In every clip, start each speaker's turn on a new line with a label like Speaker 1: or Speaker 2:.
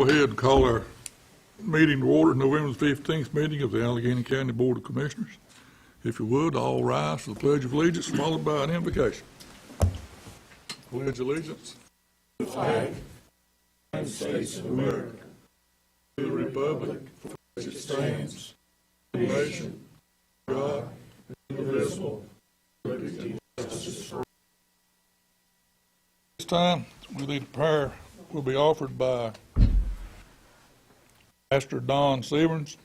Speaker 1: Go ahead and call our meeting to order, November the 15th meeting of the Allegheny County Board of Commissioners. If you would, all rise for the Pledge of Allegiance, followed by an invocation. Pledge allegiance.
Speaker 2: The flag of the United States of America, to the republic for which it stands, one nation, God, indivisible, with liberty and justice for all.
Speaker 1: This time, we lead a prayer will be offered by Pastor Don Severns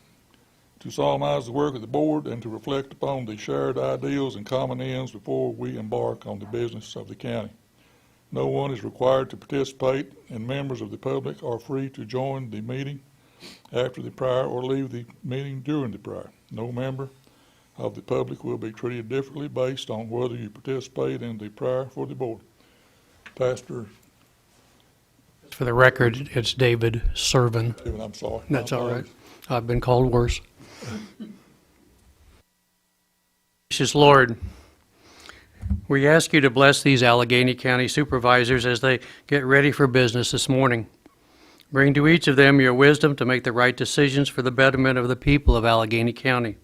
Speaker 1: to solemnize the work of the board and to reflect upon the shared ideals and common ends before we embark on the business of the county. No one is required to participate, and members of the public are free to join the meeting after the prayer or leave the meeting during the prayer. No member of the public will be treated differently based on whether you participate in the prayer for the board. Pastor.
Speaker 3: For the record, it's David Servin.
Speaker 1: David, I'm sorry.
Speaker 3: That's all right. I've been called worse. Gracious Lord, we ask you to bless these Allegheny County supervisors as they get ready for business this morning. Bring to each of them your wisdom to make the right decisions for the betterment of the people of Allegheny County.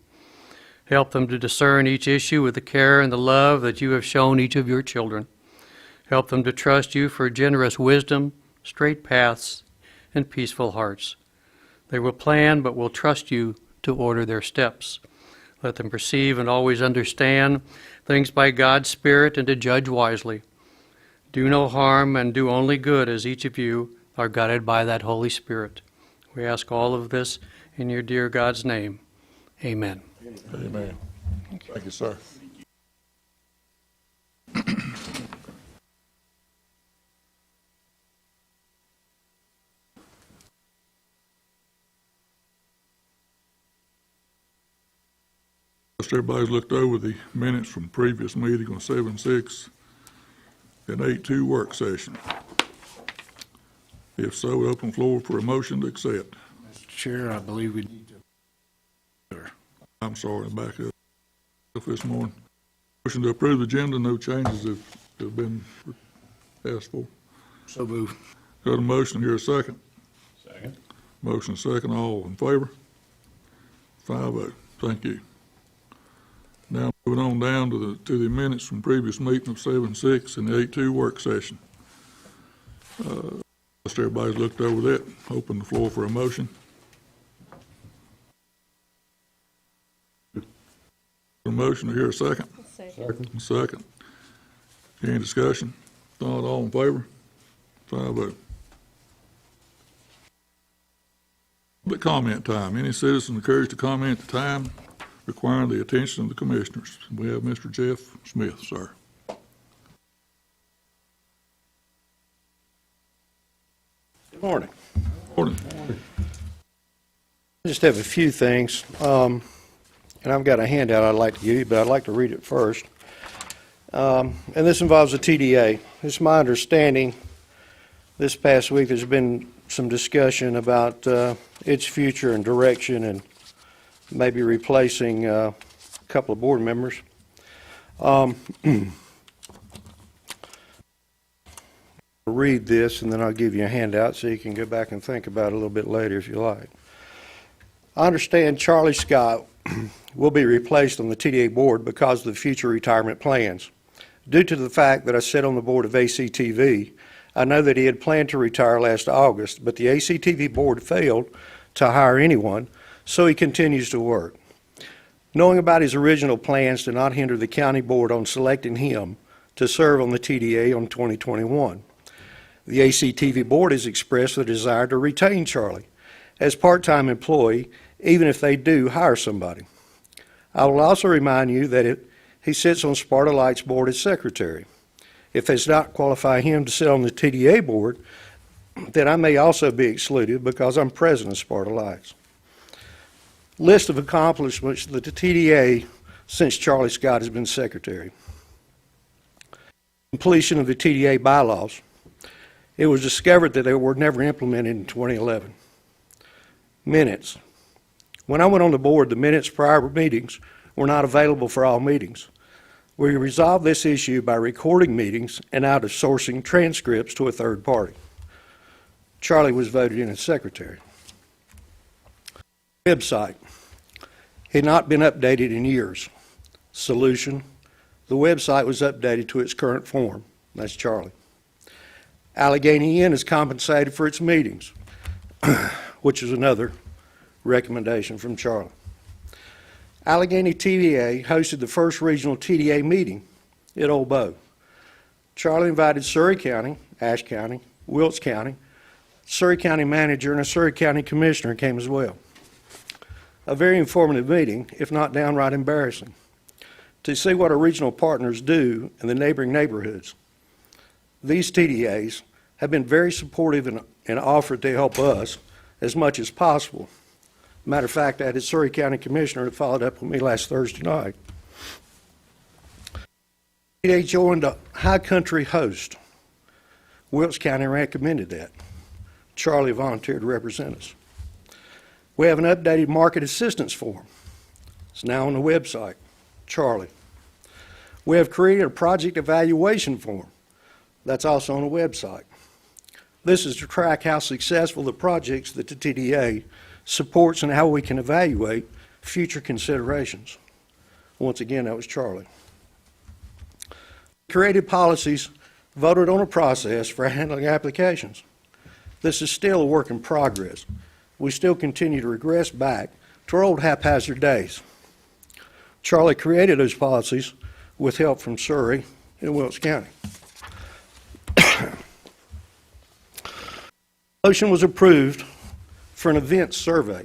Speaker 3: Help them to discern each issue with the care and the love that you have shown each of your children. Help them to trust you for generous wisdom, straight paths, and peaceful hearts. They will plan, but will trust you to order their steps. Let them perceive and always understand things by God's Spirit and to judge wisely. Do no harm and do only good as each of you are guided by that Holy Spirit. We ask all of this in your dear God's name. Amen.
Speaker 1: Amen. Thank you, sir. Everybody's looked over the minutes from the previous meeting on 7-6 and 8-2 work session. If so, open floor for a motion to accept.
Speaker 2: Mr. Chair, I believe we need to.
Speaker 1: I'm sorry, back up this morning. Motion to approve the agenda, no changes have been asked for.
Speaker 2: So move.
Speaker 1: Got a motion here, a second.
Speaker 2: Second.
Speaker 1: Motion second, all in favor? 5-0. Thank you. Now moving on down to the minutes from previous meeting of 7-6 and the 8-2 work session. Just everybody's looked over that. Open the floor for a motion. A motion here, a second.
Speaker 4: Second.
Speaker 1: Second. Any discussion? Not all in favor? 5-0. Public comment time. Any citizen encouraged to comment at the time requiring the attention of the commissioners. We have Mr. Jeff Smith, sir.
Speaker 5: Good morning.
Speaker 1: Morning.
Speaker 5: I just have a few things, and I've got a handout I'd like to give you, but I'd like to read it first. And this involves the TDA. It's my understanding this past week there's been some discussion about its future and direction and maybe replacing a couple of board members. Read this and then I'll give you a handout so you can go back and think about it a little bit later if you like. I understand Charlie Scott will be replaced on the TDA board because of the future retirement plans. Due to the fact that I sit on the board of ACTV, I know that he had planned to retire last August, but the ACTV board failed to hire anyone, so he continues to work. Knowing about his original plans did not hinder the county board on selecting him to serve on the TDA on 2021. The ACTV board has expressed the desire to retain Charlie as part-time employee, even if they do hire somebody. I will also remind you that he sits on Sparta Light's board as secretary. If it does not qualify him to sit on the TDA board, then I may also be excluded because I'm president of Sparta Lights. List of accomplishments of the TDA since Charlie Scott has been secretary. Completion of the TDA bylaws. It was discovered that they were never implemented in 2011. Minutes. When I went on the board, the minutes prior meetings were not available for all meetings. We resolved this issue by recording meetings and out of sourcing transcripts to a third party. Charlie was voted in as secretary. Website had not been updated in years. Solution, the website was updated to its current form. That's Charlie. Allegheny Inn is compensated for its meetings, which is another recommendation from Charlie. Allegheny TDA hosted the first regional TDA meeting at Old Bow. Charlie invited Surrey County, Ashe County, Wilkes County, Surrey County manager, and a Surrey County commissioner came as well. A very informative meeting, if not downright embarrassing, to see what our regional partners do in the neighboring neighborhoods. These TDAs have been very supportive and offered to help us as much as possible. Matter of fact, I had a Surrey County commissioner that followed up with me last Thursday night. TDA joined a high country host. Wilkes County recommended that. Charlie volunteered to represent us. We have an updated market assistance form. It's now on the website. Charlie. We have created a project evaluation form. That's also on the website. This is to track how successful the projects that the TDA supports and how we can evaluate future considerations. Once again, that was Charlie. Created policies, voted on a process for handling applications. This is still a work in progress. We still continue to regress back to our old haphazard days. Charlie created those policies with help from Surrey and Wilkes County. Motion was approved for an event survey.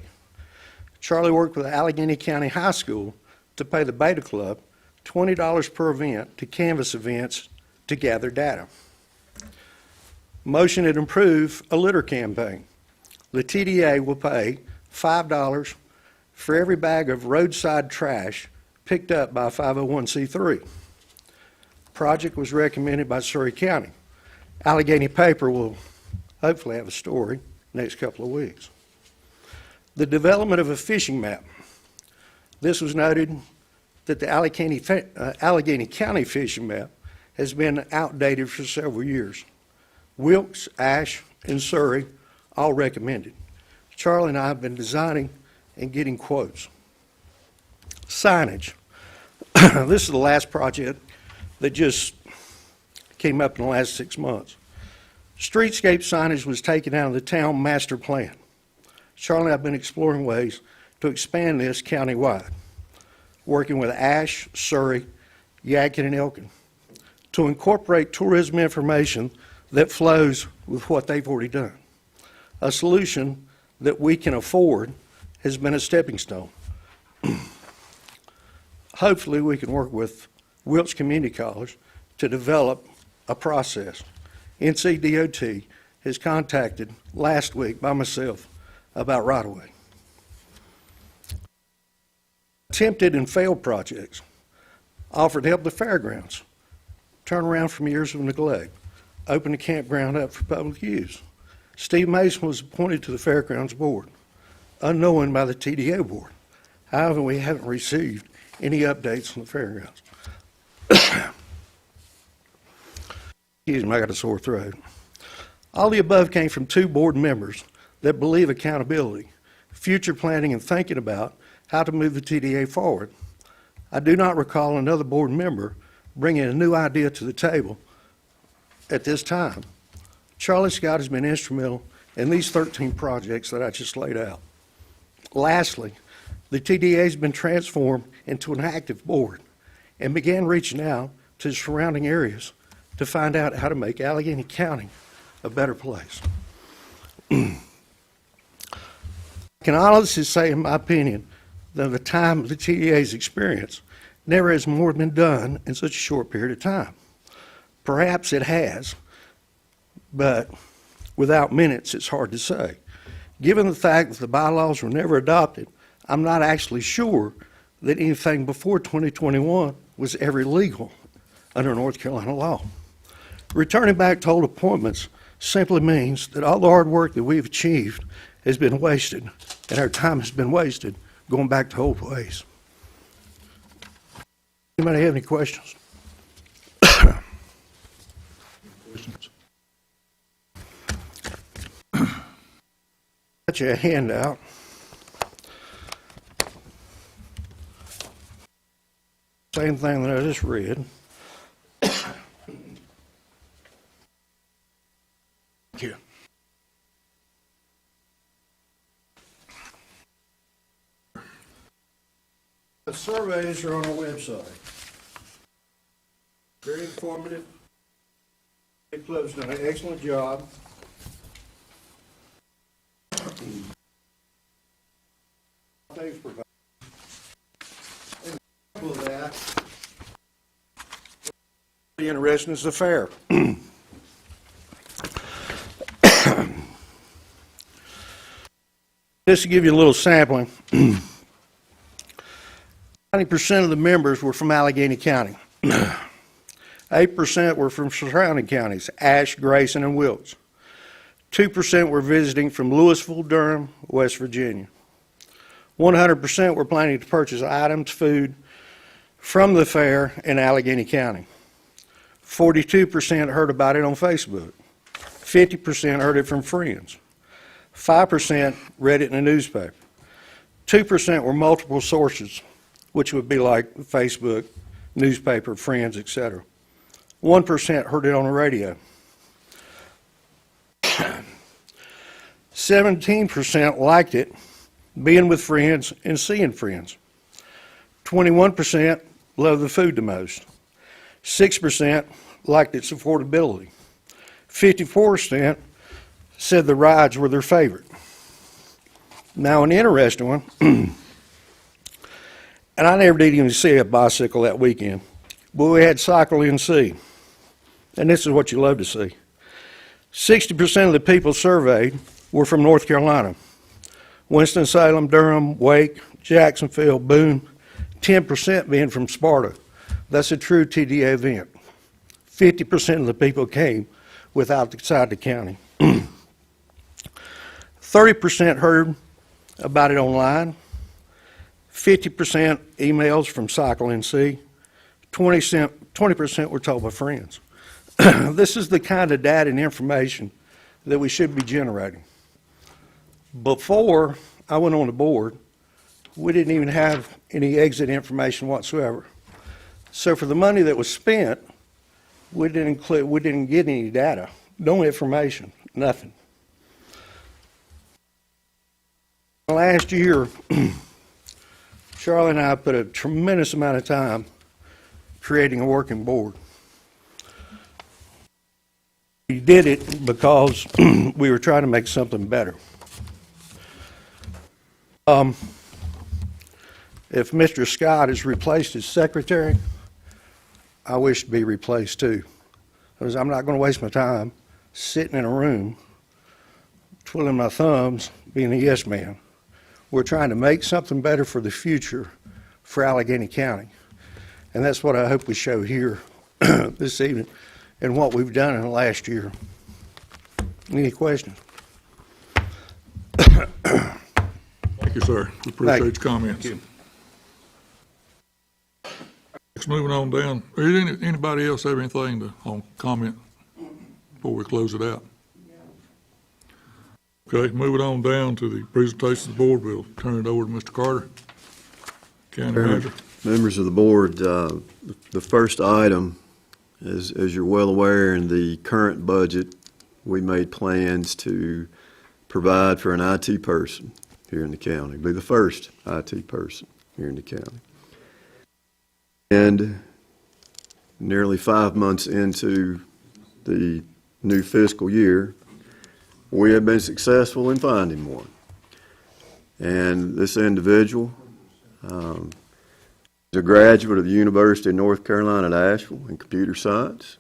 Speaker 5: Charlie worked with Allegheny County High School to pay the Beta Club $20 per event to canvass events to gather data. Motion to approve a litter campaign. The TDA will pay $5 for every bag of roadside trash picked up by a 501c3. Project was recommended by Surrey County. Allegheny paper will hopefully have a story next couple of weeks. The development of a fishing map. This was noted that the Allegheny County fishing map has been outdated for several years. Wilkes, Ashe, and Surrey all recommended. Charlie and I have been designing and getting quotes. Signage. This is the last project that just came up in the last 6 months. Streetscape signage was taken out of the town master plan. Charlie and I have been exploring ways to expand this countywide, working with Ashe, Surrey, Yadkin, and Elkin to incorporate tourism information that flows with what they've already done. A solution that we can afford has been a stepping stone. Hopefully we can work with Wilkes Community College to develop a process. NCDOT has contacted last week by myself about right-of-way. Attempted and failed projects. Offered to help the Fairgrounds turn around from years of neglect. Open the campground up for public use. Steve Mason was appointed to the Fairgrounds Board, unknown by the TDA Board. However, we haven't received any updates on the Fairgrounds. Excuse me, I got a sore throat. All the above came from 2 board members that believe accountability, future planning, and thinking about how to move the TDA forward. I do not recall another board member bringing a new idea to the table at this time. Charlie Scott has been instrumental in these 13 projects that I just laid out. Lastly, the TDA has been transformed into an active board and began reaching out to the surrounding areas to find out how to make Allegheny County a better place. I can honestly say, in my opinion, that the time of the TDA's experience, never has more been done in such a short period of time. Perhaps it has, but without minutes, it's hard to say. Given the fact that the bylaws were never adopted, I'm not actually sure that anything before 2021 was ever legal under North Carolina law. Returning back to old appointments simply means that all the hard work that we've achieved has been wasted, and our time has been wasted going back to old ways. Anybody have any questions?
Speaker 1: Questions?
Speaker 5: got you a handout. Same thing that I just read. Here. The surveys are on our website. Very informative. The club's done an excellent job. Thanks for that. The interesting is the fair. Just to give you a little sampling, 90% of the members were from Allegheny County. 8% were from surrounding counties, Ashe, Grayson, and Wilkes. 2% were visiting from Louisville, Durham, West Virginia. 100% were planning to purchase items, food from the fair in Allegheny County. 42% heard about it on Facebook. 50% heard it from friends. 5% read it in a newspaper. 2% were multiple sources, which would be like Facebook, newspaper, friends, etc. 1% heard it on the radio. 17% liked it, being with friends and seeing friends. 21% loved the food the most. 6% liked its affordability. 54% said the rides were their favorite. Now, an interesting one, and I never did even see a bicycle that weekend, but we had Cycle NC, and this is what you love to see. 60% of the people surveyed were from North Carolina. Winston-Salem, Durham, Wake, Jacksonville, Boone, 10% being from Sparta. That's a true TDA event. 50% of the people came outside the county. 30% heard about it online. 50% emails from Cycle NC. 20% were told by friends. This is the kind of data and information that we should be generating. Before I went on the board, we didn't even have any exit information whatsoever. So for the money that was spent, we didn't get any data, no information, nothing. Last year, Charlie and I put a tremendous amount of time creating a working board. We did it because we were trying to make something better. If Mr. Scott is replaced as secretary, I wish to be replaced too. Because I'm not going to waste my time sitting in a room, twiddling my thumbs, being a yes man. We're trying to make something better for the future for Allegheny County. And that's what I hope we show here this evening and what we've done in the last year. Any questions?
Speaker 1: Thank you, sir. We appreciate your comments.
Speaker 5: Thank you.
Speaker 1: Next, moving on down. Is anybody else have anything to comment before we close it out? Okay, moving on down to the presentation of the board, we'll turn it over to Mr. Carter, County Manager.
Speaker 2: Members of the board, the first item, as you're well aware, in the current budget, we made plans to provide for an IT person here in the county, be the first IT person here in the county. And nearly 5 months into the new fiscal year, we have been successful in finding one. And this individual is a graduate of the University of North Carolina at Asheville in computer science.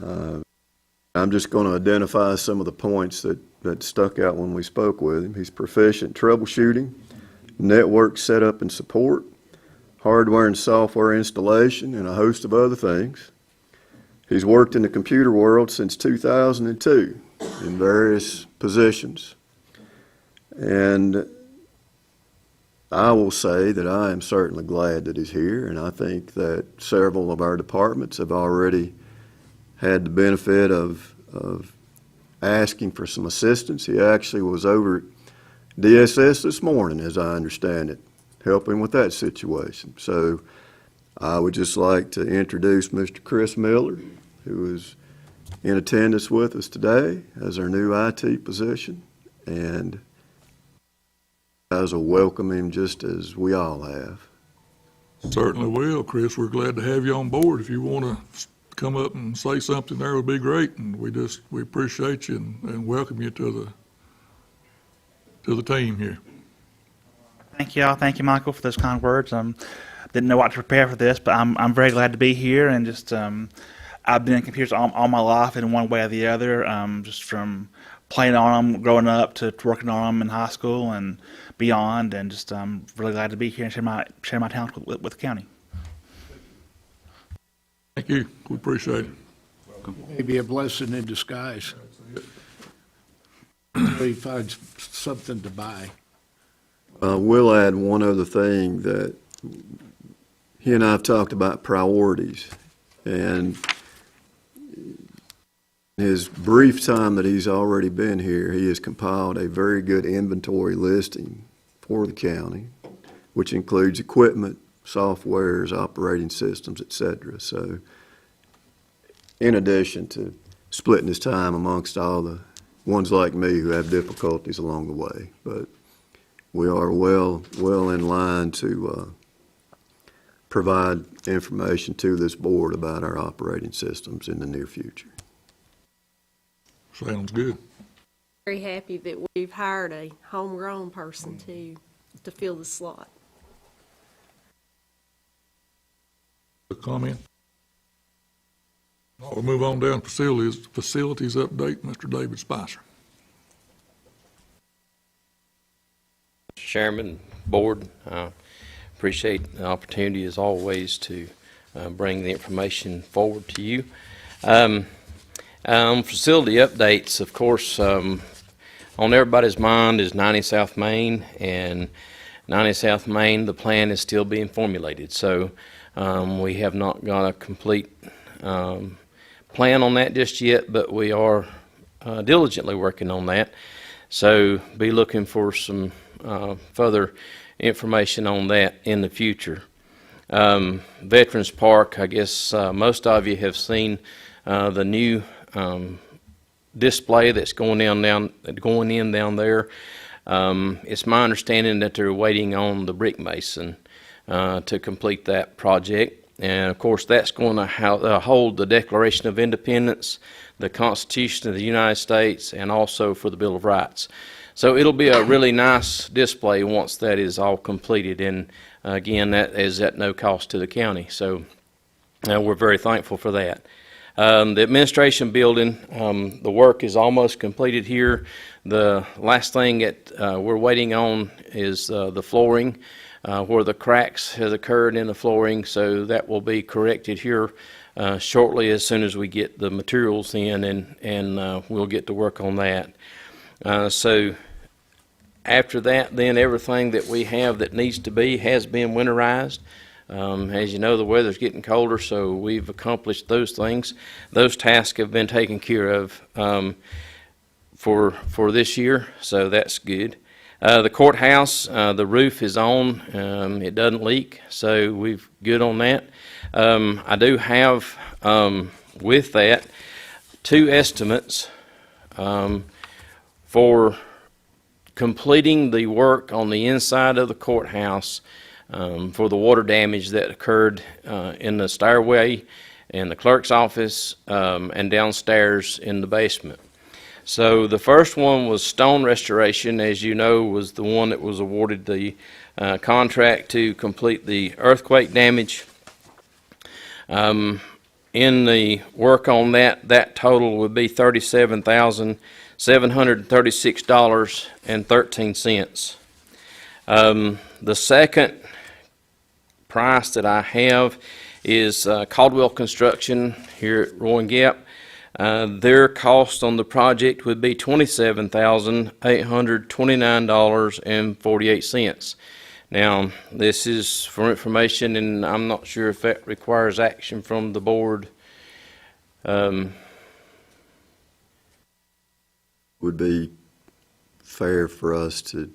Speaker 2: I'm just going to identify some of the points that stuck out when we spoke with him. He's proficient troubleshooting, network setup and support, hardware and software installation, and a host of other things. He's worked in the computer world since 2002 in various positions. And I will say that I am certainly glad that he's here, and I think that several of our departments have already had the benefit of asking for some assistance. He actually was over at DSS this morning, as I understand it, helping with that situation. So I would just like to introduce Mr. Chris Miller, who is in attendance with us today as our new IT position, and as a welcome him just as we all have.
Speaker 1: Certainly will, Chris. We're glad to have you on board. If you want to come up and say something there would be great, and we appreciate you and welcome you to the team here.
Speaker 4: Thank you all. Thank you, Michael, for those kind words. Didn't know what to prepare for this, but I'm very glad to be here. And just I've been in computers all my life in one way or the other, just from playing on them growing up to working on them in high school and beyond. And just really glad to be here and share my talent with the county.
Speaker 1: Thank you. We appreciate it.
Speaker 6: Maybe a blessing in disguise. He finds something to buy.
Speaker 2: We'll add one other thing that he and I have talked about priorities, and in his brief time that he's already been here, he has compiled a very good inventory listing for the county, which includes equipment, softwares, operating systems, etc. So in addition to splitting his time amongst all the ones like me who have difficulties along the way, but we are well in line to provide information to this board about our operating systems in the near future.
Speaker 1: Sounds good.
Speaker 7: Very happy that we've hired a homegrown person to fill the slot.
Speaker 1: A comment? We'll move on down to facilities update, Mr. David Spicer.
Speaker 8: Chairman, Board, appreciate the opportunity as always to bring the information forward to you. Facility updates, of course, on everybody's mind is 90 South Main, and 90 South Main, the plan is still being formulated. So we have not got a complete plan on that just yet, but we are diligently working on that. So be looking for some further information on that in the future. Veterans Park, I guess most of you have seen the new display that's going in down there. It's my understanding that they're waiting on the brick mason to complete that project. And of course, that's going to hold the Declaration of Independence, the Constitution of the United States, and also for the Bill of Rights. So it'll be a really nice display once that is all completed. And again, that is at no cost to the county. So we're very thankful for that. The administration building, the work is almost completed here. The last thing that we're waiting on is the flooring, where the cracks has occurred in the flooring. So that will be corrected here shortly as soon as we get the materials in, and we'll get to work on that. So after that, then everything that we have that needs to be has been winterized. As you know, the weather's getting colder, so we've accomplished those things. Those tasks have been taken care of for this year, so that's good. The courthouse, the roof is on. It doesn't leak, so we're good on that. I do have, with that, 2 estimates for completing the work on the inside of the courthouse for the water damage that occurred in the stairway, in the clerk's office, and downstairs in the basement. So the first one was stone restoration, as you know, was the one that was awarded the contract to complete the earthquake damage. In the work on that total would be $37,736.13. The second price that I have is Caldwell Construction here at Rowan Gap. Their cost on the project would be $27,829.48. Now, this is for information, and I'm not sure if that requires action from the board.
Speaker 2: would be fair for us to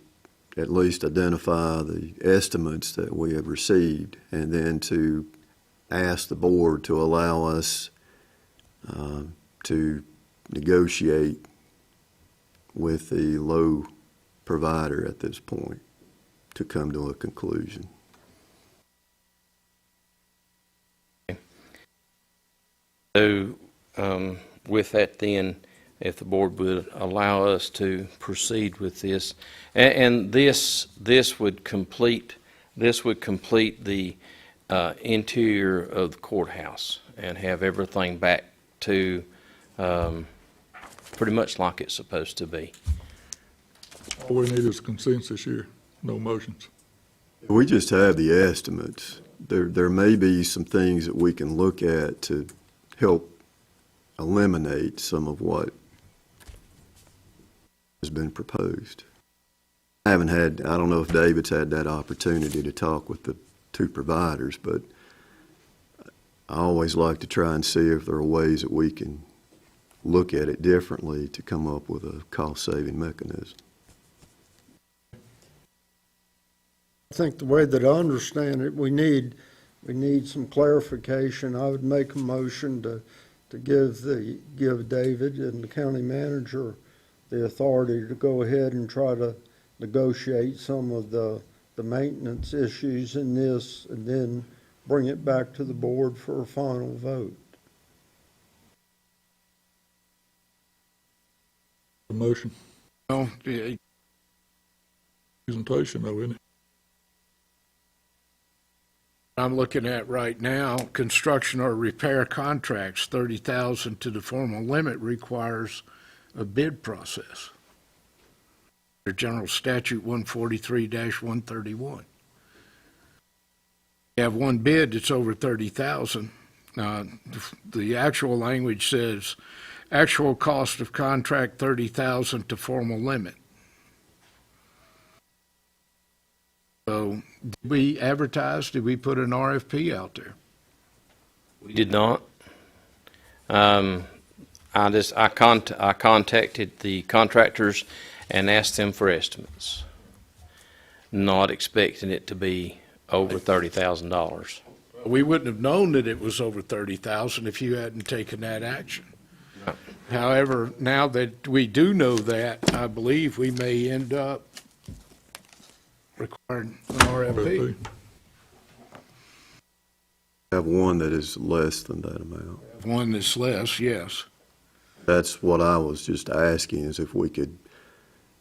Speaker 2: at least identify the estimates that we have received, and then to ask the board to allow us to negotiate with the low provider at this point to come to a conclusion.
Speaker 8: So, with that then, if the board would allow us to proceed with this, and this would complete the interior of the courthouse and have everything back to pretty much like it's supposed to be.
Speaker 1: All we need is consensus here, no motions.
Speaker 2: We just have the estimates. There may be some things that we can look at to help eliminate some of what has been proposed. I don't know if David's had that opportunity to talk with the two providers, but I always like to try and see if there are ways that we can look at it differently to come up with a cost-saving mechanism.
Speaker 5: I think the way that I understand it, we need some clarification. I would make a motion to give David and the county manager the authority to go ahead and try to negotiate some of the maintenance issues in this, and then bring it back to the board for a final vote.
Speaker 1: The motion,
Speaker 6: Well,
Speaker 1: presentation though, isn't it?
Speaker 6: I'm looking at right now, construction or repair contracts, 30,000 to the formal limit requires a bid process. The General Statute 143-131. You have one bid that's over 30,000. The actual language says, actual cost of contract 30,000 to formal limit. So, did we advertise? Did we put an RFP out there?
Speaker 8: We did not. I contacted the contractors and asked them for estimates, not expecting it to be over $30,000.
Speaker 6: We wouldn't have known that it was over 30,000 if you hadn't taken that action.
Speaker 8: No.
Speaker 6: However, now that we do know that, I believe we may end up requiring an RFP.
Speaker 2: Have one that is less than that amount.
Speaker 6: One that's less, yes.
Speaker 2: That's what I was just asking, is if we could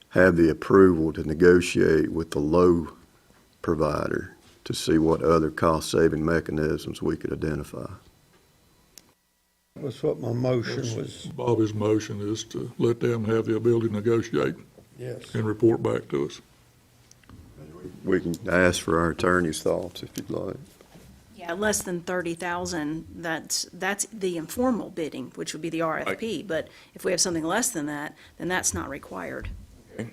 Speaker 2: have the approval to negotiate with the low provider to see what other cost-saving mechanisms we could identify.
Speaker 5: That's what my motion was.
Speaker 1: Bobby's motion is to let them have the ability to negotiate
Speaker 5: Yes.
Speaker 1: and report back to us.
Speaker 2: We can ask for our attorney's thoughts if you'd like.
Speaker 9: Yeah, less than 30,000, that's the informal bidding, which would be the RFP. But if we have something less than that, then that's not required.
Speaker 1: We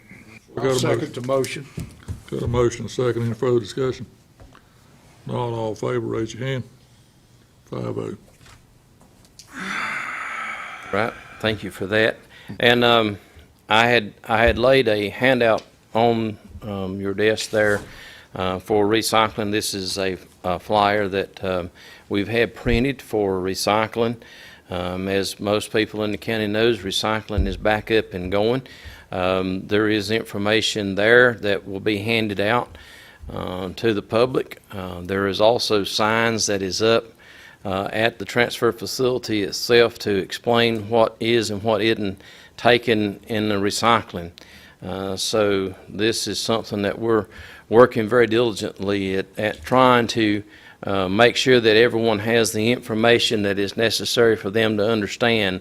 Speaker 6: I'll
Speaker 1: got a
Speaker 6: second the motion.
Speaker 1: Got a motion, a second, any further discussion? Not all in favor, raise your hand. 5-0.
Speaker 8: Right, thank you for that. And I had laid a handout on your desk there for recycling. This is a flyer that we've had printed for recycling. As most people in the county knows, recycling is back up and going. There is information there that will be handed out to the public. There is also signs that is up at the transfer facility itself to explain what is and what isn't taken in the recycling. So this is something that we're working very diligently at trying to make sure that everyone has the information that is necessary for them to understand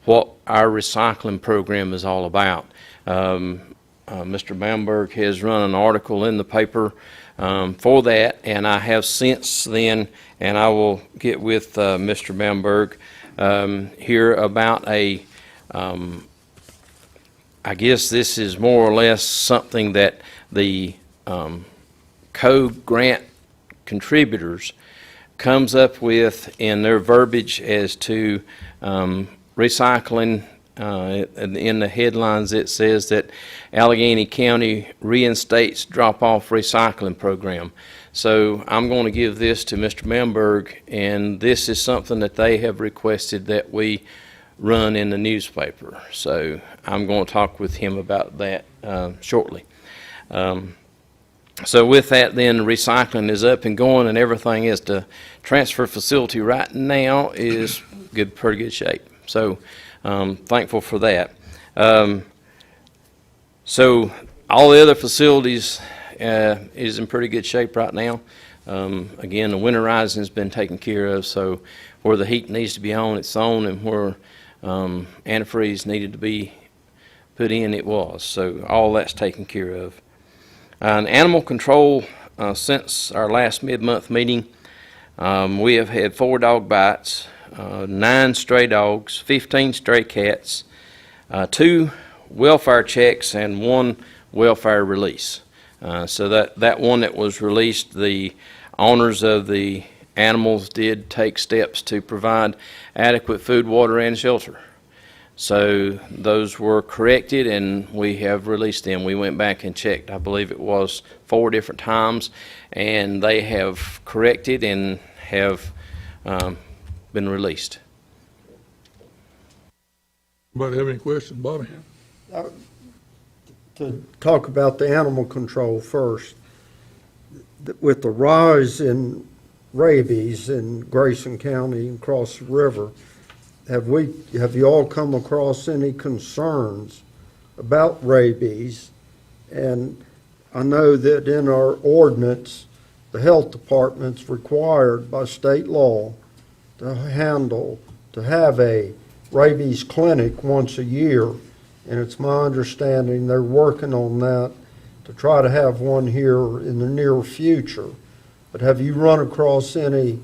Speaker 8: what our recycling program is all about. Mr. Bamberg has run an article in the paper for that, and I have since then, and I will get with Mr. Bamberg here about I guess this is more or less something that the co-grant contributors comes up with in their verbiage as to recycling In the headlines, it says that Allegheny County reinstates drop-off recycling program. So I'm going to give this to Mr. Memberg, and this is something that they have requested that we run in the newspaper. So I'm going to talk with him about that shortly. So with that, then, recycling is up and going and everything is. The transfer facility right now is pretty good shape. So thankful for that. So all the other facilities is in pretty good shape right now. Again, the winterizing has been taken care of, so where the heat needs to be on, it's on, and where antifreeze needed to be put in, it was. So all that's taken care of. Animal control, since our last mid-month meeting, we have had 4 dog bites, 9 stray dogs, 15 stray cats, 2 welfare checks, and 1 welfare release. So that one that was released, the owners of the animals did take steps to provide adequate food, water, and shelter. So those were corrected, and we have released them. We went back and checked, I believe it was 4 different times, and they have corrected and have been released.
Speaker 1: Anybody have any questions, Bobby?
Speaker 5: To talk about the animal control first, with the rise in rabies in Grayson County and across the river, have you all come across any concerns about rabies? And I know that in our ordinance, the health department's required by state law to have a rabies clinic once a year, and it's my understanding they're working on that to try to have one here in the near future. But have you run across any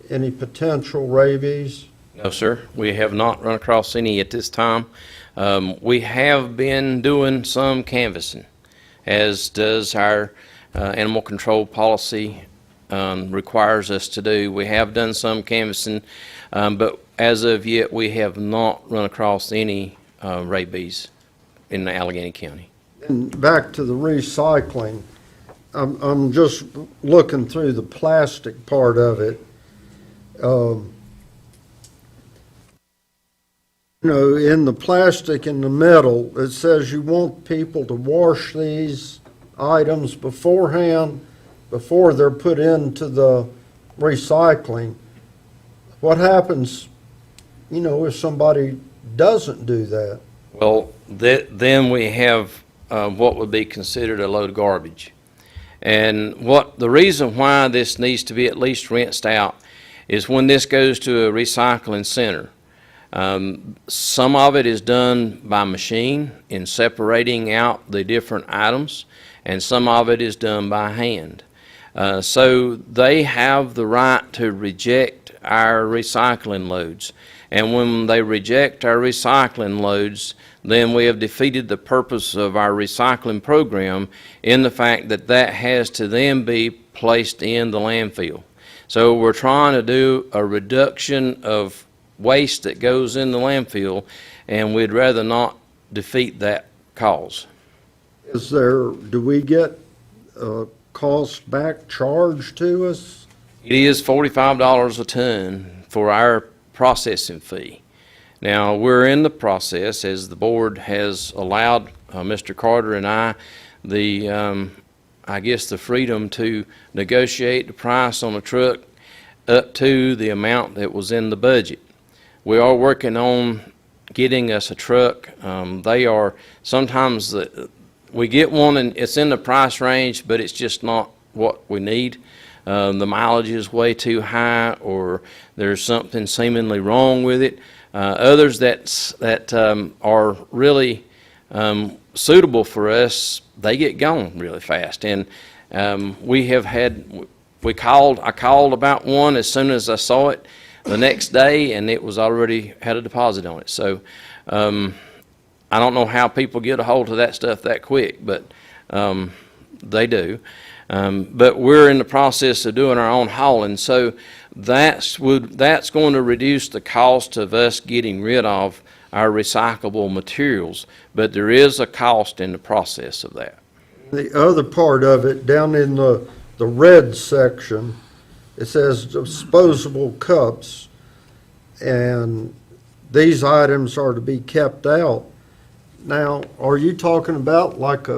Speaker 5: potential rabies?
Speaker 8: No, sir. We have not run across any at this time. We have been doing some canvassing, as does our animal control policy requires us to do. We have done some canvassing, but as of yet, we have not run across any rabies in Allegheny County.
Speaker 5: And back to the recycling, I'm just looking through the plastic part of it. In the plastic and the metal, it says you want people to wash these items beforehand, before they're put into the recycling. What happens, if somebody doesn't do that?
Speaker 8: Well, then we have what would be considered a load of garbage. And the reason why this needs to be at least rinsed out is when this goes to a recycling center. Some of it is done by machine in separating out the different items, and some of it is done by hand. So they have the right to reject our recycling loads. And when they reject our recycling loads, then we have defeated the purpose of our recycling program in the fact that that has to then be placed in the landfill. So we're trying to do a reduction of waste that goes in the landfill, and we'd rather not defeat that cause.
Speaker 5: Do we get cost back charged to us?
Speaker 8: It is $45 a ton for our processing fee. Now, we're in the process, as the board has allowed Mr. Carter and I the freedom to negotiate the price on the truck up to the amount that was in the budget. We are working on getting us a truck. Sometimes we get one and it's in the price range, but it's just not what we need. The mileage is way too high, or there's something seemingly wrong with it. Others that are really suitable for us, they get gone really fast. And I called about one as soon as I saw it the next day, and it was already had a deposit on it. So I don't know how people get a hold of that stuff that quick, but they do. But we're in the process of doing our own hauling, so that's going to reduce the cost of us getting rid of our recyclable materials, but there is a cost in the process of that.
Speaker 5: The other part of it, down in the red section, it says disposable cups, and these items are to be kept out. Now, are you talking about like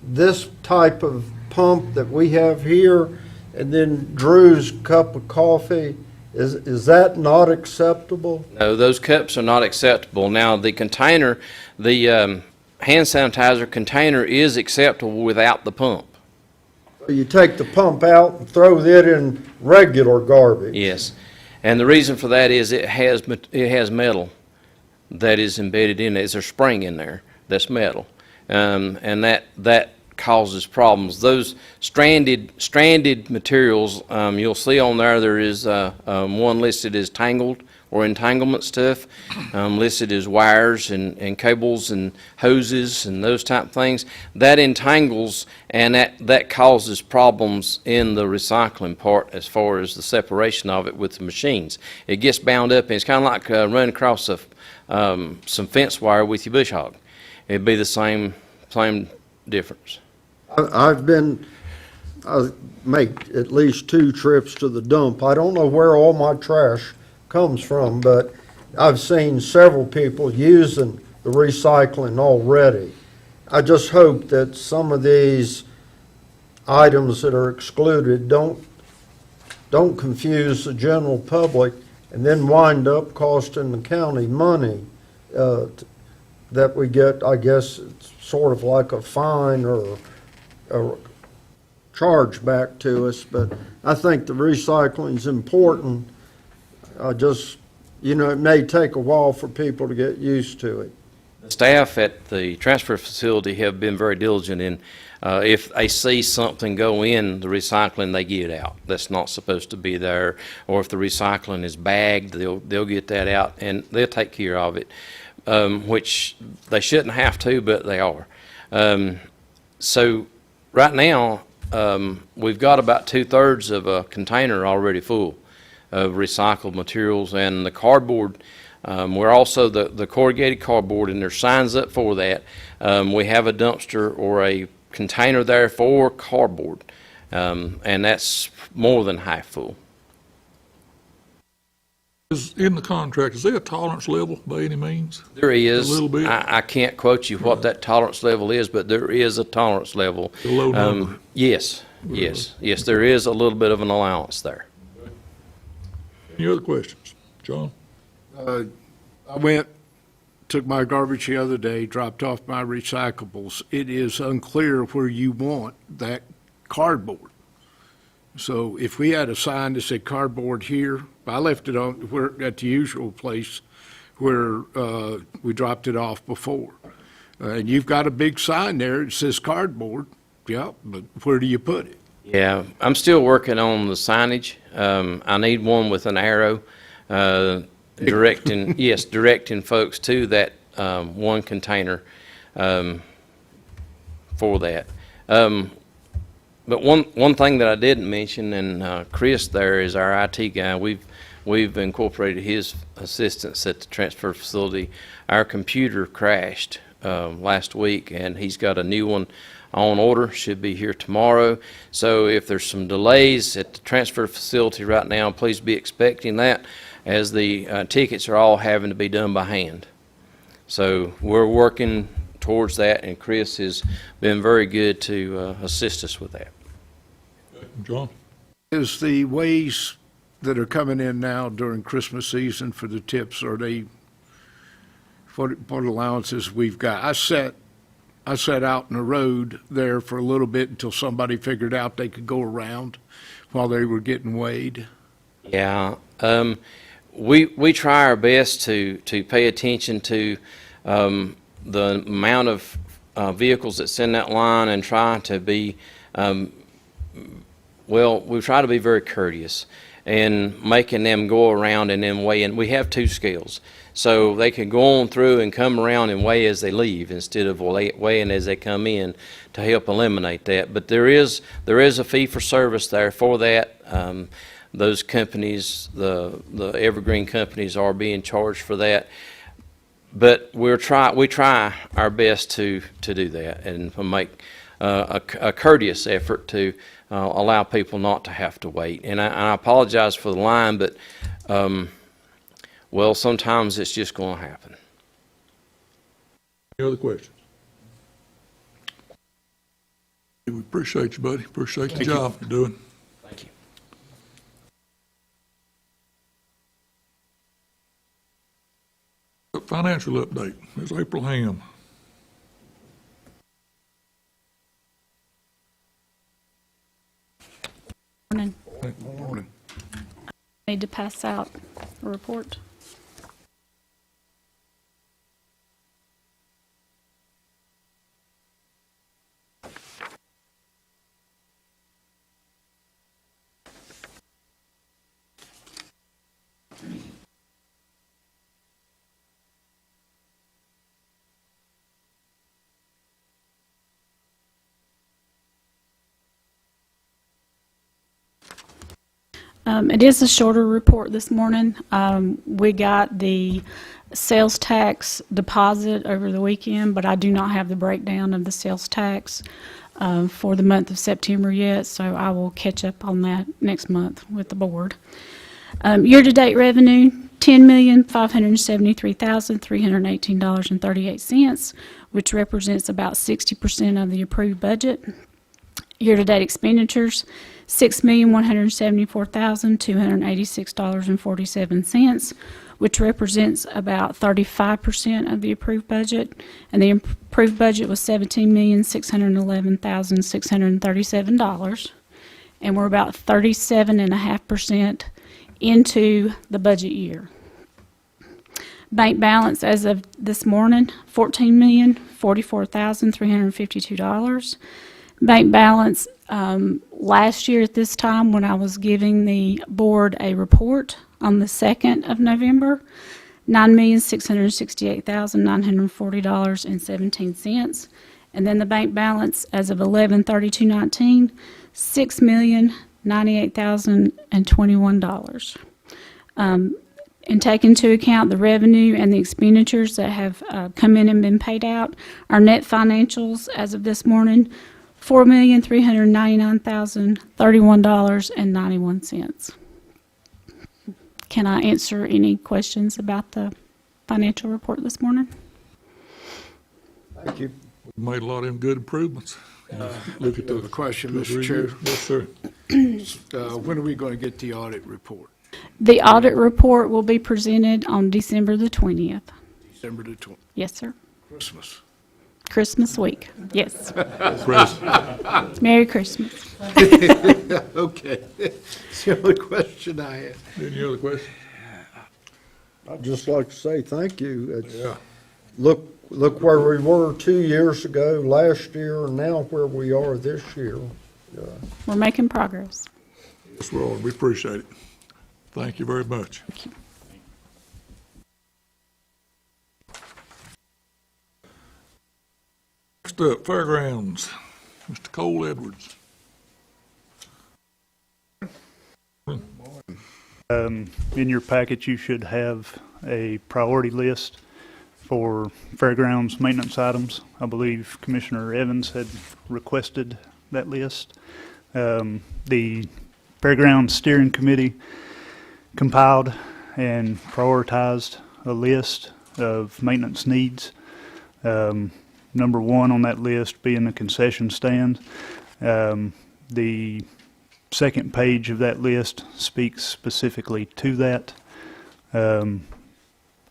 Speaker 5: this type of pump that we have here, and then Drew's cup of coffee? Is that not acceptable?
Speaker 8: No, those cups are not acceptable. Now, the container, the hand sanitizer container is acceptable without the pump.
Speaker 5: You take the pump out and throw it in regular garbage?
Speaker 8: Yes, and the reason for that is it has metal that is embedded in it. There's a spring in there that's metal, and that causes problems. Those stranded materials, you'll see on there is one listed as tangled or entanglement stuff, listed as wires and cables and hoses and those type of things. That entangles, and that causes problems in the recycling part as far as the separation of it with the machines. It gets bound up, and it's kind of like running across some fence wire with your bush hog. It'd be the same difference.
Speaker 5: I make at least 2 trips to the dump. I don't know where all my trash comes from, but I've seen several people using the recycling already. I just hope that some of these items that are excluded don't confuse the general public and then wind up costing the county money that we get. I guess it's sort of like a fine or a charge back to us, but I think the recycling is important. It may take a while for people to get used to it.
Speaker 8: Staff at the transfer facility have been very diligent in, if they see something go in the recycling, they get it out. That's not supposed to be there. Or if the recycling is bagged, they'll get that out, and they'll take care of it, which they shouldn't have to, but they are. So right now, we've got about 2/3 of a container already full of recycled materials, and the cardboard, we're also the corrugated cardboard, and there's signs up for that. We have a dumpster or a container there for cardboard, and that's more than half full.
Speaker 1: Is in the contract, is there a tolerance level by any means?
Speaker 8: There is.
Speaker 1: A little bit?
Speaker 8: I can't quote you what that tolerance level is, but there is a tolerance level.
Speaker 1: A low number?
Speaker 8: Yes, there is a little bit of an allowance there.
Speaker 1: Any other questions? John?
Speaker 6: I took my garbage the other day, dropped off my recyclables. It is unclear where you want that cardboard. So if we had a sign that said cardboard here, I left it at the usual place where we dropped it off before. And you've got a big sign there that says cardboard. Yeah, but where do you put it?
Speaker 8: Yeah, I'm still working on the signage. I need one with an arrow directing folks to that one container for that. But one thing that I didn't mention, and Chris there is our IT guy. We've incorporated his assistance at the transfer facility. Our computer crashed last week, and he's got a new one on order, should be here tomorrow. So if there's some delays at the transfer facility right now, please be expecting that, as the tickets are all having to be done by hand. So we're working towards that, and Chris has been very good to assist us with that.
Speaker 1: John?
Speaker 6: Is the ways that are coming in now during Christmas season for the tips, are they, what allowances we've got? I sat out in the road there for a little bit until somebody figured out they could go around while they were getting weighed.
Speaker 8: Yeah, we try our best to pay attention to the amount of vehicles that's in that line, and try to be, we try to be very courteous in making them go around and then weigh in. We have 2 scales, so they can go on through and come around and weigh as they leave instead of weighing as they come in, to help eliminate that. But there is a fee for service there for that. Those companies, the evergreen companies, are being charged for that. But we try our best to do that and to make a courteous effort to allow people not to have to wait. And I apologize for the line, but, well, sometimes it's just going to happen.
Speaker 1: Any other questions? We appreciate you, buddy. Appreciate the job you're doing.
Speaker 8: Thank you.
Speaker 1: Financial update. Ms. April Ham.
Speaker 2: Morning.
Speaker 1: Morning.
Speaker 2: Need to pass out a report. It is a shorter report this morning. We got the sales tax deposit over the weekend, but I do not have the breakdown of the sales tax for the month of September yet, so I will catch up on that next month with the board. Year-to-date revenue, $10,573,318.38, which represents about 60% of the approved budget. Year-to-date expenditures, $6,174,286.47, which represents about 35% of the approved budget, and the approved budget was $17,611,637, and we're about 37.5% into the budget year. Bank balance as of this morning, $14,044,352. Bank balance last year at this time, when I was giving the board a report on the 2nd of November, $9,668,940.17. And then the bank balance as of 11/32/19, $6,098,021. And take into account the revenue and the expenditures that have come in and been paid out, our net financials as of this morning, $4,399,031.91. Can I answer any questions about the financial report this morning?
Speaker 5: Thank you.
Speaker 1: We made a lot of them good improvements. Look at
Speaker 6: The
Speaker 1: the
Speaker 6: question,
Speaker 1: good
Speaker 6: Mr. Chair,
Speaker 1: review. Yes, sir.
Speaker 6: when are we going to get the audit report?
Speaker 2: The audit report will be presented on December the 20th.
Speaker 6: December the 20th,
Speaker 2: Yes, sir.
Speaker 6: Christmas.
Speaker 2: Christmas week. Yes.
Speaker 1: Chris,
Speaker 2: Merry Christmas.
Speaker 6: Okay. That's the only question I have.
Speaker 1: any other questions?
Speaker 10: I'd just like to say thank you. It's,
Speaker 1: Yeah.
Speaker 10: look where we were 2 years ago, last year, and now where we are this year.
Speaker 2: We're making progress.
Speaker 1: Yes, we appreciate it. Thank you very much. Next up, Fairgrounds, Mr. Cole Edwards.
Speaker 11: In your packet, you should have a priority list for Fairgrounds maintenance items. I believe Commissioner Evans had requested that list. The Fairgrounds Steering Committee compiled and prioritized a list of maintenance needs. Number one on that list being the concession stand. The second page of that list speaks specifically to that. I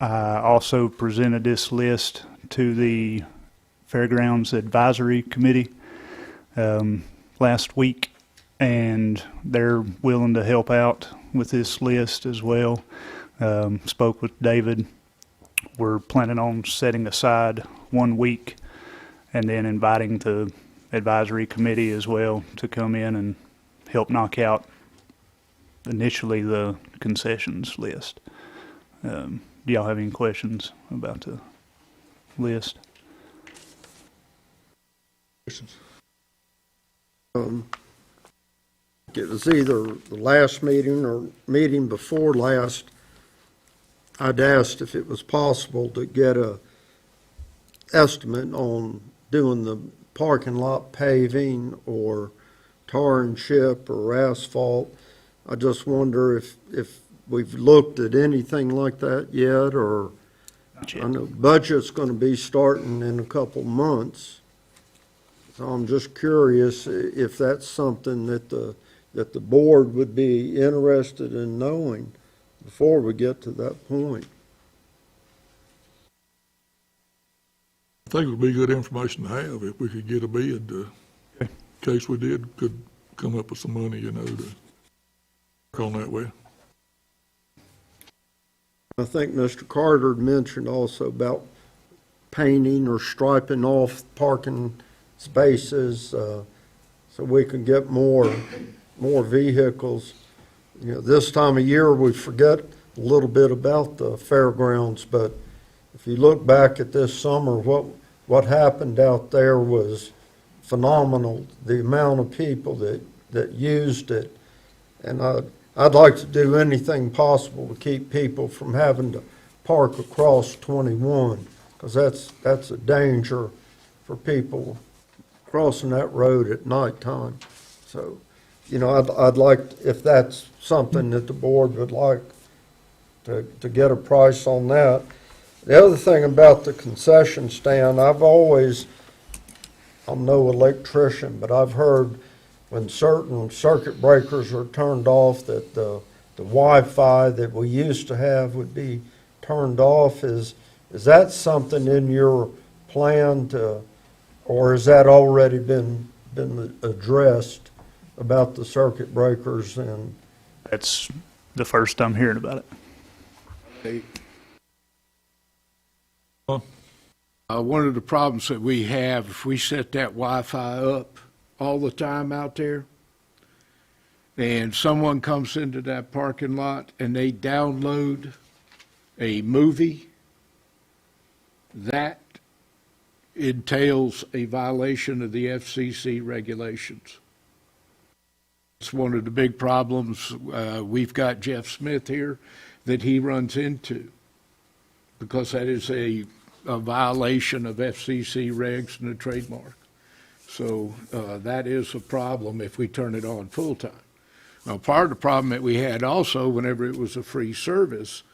Speaker 11: also presented this list to the Fairgrounds Advisory Committee last week, and they're willing to help out with this list as well. Spoke with David. We're planning on setting aside 1 week and then inviting the advisory committee as well to come in and help knock out initially the concessions list. Do y'all have any questions about the list?
Speaker 1: Questions?
Speaker 10: It was either the last meeting or meeting before last. I'd asked if it was possible to get a estimate on doing the parking lot paving or tar and chip or asphalt. I just wonder if we've looked at anything like that yet, or I know budget's going to be starting in a couple months. So I'm just curious if that's something that the board would be interested in knowing before we get to that point.
Speaker 1: I think it would be good information to have if we could get a bid, in case we could come up with some money, to work on that way.
Speaker 10: I think Mr. Carter mentioned also about painting or striping off parking spaces, so we can get more vehicles. This time of year, we forget a little bit about the fairgrounds, but if you look back at this summer, what happened out there was phenomenal, the amount of people that used it. And I'd like to do anything possible to keep people from having to park across 21, because that's a danger for people crossing that road at nighttime. So, I'd like, if that's something that the board would like to get a price on that. The other thing about the concession stand, I'm no electrician, but I've heard when certain circuit breakers are turned off that the Wi-Fi that we used to have would be turned off. Is that something in your plan or has that already been addressed about the circuit breakers? And
Speaker 11: That's the first I'm hearing about it.
Speaker 6: One of the problems that we have, if we set that Wi-Fi up all the time out there, and someone comes into that parking lot and they download a movie, that entails a violation of the FCC regulations. It's one of the big problems we've got Jeff Smith here that he runs into, because that is a violation of FCC regs and the trademark. So that is a problem if we turn it on full time. Now, part of the problem that we had also, whenever it was a free service,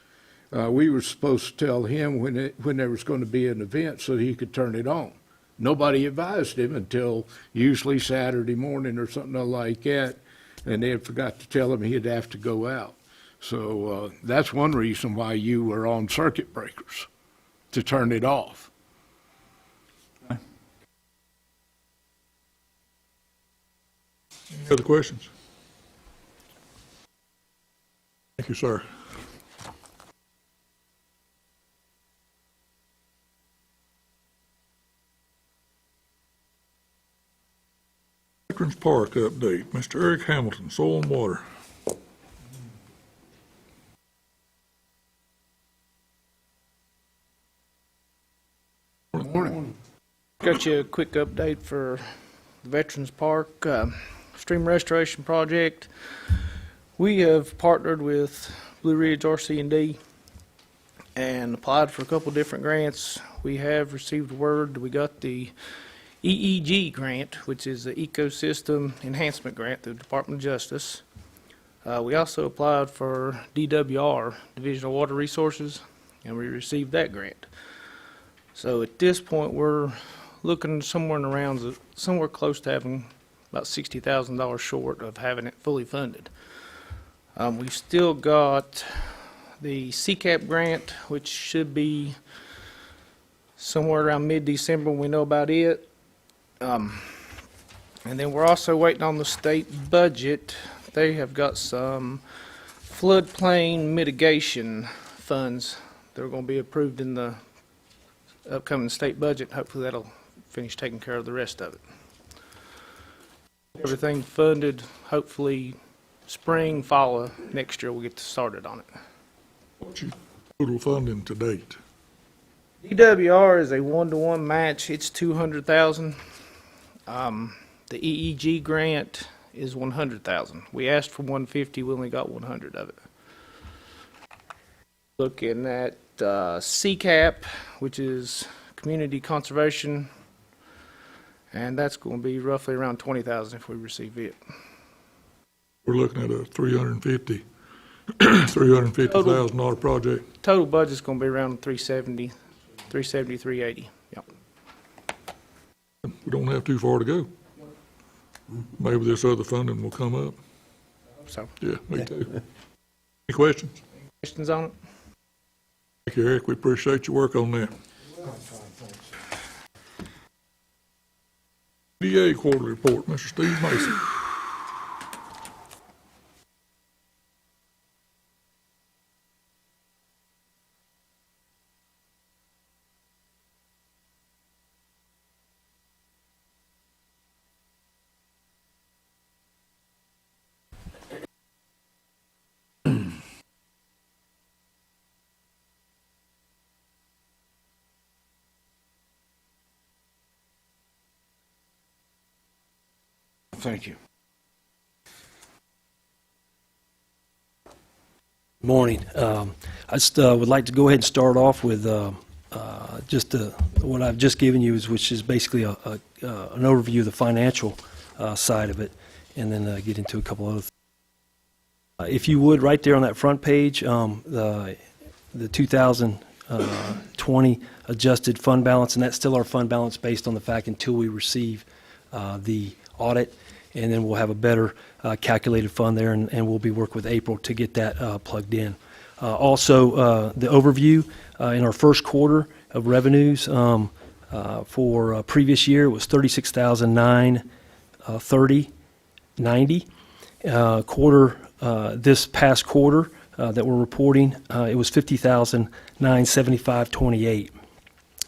Speaker 6: we were supposed to tell him when there was going to be an event so that he could turn it on. Nobody advised him until usually Saturday morning or something like that, and they had forgot to tell him he'd have to go out. So that's one reason why you were on circuit breakers, to turn it off.
Speaker 1: Any other questions? Thank you, sir. Veterans Park update. Mr. Eric Hamilton, Soil and Water.
Speaker 6: Morning.
Speaker 12: Got you a quick update for the Veterans Park stream restoration project. We have partnered with Blue Ridge RC&D and applied for a couple different grants. We have received word that we got the EEG grant, which is the Ecosystem Enhancement Grant through the Department of Justice. We also applied for DWR, Division of Water Resources, and we received that grant. So at this point, we're looking somewhere close to having about $60,000 short of having it fully funded. We've still got the CCAP grant, which should be somewhere around mid-December when we know about it. And then we're also waiting on the state budget. They have got some floodplain mitigation funds that are going to be approved in the upcoming state budget. Hopefully that'll finish taking care of the rest of it. Everything funded, hopefully spring, fall of next year we'll get started on it.
Speaker 1: What's your total funding to date?
Speaker 12: DWR is a 1-to-1 match. It's $200,000. The EEG grant is $100,000. We asked for $150. We only got $100 of it. Looking at CCAP, which is Community Conservation, and that's going to be roughly around 20,000 if we receive it.
Speaker 1: We're looking at a $350,000 project.
Speaker 12: Total budget's going to be around 370, 380. Yep.
Speaker 1: We don't have too far to go. Maybe this other funding will come up.
Speaker 12: So,
Speaker 1: Yeah, me too. Any questions?
Speaker 12: questions on it?
Speaker 1: Thank you, Eric. We appreciate your work on that. DA quarterly report, Mr. Steve Mason.
Speaker 6: Thank you.
Speaker 13: Morning. I just would like to go ahead and start off with just what I've just given you, which is basically an overview of the financial side of it, and then get into a couple other things. If you would, right there on that front page, the 2020 adjusted fund balance, and that's still our fund balance based on the fact until we receive the audit, and then we'll have a better calculated fund there, and we'll be working with April to get that plugged in. Also, the overview in our first quarter of revenues for previous year was $36,930.90. This past quarter that we're reporting, it was $50,975.28,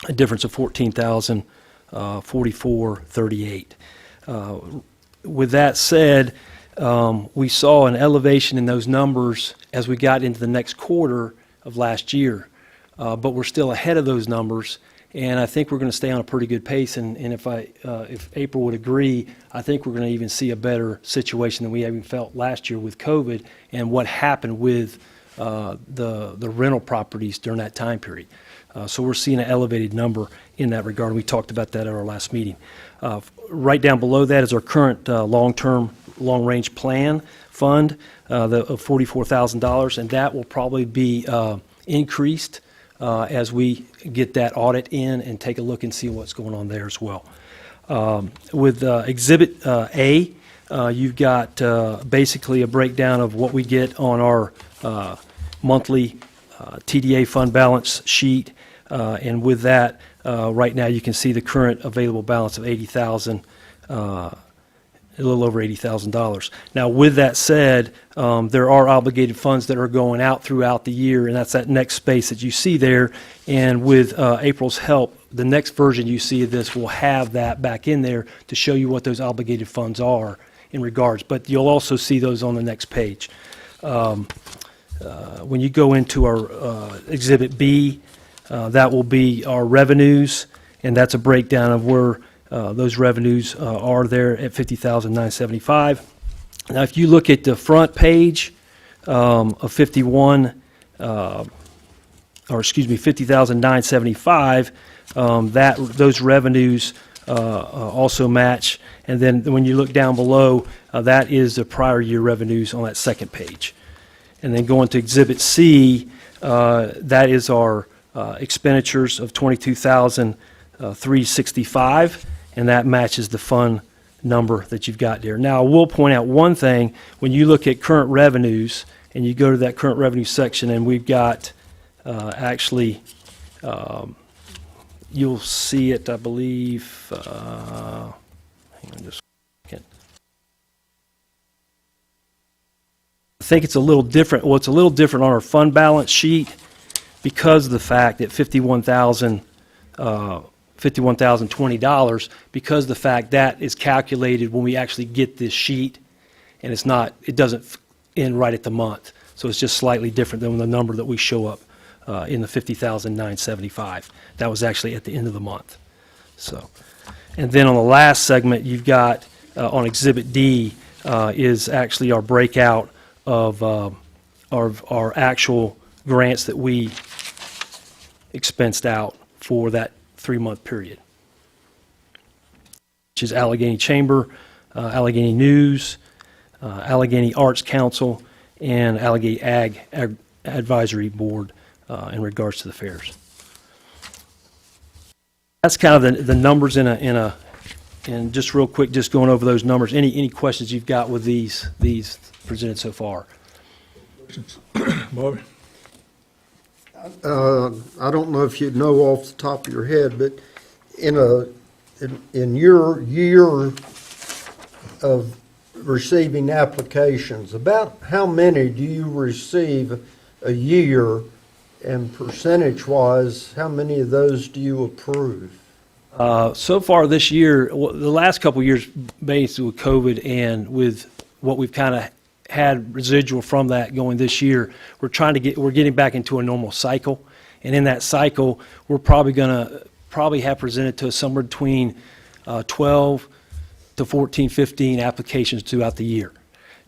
Speaker 13: a difference of $14,044.38. With that said, we saw an elevation in those numbers as we got into the next quarter of last year, but we're still ahead of those numbers, and I think we're going to stay on a pretty good pace. And if April would agree, I think we're going to even see a better situation than we even felt last year with COVID and what happened with the rental properties during that time period. So we're seeing an elevated number in that regard. We talked about that at our last meeting. Right down below that is our current long-term, long-range plan fund of $44,000, and that will probably be increased as we get that audit in and take a look and see what's going on there as well. With Exhibit A, you've got basically a breakdown of what we get on our monthly TDA fund balance sheet, and with that, right now you can see the current available balance of $80,000, a little over $80,000. Now, with that said, there are obligated funds that are going out throughout the year, and that's that next space that you see there. And with April's help, the next version you see of this will have that back in there to show you what those obligated funds are in regards. But you'll also see those on the next page. When you go into our Exhibit B, that will be our revenues, and that's a breakdown of where those revenues are there at $50,975. Now, if you look at the front page of $50,975, those revenues also match. And then when you look down below, that is the prior year revenues on that second page. And then going to Exhibit C, that is our expenditures of $22,365, and that matches the fund number that you've got there. Now, I will point out one thing. When you look at current revenues, and you go to that current revenue section, and we've got you'll see it, I believe, hang on just a second. I think it's a little different. Well, it's a little different on our fund balance sheet because of the fact that $51,020, because of the fact that is calculated when we actually get this sheet, and it doesn't end right at the month. So it's just slightly different than the number that we show up in the $50,975. That was actually at the end of the month. So, and then on the last segment, you've got on Exhibit D is actually our breakout of our actual grants that we expensed out for that 3-month period, which is Allegheny Chamber, Allegheny News, Allegheny Arts Council, and Allegheny Ag Advisory Board in regards to the fairs. That's kind of the numbers and just real quick, just going over those numbers. Any questions you've got with these presented so far?
Speaker 1: Bobby?
Speaker 10: I don't know if you know off the top of your head, but in your year of receiving applications, about how many do you receive a year, and percentage-wise, how many of those do you approve?
Speaker 13: So far this year, the last couple of years, basically with COVID and with what we've kind of had residual from that going this year, we're getting back into a normal cycle. And in that cycle, we're probably going to have presented to us somewhere between 12 to 14, 15 applications throughout the year.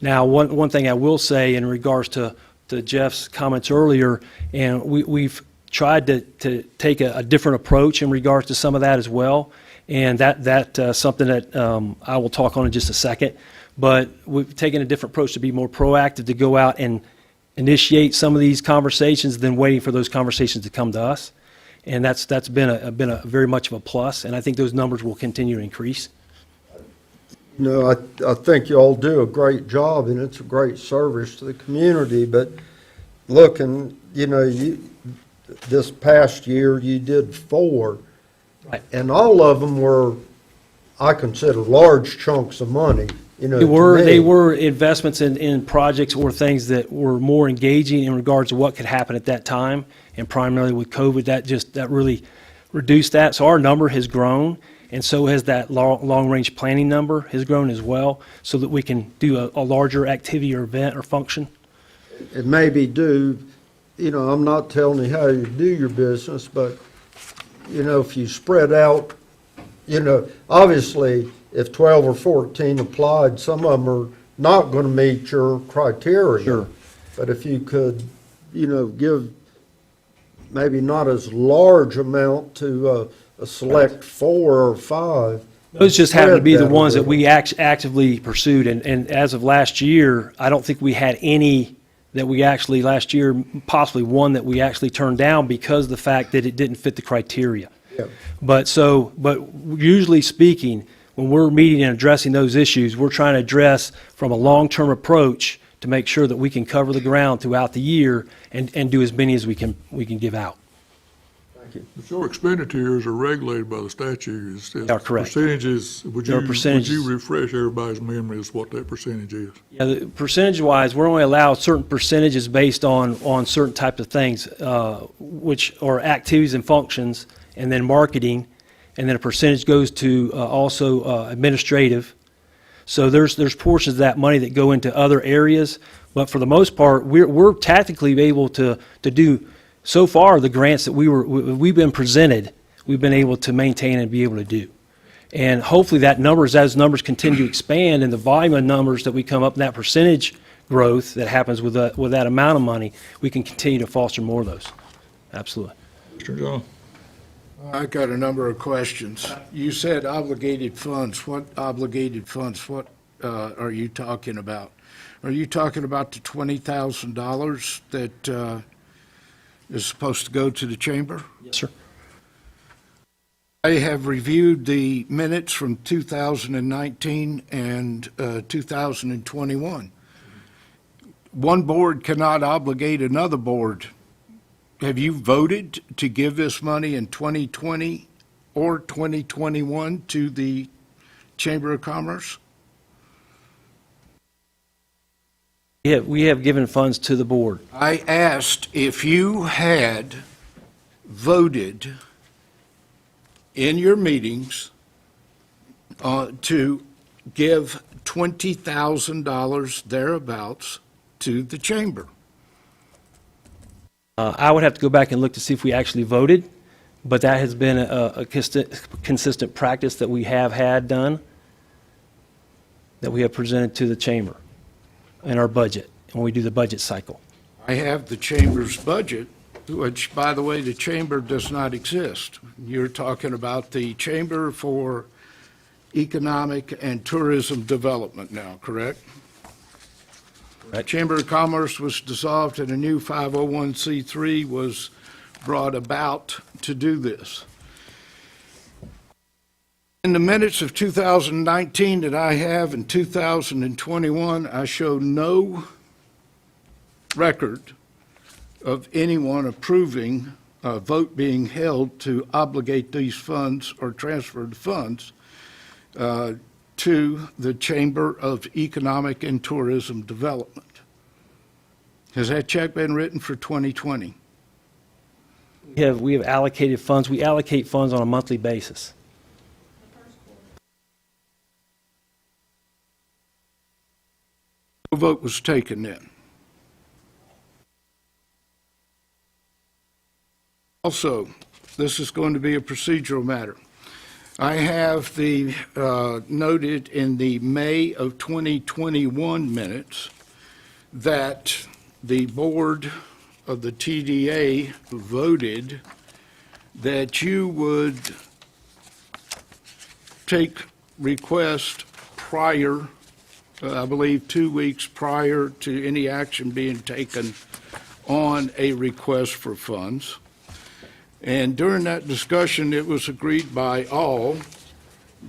Speaker 13: Now, one thing I will say in regards to Jeff's comments earlier, and we've tried to take a different approach in regards to some of that as well, and that's something that I will talk on in just a second. But we've taken a different approach to be more proactive, to go out and initiate some of these conversations than waiting for those conversations to come to us, and that's been a very much of a plus, and I think those numbers will continue to increase.
Speaker 10: No, I think you all do a great job, and it's a great service to the community, but looking, this past year, you did 4.
Speaker 13: Right.
Speaker 10: And all of them were, I consider, large chunks of money,
Speaker 13: They
Speaker 10: to me.
Speaker 13: were investments in projects or things that were more engaging in regards to what could happen at that time, and primarily with COVID, that really reduced that. So our number has grown, and so has that long-range planning number has grown as well, so that we can do a larger activity or event or function.
Speaker 10: It may be due, I'm not telling you how you do your business, but, if you spread out, obviously, if 12 or 14 applied, some of them are not going to meet your criteria.
Speaker 13: Sure.
Speaker 10: But if you could, give maybe not as large amount to a select 4 or 5.
Speaker 13: Those just happen to be the
Speaker 10: spread that
Speaker 13: ones
Speaker 10: a
Speaker 13: that we actively pursued, and as of last year, I don't think we had any that we actually, last year, possibly one that we actually turned down because of the fact that it didn't fit the criteria.
Speaker 10: Yeah.
Speaker 13: But usually speaking, when we're meeting and addressing those issues, we're trying to address from a long-term approach to make sure that we can cover the ground throughout the year and do as many as we can give out.
Speaker 10: Thank you.
Speaker 1: But your expenditures are regulated by the statute.
Speaker 13: They are correct.
Speaker 1: Percentages, would
Speaker 13: There are
Speaker 1: you
Speaker 13: percentages.
Speaker 1: refresh everybody's memory as what that percentage is?
Speaker 13: Yeah, percentage-wise, we're only allowed certain percentages based on certain types of things, which are activities and functions, and then marketing, and then a percentage goes to also administrative. So there's portions of that money that go into other areas, but for the most part, we're tactically able to do, so far, the grants that we've been presented, we've been able to maintain and be able to do. And hopefully as those numbers continue to expand and the volume of numbers that we come up, and that percentage growth that happens with that amount of money, we can continue to foster more of those. Absolutely.
Speaker 1: Mr. John?
Speaker 6: I got a number of questions. You said obligated funds. What obligated funds? What are you talking about? Are you talking about the $20,000 that is supposed to go to the chamber?
Speaker 13: Yes, sir.
Speaker 6: I have reviewed the minutes from 2019 and 2021. One board cannot obligate another board. Have you voted to give this money in 2020 or 2021 to the Chamber of Commerce?
Speaker 13: Yeah, we have given funds to the board.
Speaker 6: I asked if you had voted in your meetings to give $20,000 thereabouts to the chamber.
Speaker 13: I would have to go back and look to see if we actually voted, but that has been a consistent practice that we have had done, that we have presented to the chamber in our budget, when we do the budget cycle.
Speaker 6: I have the chamber's budget, which, by the way, the chamber does not exist. You're talking about the Chamber for Economic and Tourism Development now, correct? The Chamber of Commerce was dissolved and a new 501c3 was brought about to do this. In the minutes of 2019 that I have in 2021, I show no record of anyone approving a vote being held to obligate these funds or transfer the funds to the Chamber of Economic and Tourism Development. Has that check been written for 2020?
Speaker 13: We have allocated funds. We allocate funds on a monthly basis.
Speaker 6: No vote was taken then. Also, this is going to be a procedural matter. I have the noted in the May of 2021 minutes that the board of the TDA voted that you would take request prior, I believe 2 weeks prior to any action being taken on a request for funds. And during that discussion, it was agreed by all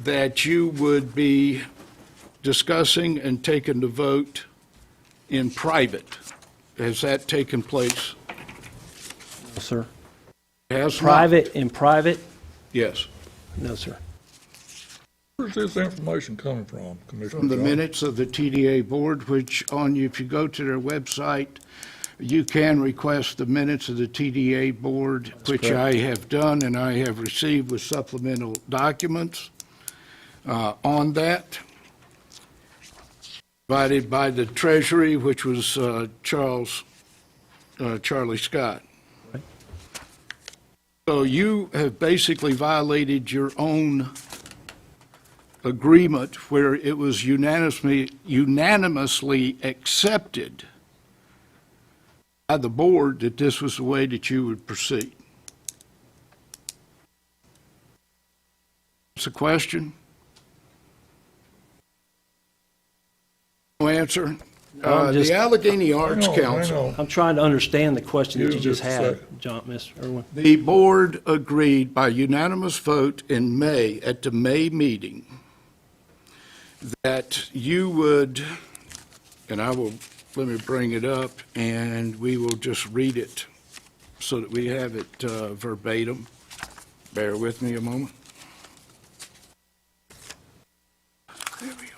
Speaker 6: that you would be discussing and taking the vote in private. Has that taken place?
Speaker 13: No, sir.
Speaker 6: Has not?
Speaker 13: Private, in private?
Speaker 6: Yes.
Speaker 13: No, sir.
Speaker 1: Where's this information coming from, Commissioner
Speaker 6: From the
Speaker 1: John?
Speaker 6: minutes of the TDA board, which if you go to their website, you can request the minutes of the TDA board, which
Speaker 13: correct.
Speaker 6: I have done, and I have received with supplemental documents on that, provided by the Treasury, which was Charlie Scott.
Speaker 13: Right.
Speaker 6: So you have basically violated your own agreement where it was unanimously accepted by the board that this was the way that you would proceed. It's a question? No answer?
Speaker 13: I'm just-
Speaker 6: The Allegheny Arts
Speaker 1: Hang on,
Speaker 6: Council,
Speaker 1: hang on.
Speaker 13: I'm trying to understand the question that you
Speaker 1: Give
Speaker 13: just
Speaker 1: just a
Speaker 13: had,
Speaker 1: second.
Speaker 13: John, Mr. Irwin.
Speaker 6: the board agreed by unanimous vote in May, at the May meeting, that you would, and let me bring it up, and we will just read it so that we have it verbatim. Bear with me a moment. There we go.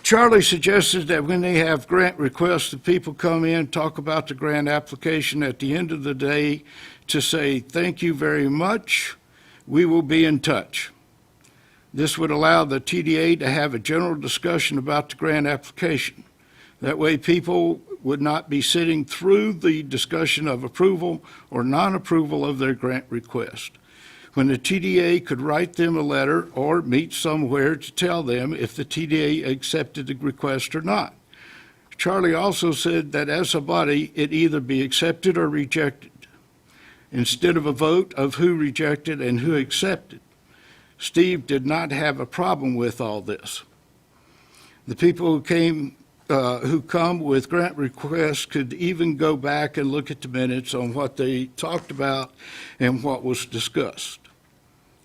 Speaker 6: Charlie suggested that when they have grant requests, the people come in, talk about the grant application at the end of the day to say, thank you very much, we will be in touch. This would allow the TDA to have a general discussion about the grant application. That way people would not be sitting through the discussion of approval or non-approval of their grant request. When the TDA could write them a letter or meet somewhere to tell them if the TDA accepted the request or not. Charlie also said that as a body, it either be accepted or rejected, instead of a vote of who rejected and who accepted. Steve did not have a problem with all this. The people who come with grant requests could even go back and look at the minutes on what they talked about and what was discussed.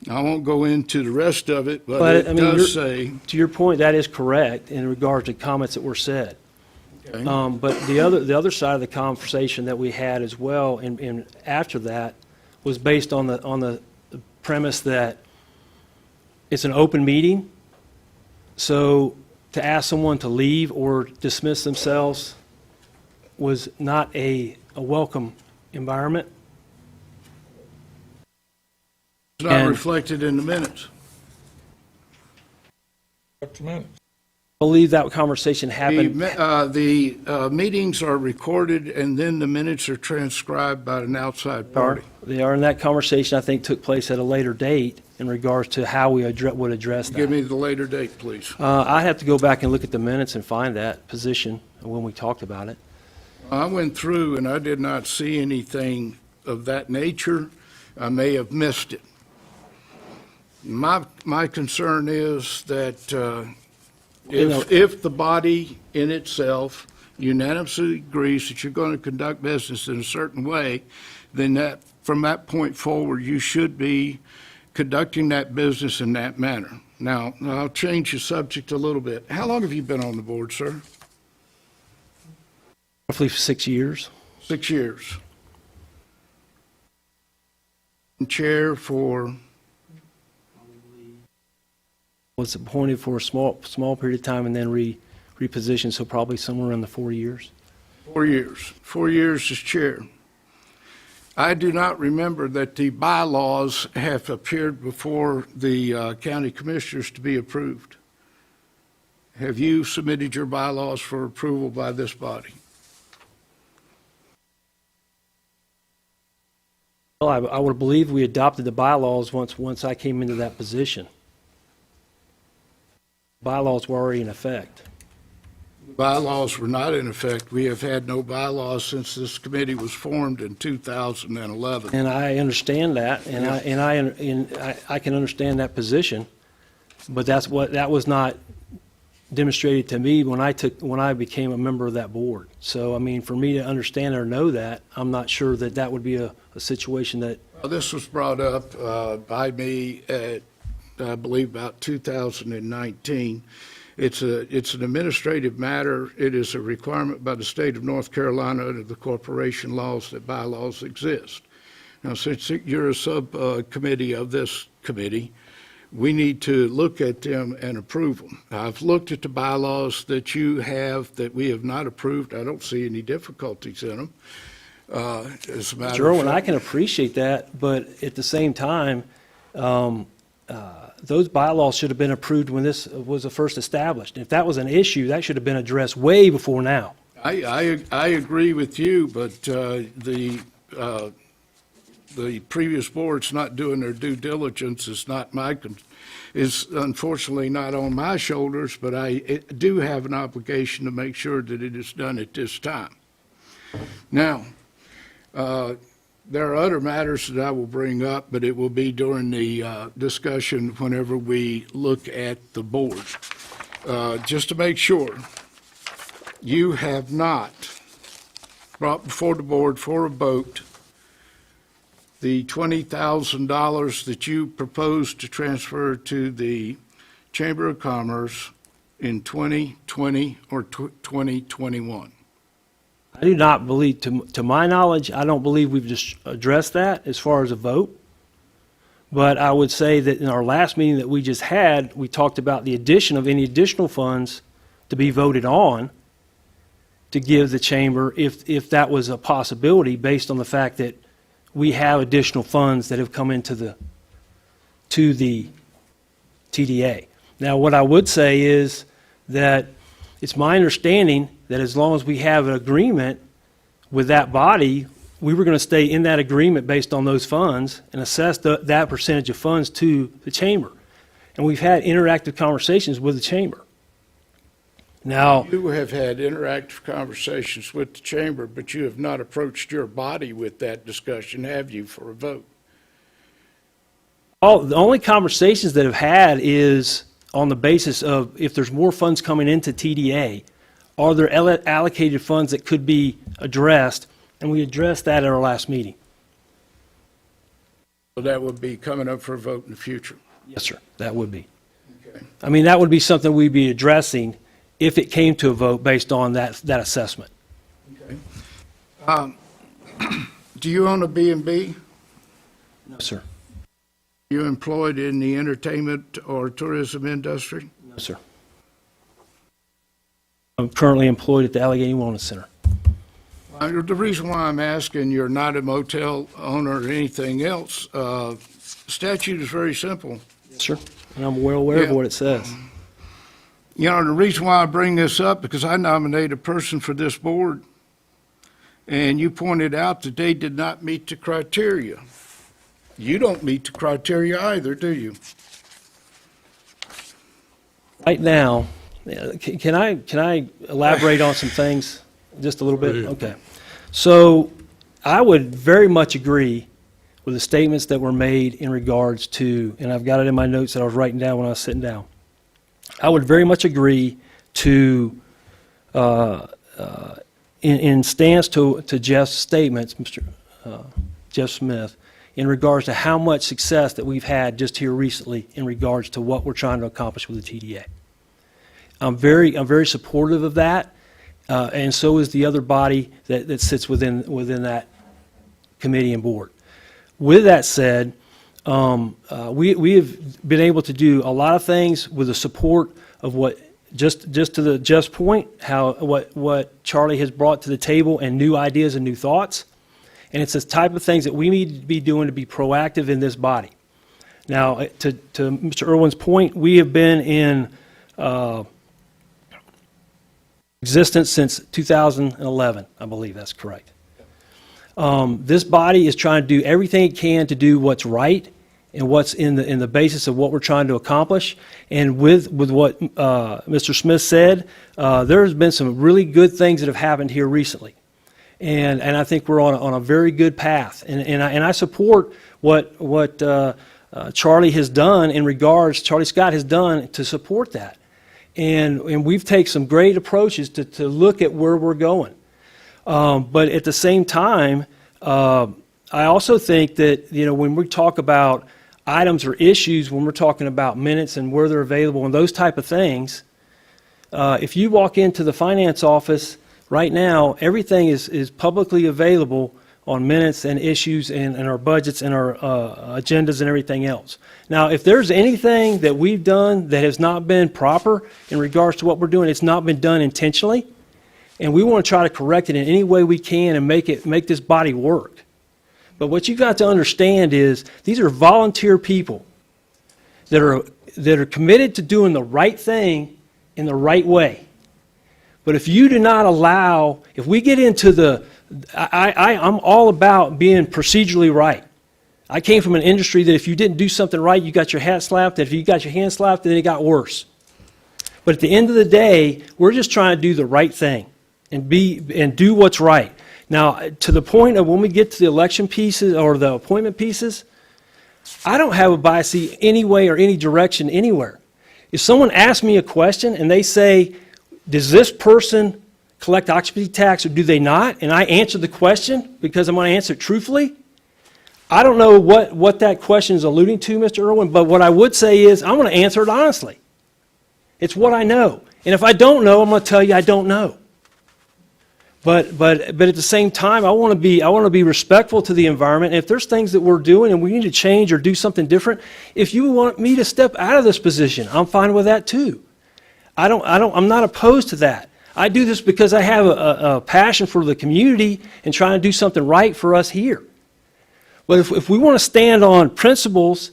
Speaker 6: I won't go into the rest of it, but it does say.
Speaker 13: To your point, that is correct in regard to comments that were said.
Speaker 6: Okay.
Speaker 13: But the other side of the conversation that we had as well, and after that, was based on the premise that it's an open meeting. So to ask someone to leave or dismiss themselves was not a welcome environment.
Speaker 6: It's not
Speaker 13: And-
Speaker 6: reflected in the minutes.
Speaker 1: Up to minutes.
Speaker 13: I believe that conversation happened.
Speaker 6: The meetings are recorded, and then the minutes are transcribed by an outside party.
Speaker 13: They are, and that conversation, I think, took place at a later date in regards to how we would address that.
Speaker 6: Give me the later date, please.
Speaker 13: I have to go back and look at the minutes and find that position when we talked about it.
Speaker 6: I went through, and I did not see anything of that nature. I may have missed it. My concern is that if the body in itself unanimously agrees that you're going to conduct business in a certain way, then that, from that point forward, you should be conducting that business in that manner. Now, I'll change the subject a little bit. How long have you been on the board, sir?
Speaker 13: Roughly 6 years.
Speaker 6: 6 years. Chair for?
Speaker 13: Was appointed for a small period of time and then repositioned, so probably somewhere in the 4 years.
Speaker 6: 4 years. 4 years as chair. I do not remember that the bylaws have appeared before the county commissioners to be approved. Have you submitted your bylaws for approval by this body?
Speaker 13: Well, I would believe we adopted the bylaws once I came into that position. Bylaws were already in effect.
Speaker 6: Bylaws were not in effect. We have had no bylaws since this committee was formed in 2011.
Speaker 13: And I understand that, and I can understand that position, but that was not demonstrated to me when I became a member of that board. So, I mean, for me to understand or know that, I'm not sure that would be a situation that.
Speaker 6: Well, this was brought up by me at, I believe, about 2019. It's an administrative matter. It is a requirement by the state of North Carolina under the corporation laws that bylaws exist. Now, since you're a subcommittee of this committee, we need to look at them and approve them. I've looked at the bylaws that you have that we have not approved. I don't see any difficulties in them. As a matter
Speaker 13: Sure,
Speaker 6: of
Speaker 13: and
Speaker 6: fact,
Speaker 13: I can appreciate that, but at the same time, those bylaws should have been approved when this was first established. If that was an issue, that should have been addressed way before now.
Speaker 6: I agree with you, but the previous board's not doing their due diligence is unfortunately not on my shoulders, but I do have an obligation to make sure that it is done at this time. Now, there are other matters that I will bring up, but it will be during the discussion whenever we look at the board. Just to make sure, you have not brought before the board for a vote the $20,000 that you proposed to transfer to the Chamber of Commerce in 2020 or 2021.
Speaker 13: I do not believe, to my knowledge, I don't believe we've just addressed that as far as a vote. But I would say that in our last meeting that we just had, we talked about the addition of any additional funds to be voted on to give the chamber if that was a possibility based on the fact that we have additional funds that have come into the TDA. Now, what I would say is that it's my understanding that as long as we have an agreement with that body, we were going to stay in that agreement based on those funds and assess that percentage of funds to the chamber. And we've had interactive conversations with the chamber. Now,
Speaker 6: You have had interactive conversations with the chamber, but you have not approached your body with that discussion, have you, for a vote?
Speaker 13: the only conversations that have had is on the basis of if there's more funds coming into TDA, are there allocated funds that could be addressed? And we addressed that at our last meeting.
Speaker 6: So that would be coming up for a vote in the future.
Speaker 13: Yes, sir, that would be.
Speaker 6: Okay.
Speaker 13: I mean, that would be something we'd be addressing if it came to a vote based on that assessment.
Speaker 6: Okay. Do you own a B&B?
Speaker 13: No, sir.
Speaker 6: You employed in the entertainment or tourism industry?
Speaker 13: No, sir. I'm currently employed at the Allegheny Wellness Center.
Speaker 6: The reason why I'm asking, you're not a motel owner or anything else, statute is very simple.
Speaker 13: Yes, sir. And I'm well aware of
Speaker 6: Yeah.
Speaker 13: what it says.
Speaker 6: You know, the reason why I bring this up, because I nominated a person for this board, and you pointed out that they did not meet the criteria. You don't meet the criteria either, do you?
Speaker 13: Right now, can I elaborate on some things just a little bit?
Speaker 1: Go ahead.
Speaker 13: Okay. So I would very much agree with the statements that were made in regards to, and I've got it in my notes that I was writing down when I was sitting down. I would very much agree to, in stance to Jeff's statements, Mr. Jeff Smith, in regards to how much success that we've had just here recently in regards to what we're trying to accomplish with the TDA. I'm very supportive of that, and so is the other body that sits within that committee and board. With that said, we have been able to do a lot of things with the support of what, just to Jeff's point, what Charlie has brought to the table and new ideas and new thoughts. And it's the type of things that we need to be doing to be proactive in this body. Now, to Mr. Irwin's point, we have been in existence since 2011, I believe that's correct. This body is trying to do everything it can to do what's right and what's in the basis of what we're trying to accomplish. And with what Mr. Smith said, there's been some really good things that have happened here recently. And I think we're on a very good path. And I support what Charlie has done in regards, Charlie Scott has done to support that. And we've taken some great approaches to look at where we're going. But at the same time, I also think that, you know, when we talk about items or issues, when we're talking about minutes and where they're available and those type of things, if you walk into the finance office right now, everything is publicly available on minutes and issues and our budgets and our agendas and everything else. Now, if there's anything that we've done that has not been proper in regards to what we're doing, it's not been done intentionally, and we want to try to correct it in any way we can and make this body work. But what you've got to understand is these are volunteer people that are committed to doing the right thing in the right way. But if you do not allow, if we get into I'm all about being procedurally right. I came from an industry that if you didn't do something right, you got your hat slapped, and if you got your hand slapped, then it got worse. But at the end of the day, we're just trying to do the right thing and do what's right. Now, to the point of when we get to the election pieces or the appointment pieces, I don't have a bias any way or any direction anywhere. If someone asks me a question and they say, does this person collect occupancy tax or do they not? And I answer the question because I'm going to answer it truthfully. I don't know what that question is alluding to, Mr. Irwin, but what I would say is I'm going to answer it honestly. It's what I know. And if I don't know, I'm going to tell you I don't know. But at the same time, I want to be respectful to the environment. And if there's things that we're doing and we need to change or do something different, if you want me to step out of this position, I'm fine with that too. I'm not opposed to that. I do this because I have a passion for the community and trying to do something right for us here. But if we want to stand on principles,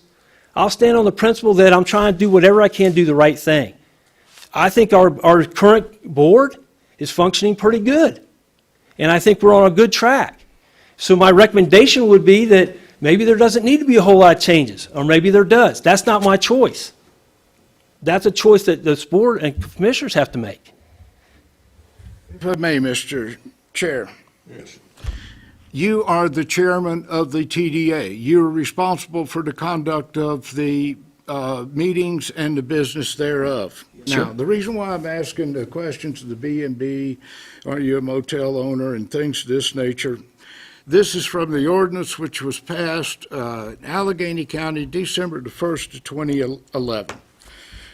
Speaker 13: I'll stand on the principle that I'm trying to do whatever I can to do the right thing. I think our current board is functioning pretty good. And I think we're on a good track. So my recommendation would be that maybe there doesn't need to be a whole lot of changes, or maybe there does. That's not my choice. That's a choice that the board and commissioners have to make.
Speaker 6: If I may, Mr. Chair.
Speaker 1: Yes.
Speaker 6: You are the chairman of the TDA. You're responsible for the conduct of the meetings and the business thereof.
Speaker 13: Sure.
Speaker 6: Now, the reason why I'm asking the questions of the B&B, are you a motel owner, and things of this nature, this is from the ordinance which was passed in Allegheny County, December the 1st of 2011.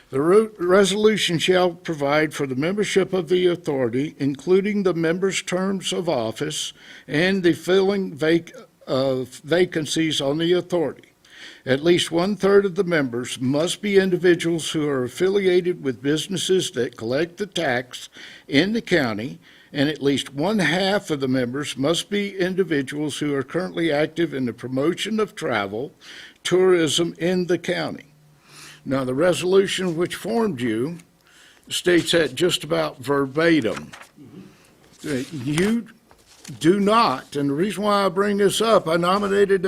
Speaker 6: The resolution shall provide for the membership of the authority, including the members' terms of office and the filling of vacancies on the authority. At least one-third of the members must be individuals who are affiliated with businesses that collect the tax in the county, and at least one-half of the members must be individuals who are currently active in the promotion of travel, tourism in the county. Now, the resolution which formed you states that just about verbatim. You do not, and the reason why I bring this up, I nominated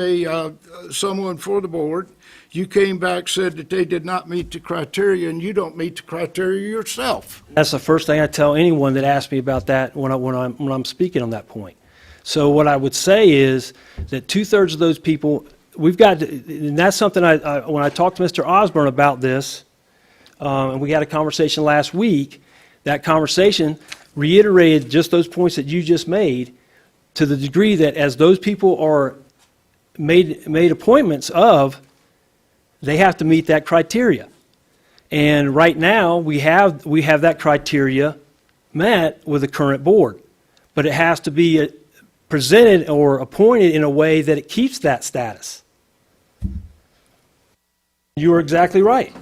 Speaker 6: someone for the board. You came back, said that they did not meet the criteria, and you don't meet the criteria yourself.
Speaker 13: That's the first thing I tell anyone that asks me about that when I'm speaking on that point. So what I would say is that 2/3 of those people, we've got, and that's something when I talked to Mr. Osborne about this, and we had a conversation last week, that conversation reiterated just those points that you just made, to the degree that as those people are made appointments of, they have to meet that criteria. And right now, we have that criteria met with the current board. But it has to be presented or appointed in a way that it keeps that status. You are exactly right.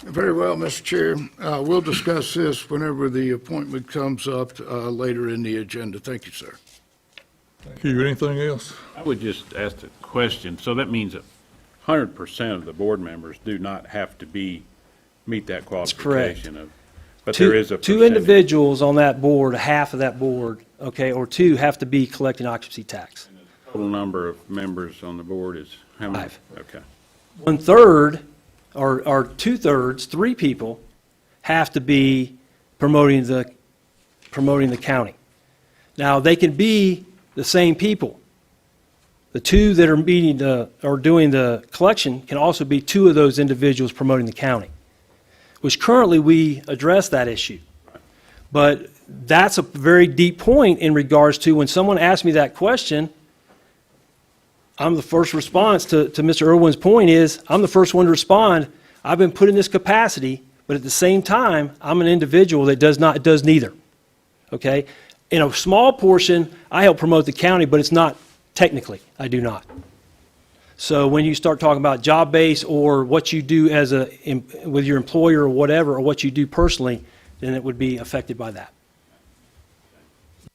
Speaker 6: Very well, Mr. Chair. We'll discuss this whenever the appointment comes up later in the agenda. Thank you, sir.
Speaker 1: Thank you. Anything else?
Speaker 2: I would just ask a question. So that means that 100% of the board members do not have to meet that qualification of, but there is a
Speaker 13: Two
Speaker 2: percentage.
Speaker 13: individuals on that board, half of that board, okay, or two have to be collecting occupancy tax.
Speaker 2: Total number of members on the board is how many?
Speaker 13: 5.
Speaker 2: Okay.
Speaker 13: 1/3 or 2/3, 3 people have to be promoting the county. Now, they can be the same people. The two that are doing the collection can also be 2 of those individuals promoting the county, which currently we address that issue. But that's a very deep point in regards to when someone asks me that question, I'm the first response to Mr. Irwin's point is, I'm the first one to respond. I've been put in this capacity, but at the same time, I'm an individual that does neither. Okay? In a small portion, I help promote the county, but it's not technically, I do not. So when you start talking about job base or what you do with your employer or whatever, or what you do personally, then it would be affected by that.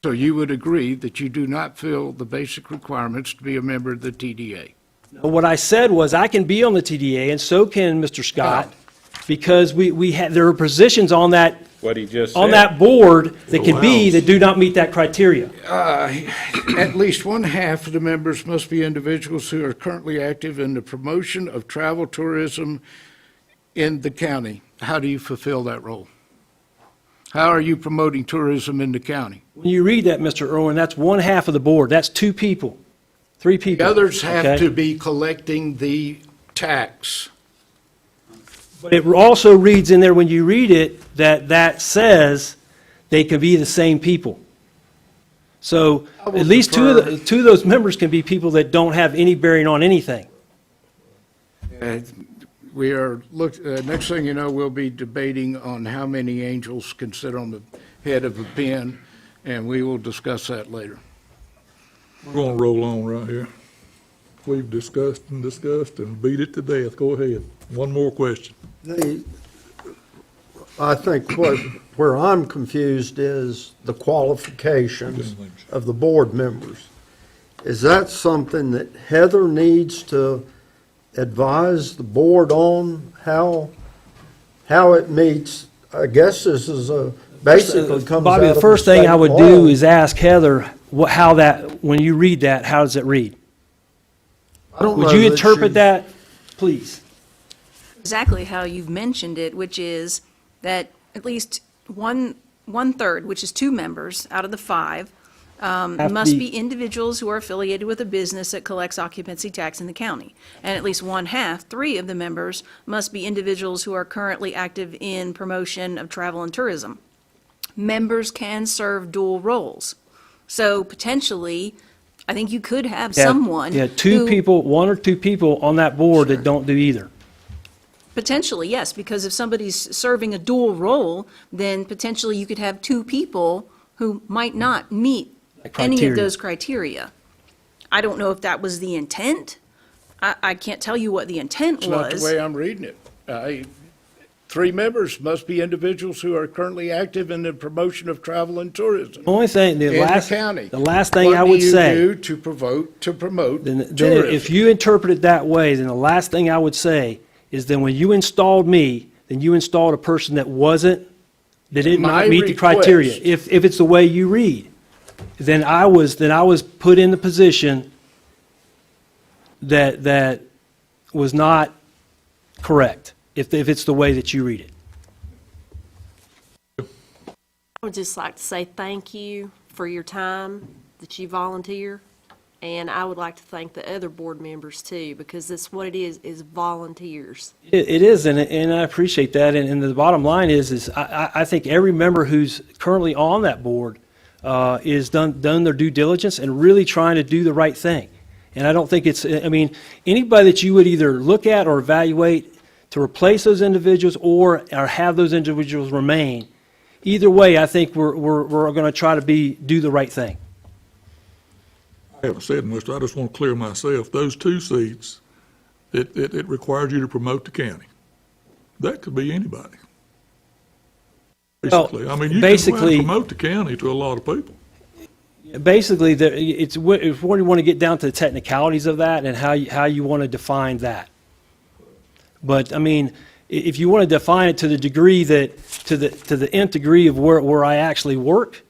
Speaker 6: So you would agree that you do not fill the basic requirements to be a member of the TDA?
Speaker 13: What I said was I can be on the TDA, and so can Mr. Scott, because there are positions on that
Speaker 2: What he just said.
Speaker 13: on that board that can be that do not meet that criteria.
Speaker 6: At least 1/2 of the members must be individuals who are currently active in the promotion of travel tourism in the county. How do you fulfill that role? How are you promoting tourism in the county?
Speaker 13: When you read that, Mr. Irwin, that's 1/2 of the board. That's 2 people, 3 people.
Speaker 6: The others have
Speaker 13: okay?
Speaker 6: to be collecting the tax.
Speaker 13: But it also reads in there, when you read it, that says they can be the same people. So at least two of those members can be people that don't have any bearing on anything.
Speaker 6: We are, next thing you know, we'll be debating on how many angels can sit on the head of a pin, and we will discuss that later.
Speaker 1: We're going to roll on right here. We've discussed and beat it to death. Go ahead. One more question.
Speaker 10: I think where I'm confused is the qualifications of the board members. Is that something that Heather needs to advise the board on, how it meets? I guess this is basically comes
Speaker 13: Bobby,
Speaker 10: out
Speaker 13: the
Speaker 10: of
Speaker 13: first thing
Speaker 10: state
Speaker 13: I would
Speaker 10: law.
Speaker 13: do is ask Heather when you read that, how does it read?
Speaker 10: I don't
Speaker 13: Would
Speaker 10: know
Speaker 13: you
Speaker 10: that
Speaker 13: interpret that, please?
Speaker 9: Exactly how you've mentioned it, which is that at least one-third, which is 2 members out of the 5, must be individuals who are affiliated with a business that collects occupancy tax in the county. And at least 1/2, 3 of the members, must be individuals who are currently active in promotion of travel and tourism. Members can serve dual roles. So potentially, I think you could have someone
Speaker 13: Yeah, 2
Speaker 9: who-
Speaker 13: people, 1 or 2 people on that board that don't do either.
Speaker 9: Potentially, yes, because if somebody's serving a dual role, then potentially you could have 2 people who might not meet any of
Speaker 13: criteria.
Speaker 9: those criteria. I don't know if that was the intent. I can't tell you what the intent
Speaker 6: It's not the
Speaker 9: was.
Speaker 6: way I'm reading it. 3 members must be individuals who are currently active in the promotion of travel and tourism
Speaker 13: The only thing,
Speaker 6: in the county.
Speaker 13: the last thing I would say.
Speaker 6: What do you do to promote
Speaker 13: Then
Speaker 6: tourism?
Speaker 13: if you interpret it that way, then the last thing I would say is then when you installed me, then you installed a person that that did
Speaker 6: My
Speaker 13: not meet the criteria.
Speaker 6: request-
Speaker 13: If it's the way you read, then I was put in the position that was not correct, if it's the way that you read it.
Speaker 7: I would just like to say thank you for your time that you volunteer. And I would like to thank the other board members too, because that's what it is volunteers.
Speaker 13: It is, and I appreciate that. And the bottom line is I think every member who's currently on that board is done their due diligence and really trying to do the right thing. And I don't think I mean, anybody that you would either look at or evaluate to replace those individuals or have those individuals remain, either way, I think we're going to try to do the right thing.
Speaker 1: I haven't said much, I just want to clear myself. Those 2 seats, it requires you to promote the county. That could be anybody. Basically, I mean, you can
Speaker 13: basically-
Speaker 1: promote the county to a lot of people.
Speaker 13: Basically, it's where you want to get down to the technicalities of that and how you want to define that. But I mean, if you want to define it to the degree to the nth degree of where I actually work,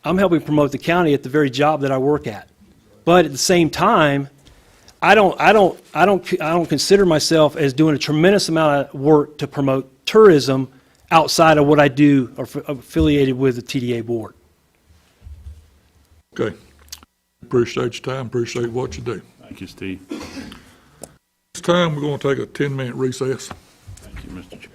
Speaker 13: I'm helping promote the county at the very job that I work at. But at the same time, I don't consider myself as doing a tremendous amount of work to promote tourism outside of what I do or affiliated with the TDA board.
Speaker 1: Okay. Appreciate your time, appreciate what you do.
Speaker 2: Thank you, Steve.
Speaker 1: This time, we're going to take a 10-minute recess.
Speaker 2: Thank you, Mr. Chairman.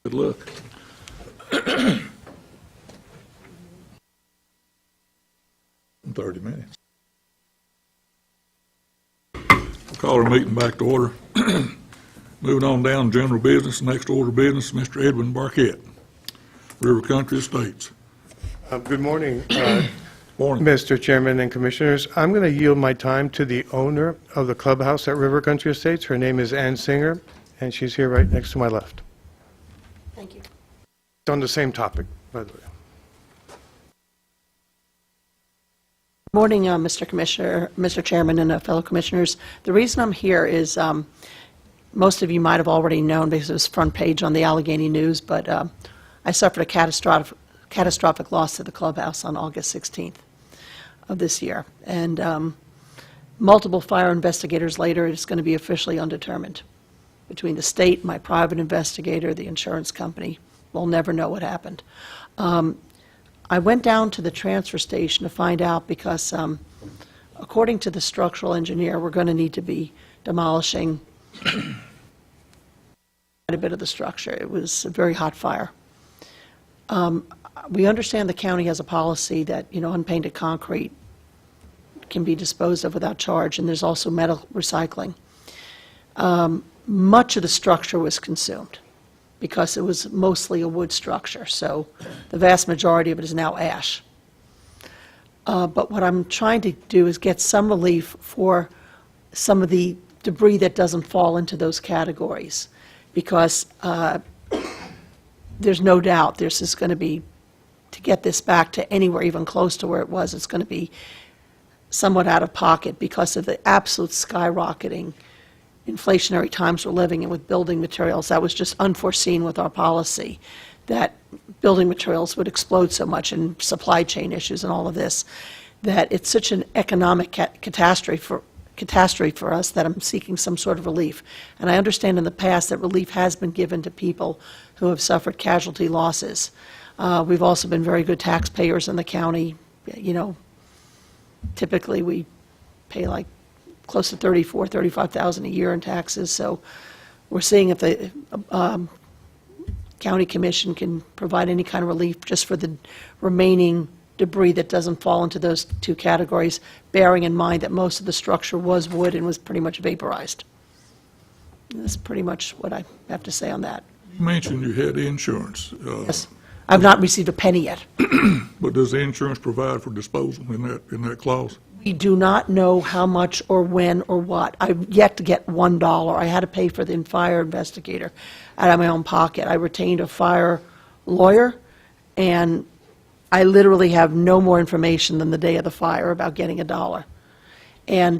Speaker 1: Good luck. 30 minutes. We'll call our meeting back to order. Moving on down to general business, next order of business, Mr. Edwin Barquette, River Country Estates.
Speaker 14: Good morning,
Speaker 1: Morning.
Speaker 14: Mr. Chairman and Commissioners. I'm going to yield my time to the owner of the clubhouse at River Country Estates. Her name is Ann Singer, and she's here right next to my left.
Speaker 7: Thank you.
Speaker 14: It's on the same topic, by the way.
Speaker 15: Morning, Mr. Commissioner, Mr. Chairman, and fellow commissioners. The reason I'm here is most of you might have already known because it was front page on the Allegheny News, but I suffered a catastrophic loss to the clubhouse on August 16th of this year. And multiple fire investigators later, it's going to be officially undetermined. Between the state, my private investigator, the insurance company, we'll never know what happened. I went down to the transfer station to find out because, according to the structural engineer, we're going to need to be demolishing quite a bit of the structure. It was a very hot fire. We understand the county has a policy that, unpainted concrete can be disposed of without charge, and there's also metal recycling. Much of the structure was consumed because it was mostly a wood structure, so the vast majority of it is now ash. But what I'm trying to do is get some relief for some of the debris that doesn't fall into those categories, because there's no doubt this is going to be, to get this back to anywhere even close to where it was, it's going to be somewhat out of pocket because of the absolute skyrocketing inflationary times we're living in with building materials. That was just unforeseen with our policy, that building materials would explode so much, and supply chain issues and all of this, that it's such an economic catastrophe for us that I'm seeking some sort of relief. And I understand in the past that relief has been given to people who have suffered casualty losses. We've also been very good taxpayers in the county. Typically we pay like close to $34,000-$35,000 a year in taxes. So we're seeing if the county commission can provide any kind of relief just for the remaining debris that doesn't fall into those two categories, bearing in mind that most of the structure was wood and was pretty much vaporized. And that's pretty much what I have to say on that.
Speaker 1: You mentioned you had insurance.
Speaker 15: Yes. I've not received a penny yet.
Speaker 1: But does the insurance provide for disposal in that clause?
Speaker 15: We do not know how much or when or what. I've yet to get $1. I had to pay for the fire investigator out of my own pocket. I retained a fire lawyer, and I literally have no more information than the day of the fire about getting $1. And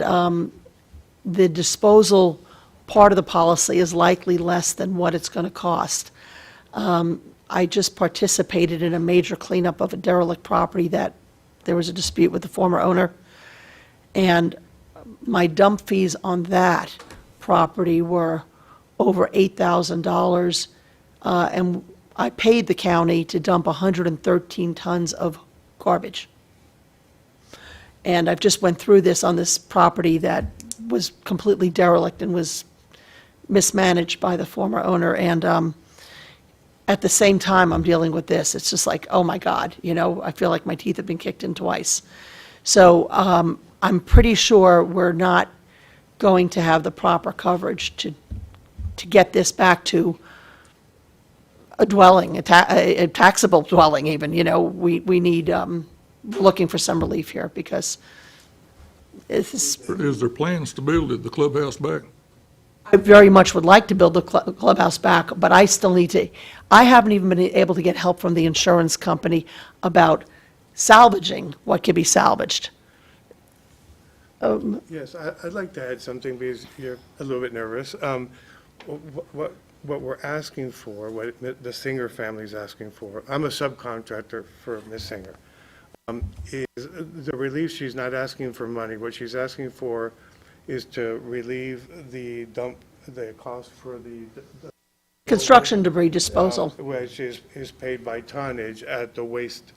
Speaker 15: the disposal part of the policy is likely less than what it's going to cost. I just participated in a major cleanup of a derelict property that there was a dispute with the former owner. And my dump fees on that property were over $8,000, and I paid the county to dump 113 tons of garbage. And I've just went through this on this property that was completely derelict and was mismanaged by the former owner, and at the same time I'm dealing with this. It's just like, oh my God, I feel like my teeth have been kicked in twice. So I'm pretty sure we're not going to have the proper coverage to get this back to a dwelling, a taxable dwelling even. We need, looking for some relief here because
Speaker 1: Is there plans to build the clubhouse back?
Speaker 15: I very much would like to build the clubhouse back, but I still need to, I haven't even been able to get help from the insurance company about salvaging what can be salvaged.
Speaker 14: Yes, I'd like to add something because you're a little bit nervous. What we're asking for, what the Singer family is asking for, I'm a subcontractor for Ms. Singer, is the relief. She's not asking for money. What she's asking for is to relieve the cost for the
Speaker 15: Construction debris disposal.
Speaker 14: which is paid by tonnage at the waste,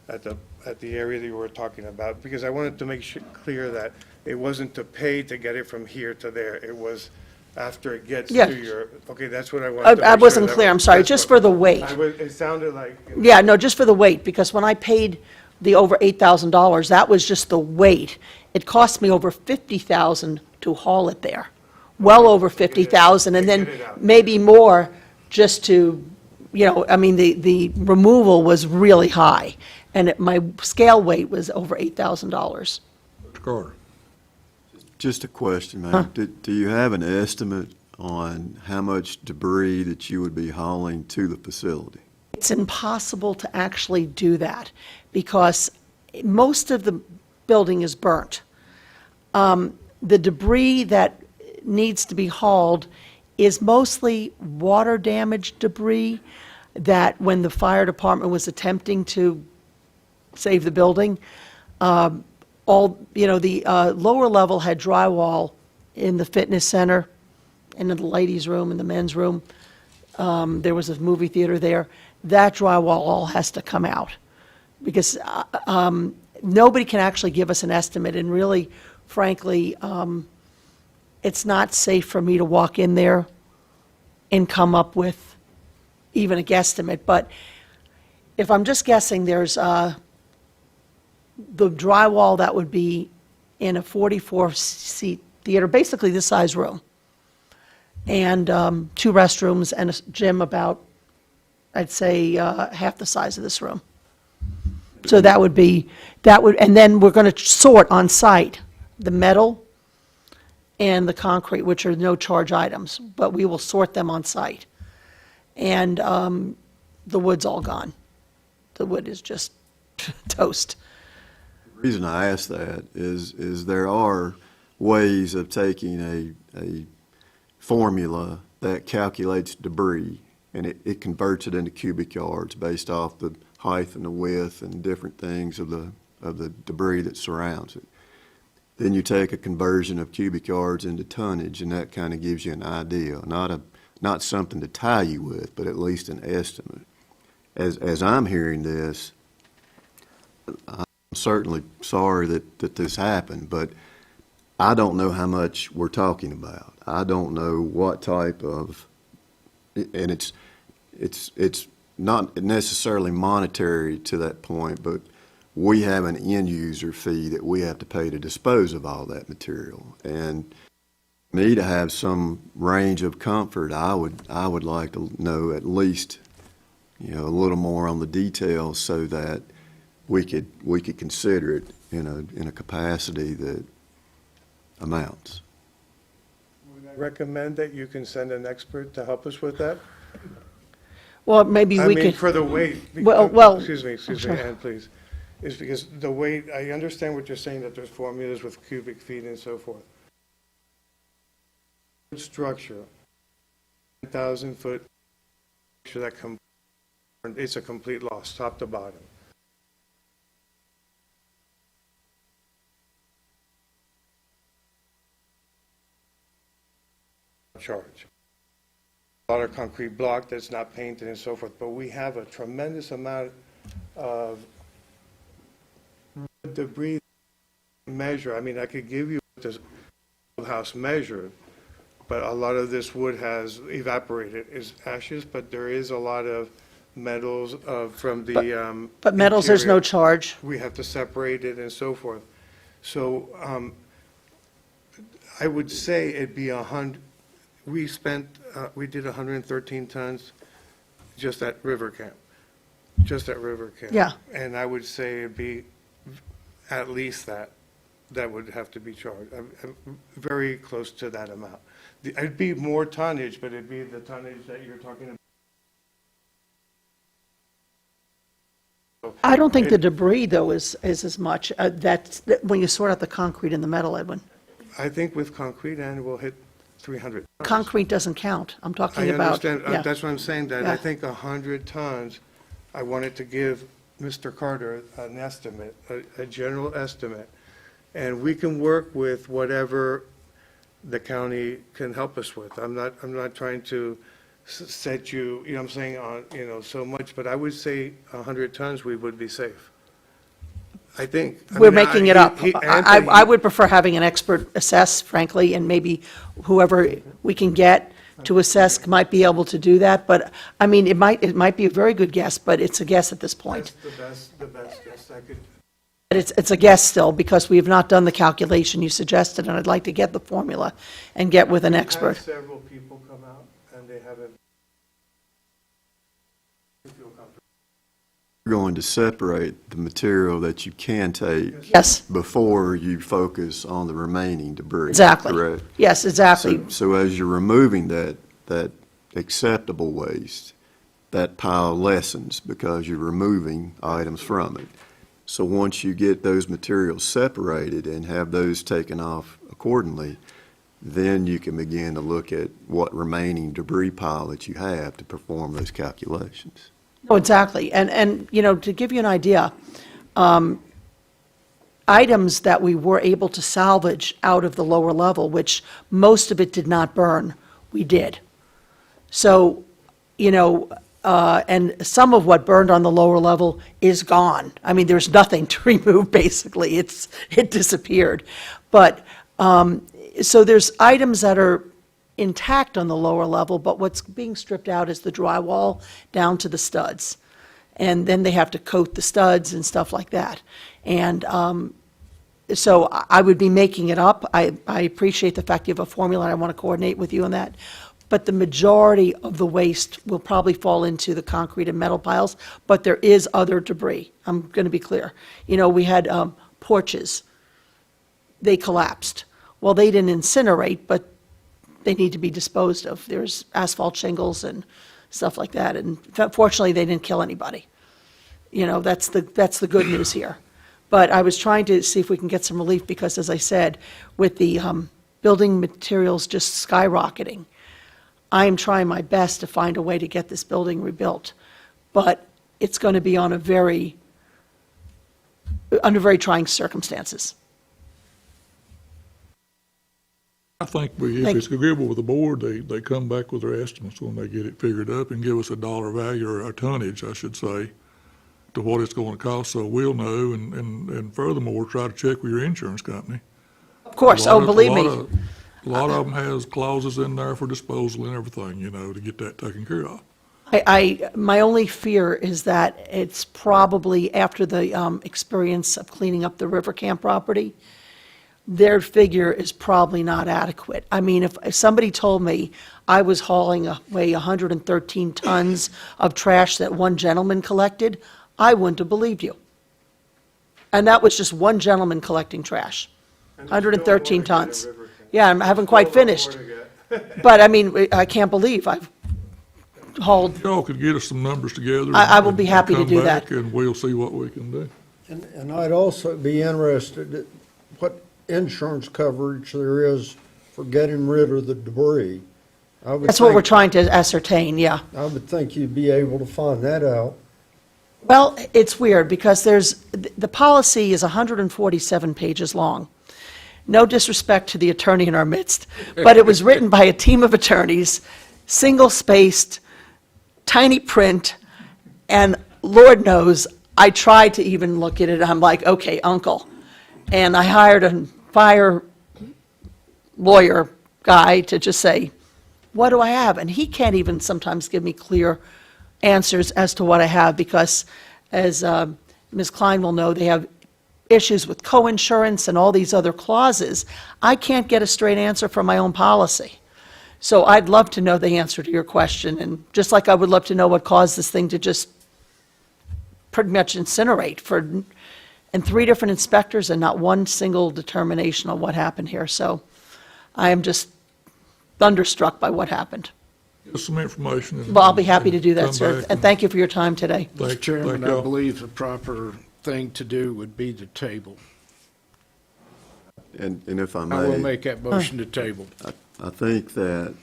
Speaker 14: at the area that you were talking about, because I wanted to make clear that it wasn't to pay to get it from here to there. It was after it gets
Speaker 15: Yeah.
Speaker 14: to your, okay, that's what I wanted to
Speaker 15: I
Speaker 14: make
Speaker 15: wasn't
Speaker 14: sure.
Speaker 15: clear, I'm sorry, just for the weight.
Speaker 14: It sounded like.
Speaker 15: Yeah, no, just for the weight, because when I paid the over $8,000, that was just the weight. It cost me over $50,000 to haul it there, well over $50,000, and then maybe more just to, I mean, the removal was really high, and my scale weight was over $8,000.
Speaker 1: Mr. Carter.
Speaker 2: Just a question, ma'am. Do you have an estimate on how much debris that you would be hauling to the facility?
Speaker 15: It's impossible to actually do that because most of the building is burnt. The debris that needs to be hauled is mostly water damage debris that when the fire department was attempting to save the building, the lower level had drywall in the fitness center, and in the ladies' room, and the men's room. There was a movie theater there. That drywall all has to come out because nobody can actually give us an estimate. And really, frankly, it's not safe for me to walk in there and come up with even a guesstimate. But if I'm just guessing, there's the drywall that would be in a 44-seat theater, basically this size room, and 2 restrooms and a gym about, I'd say, half the size of this room. So that would, and then we're going to sort on site the metal and the concrete, which are no charge items, but we will sort them on site. And the wood's all gone. The wood is just toast.
Speaker 2: The reason I ask that is there are ways of taking a formula that calculates debris, and it converts it into cubic yards based off the height and the width and different things of the debris that surrounds it. Then you take a conversion of cubic yards into tonnage, and that kind of gives you an idea, not something to tie you with, but at least an estimate. As I'm hearing this, I'm certainly sorry that this happened, but I don't know how much we're talking about. I don't know what type of, and it's not necessarily monetary to that point, but we have an end user fee that we have to pay to dispose of all that material. And me to have some range of comfort, I would like to know at least, a little more on the details so that we could consider it in a capacity that amounts.
Speaker 14: Would I recommend that you can send an expert to help us with that?
Speaker 15: Well, maybe we could.
Speaker 14: For the weight.
Speaker 15: Well,
Speaker 14: Excuse me, Ann, please. Is because the weight, I understand what you're saying, that there's formulas with cubic feet and so forth. Structure, 10,000 foot, it's a complete loss, top to bottom. Charge. A lot of concrete block that's not painted and so forth, but we have a tremendous amount of debris measure. I mean, I could give you this house measured, but a lot of this wood has evaporated, is ashes, but there is a lot of metals from the
Speaker 15: But metals, there's no
Speaker 14: interior.
Speaker 15: charge.
Speaker 14: We have to separate it and so forth. So I would say it'd be 100. We did 113 tons just at river camp.
Speaker 15: Yeah.
Speaker 14: And I would say it'd be at least that would have to be charged. I'm very close to that amount. It'd be more tonnage, but it'd be the tonnage that you're talking about.
Speaker 15: I don't think the debris, though, is as much. When you sort out the concrete and the metal, Edwin.
Speaker 14: I think with concrete, and we'll hit 300.
Speaker 15: Concrete doesn't count. I'm talking
Speaker 14: I
Speaker 15: about.
Speaker 14: understand.
Speaker 15: Yeah.
Speaker 14: That's what I'm saying, that
Speaker 15: Yeah.
Speaker 14: I think 100 tons, I wanted to give Mr. Carter an estimate, a general estimate, and we can work with whatever the county can help us with. I'm not trying to set you, you know what I'm saying, on, so much, but I would say 100 tons, we would be safe. I think. I
Speaker 15: We're
Speaker 14: mean,
Speaker 15: making it up.
Speaker 14: Anthony-
Speaker 15: I would prefer having an expert assess, frankly, and maybe whoever we can get to assess might be able to do that, but, I mean, it might be a very good guess, but it's a guess at this point.
Speaker 14: That's the best guess I could.
Speaker 15: But it's a guess still, because we have not done the calculation you suggested, and I'd like to get the formula and get with an expert.
Speaker 14: I've had several people come out, and they haven't. Feel comfortable.
Speaker 2: You're going to separate the material that you can take
Speaker 15: Yes,
Speaker 2: before you focus on the remaining debris.
Speaker 15: exactly.
Speaker 2: Correct?
Speaker 15: Yes, exactly.
Speaker 2: So as you're removing that acceptable waste, that pile lessens because you're removing items from it. So once you get those materials separated and have those taken off accordingly, then you can begin to look at what remaining debris pile that you have to perform those calculations.
Speaker 15: No, exactly. And, you know, to give you an idea, items that we were able to salvage out of the lower level, which most of it did not burn, we did. So, you know, and some of what burned on the lower level is gone. I mean, there's nothing to remove, basically. It disappeared. But, so there's items that are intact on the lower level, but what's being stripped out is the drywall down to the studs. And then they have to coat the studs and stuff like that. And so I would be making it up. I appreciate the fact you have a formula, and I want to coordinate with you on that. But the majority of the waste will probably fall into the concrete and metal piles, but there is other debris. I'm going to be clear. You know, we had porches. They collapsed. Well, they didn't incinerate, but they need to be disposed of. There's asphalt shingles and stuff like that, and fortunately, they didn't kill anybody. You know, that's the good news here. But I was trying to see if we can get some relief, because, as I said, with the building materials just skyrocketing, I am trying my best to find a way to get this building rebuilt. But it's going to be under very trying circumstances.
Speaker 1: I think if it's agreeable with the board, they come back with their estimates when they get it figured up and give us a dollar value, or a tonnage, I should say, to what it's going to cost, so we'll know, and furthermore, try to check with your insurance company.
Speaker 15: Of course, believe me.
Speaker 1: A lot of them has clauses in there for disposal and everything, you know, to get that taken care of.
Speaker 15: My only fear is that it's probably after the experience of cleaning up the River Camp property, their figure is probably not adequate. I mean, if somebody told me I was hauling away 113 tons of trash that one gentleman collected, I wouldn't have believed you. And that was just one gentleman collecting trash, 113 tons. Yeah, I haven't quite finished. But, I mean, I can't believe I've hauled.
Speaker 1: Y'all could get us some numbers together.
Speaker 15: I will be happy to do that.
Speaker 1: Come back and we'll see what we can do.
Speaker 10: And I'd also be interested in what insurance coverage there is for getting rid of the debris.
Speaker 15: That's what we're trying to ascertain, yeah.
Speaker 10: I would think you'd be able to find that out.
Speaker 15: Well, it's weird, because the policy is 147 pages long. No disrespect to the attorney in our midst, but it was written by a team of attorneys, single-spaced, tiny print, and Lord knows, I tried to even look at it, I'm like, okay, uncle. And I hired a fire lawyer guy to just say, what do I have? And he can't even sometimes give me clear answers as to what I have, because, as Ms. Klein will know, they have issues with co-insurance and all these other clauses. I can't get a straight answer from my own policy. So I'd love to know the answer to your question, and just like I would love to know what caused this thing to just pretty much incinerate and 3 different inspectors and not one single determination on what happened here. So I am just thunderstruck by what happened.
Speaker 1: Get us some information.
Speaker 15: Well, I'll be happy to do that,
Speaker 1: come
Speaker 15: sir,
Speaker 1: back
Speaker 15: and thank you for your time today.
Speaker 6: Mr. Chairman, I
Speaker 1: y'all.
Speaker 6: believe the proper thing to do would be to table.
Speaker 2: And if I may.
Speaker 6: I will make that motion to table.
Speaker 2: I think that,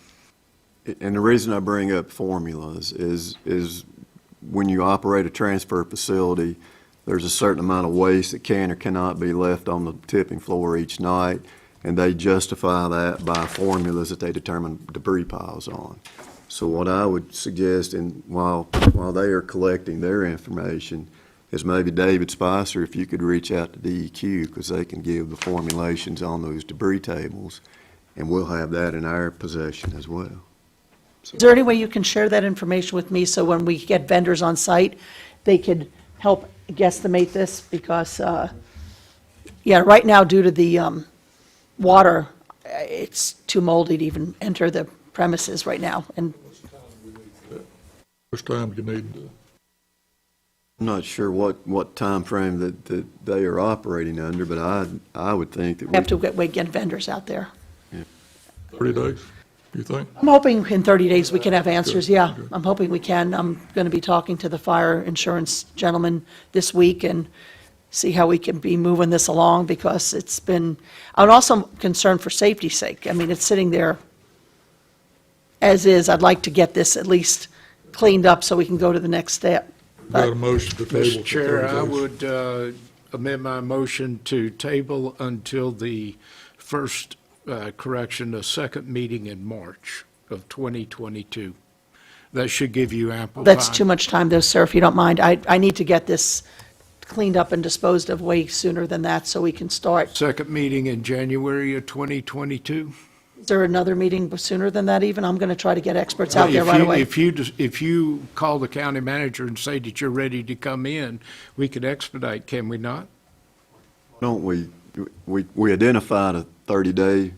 Speaker 2: and the reason I bring up formulas is when you operate a transfer facility, there's a certain amount of waste that can or cannot be left on the tipping floor each night, and they justify that by formulas that they determine debris piles on. So what I would suggest, and while they are collecting their information, is maybe David Spicer, if you could reach out to DEQ, because they can give the formulations on those debris tables, and we'll have that in our possession as well.
Speaker 15: Is there any way you can share that information with me so when we get vendors on site, they could help guesstimate this? Because, yeah, right now, due to the water, it's too moldy to even enter the premises right now. And
Speaker 1: Which time do you need?
Speaker 2: I'm not sure what time frame that they are operating under, but I would think that
Speaker 15: we have to get vendors out there.
Speaker 1: 30 days, you think?
Speaker 15: I'm hoping in 30 days we can have answers, yeah. I'm hoping we can. I'm going to be talking to the fire insurance gentleman this week and see how we can be moving this along, because it's been, I'm also concerned for safety's sake. I mean, it's sitting there as is. I'd like to get this at least cleaned up so we can go to the next step.
Speaker 1: Got a motion to table.
Speaker 6: Mr. Chair, I would amend my motion to table until the first the second meeting in March of 2022. That should give you ample time.
Speaker 15: That's too much time, though, sir, if you don't mind. I need to get this cleaned up and disposed of way sooner than that so we can start.
Speaker 6: Second meeting in January of 2022?
Speaker 15: Is there another meeting sooner than that even? I'm going to try to get experts out there right away.
Speaker 6: If you call the county manager and say that you're ready to come in, we could expedite, can we not?
Speaker 2: Don't we identified a 30-day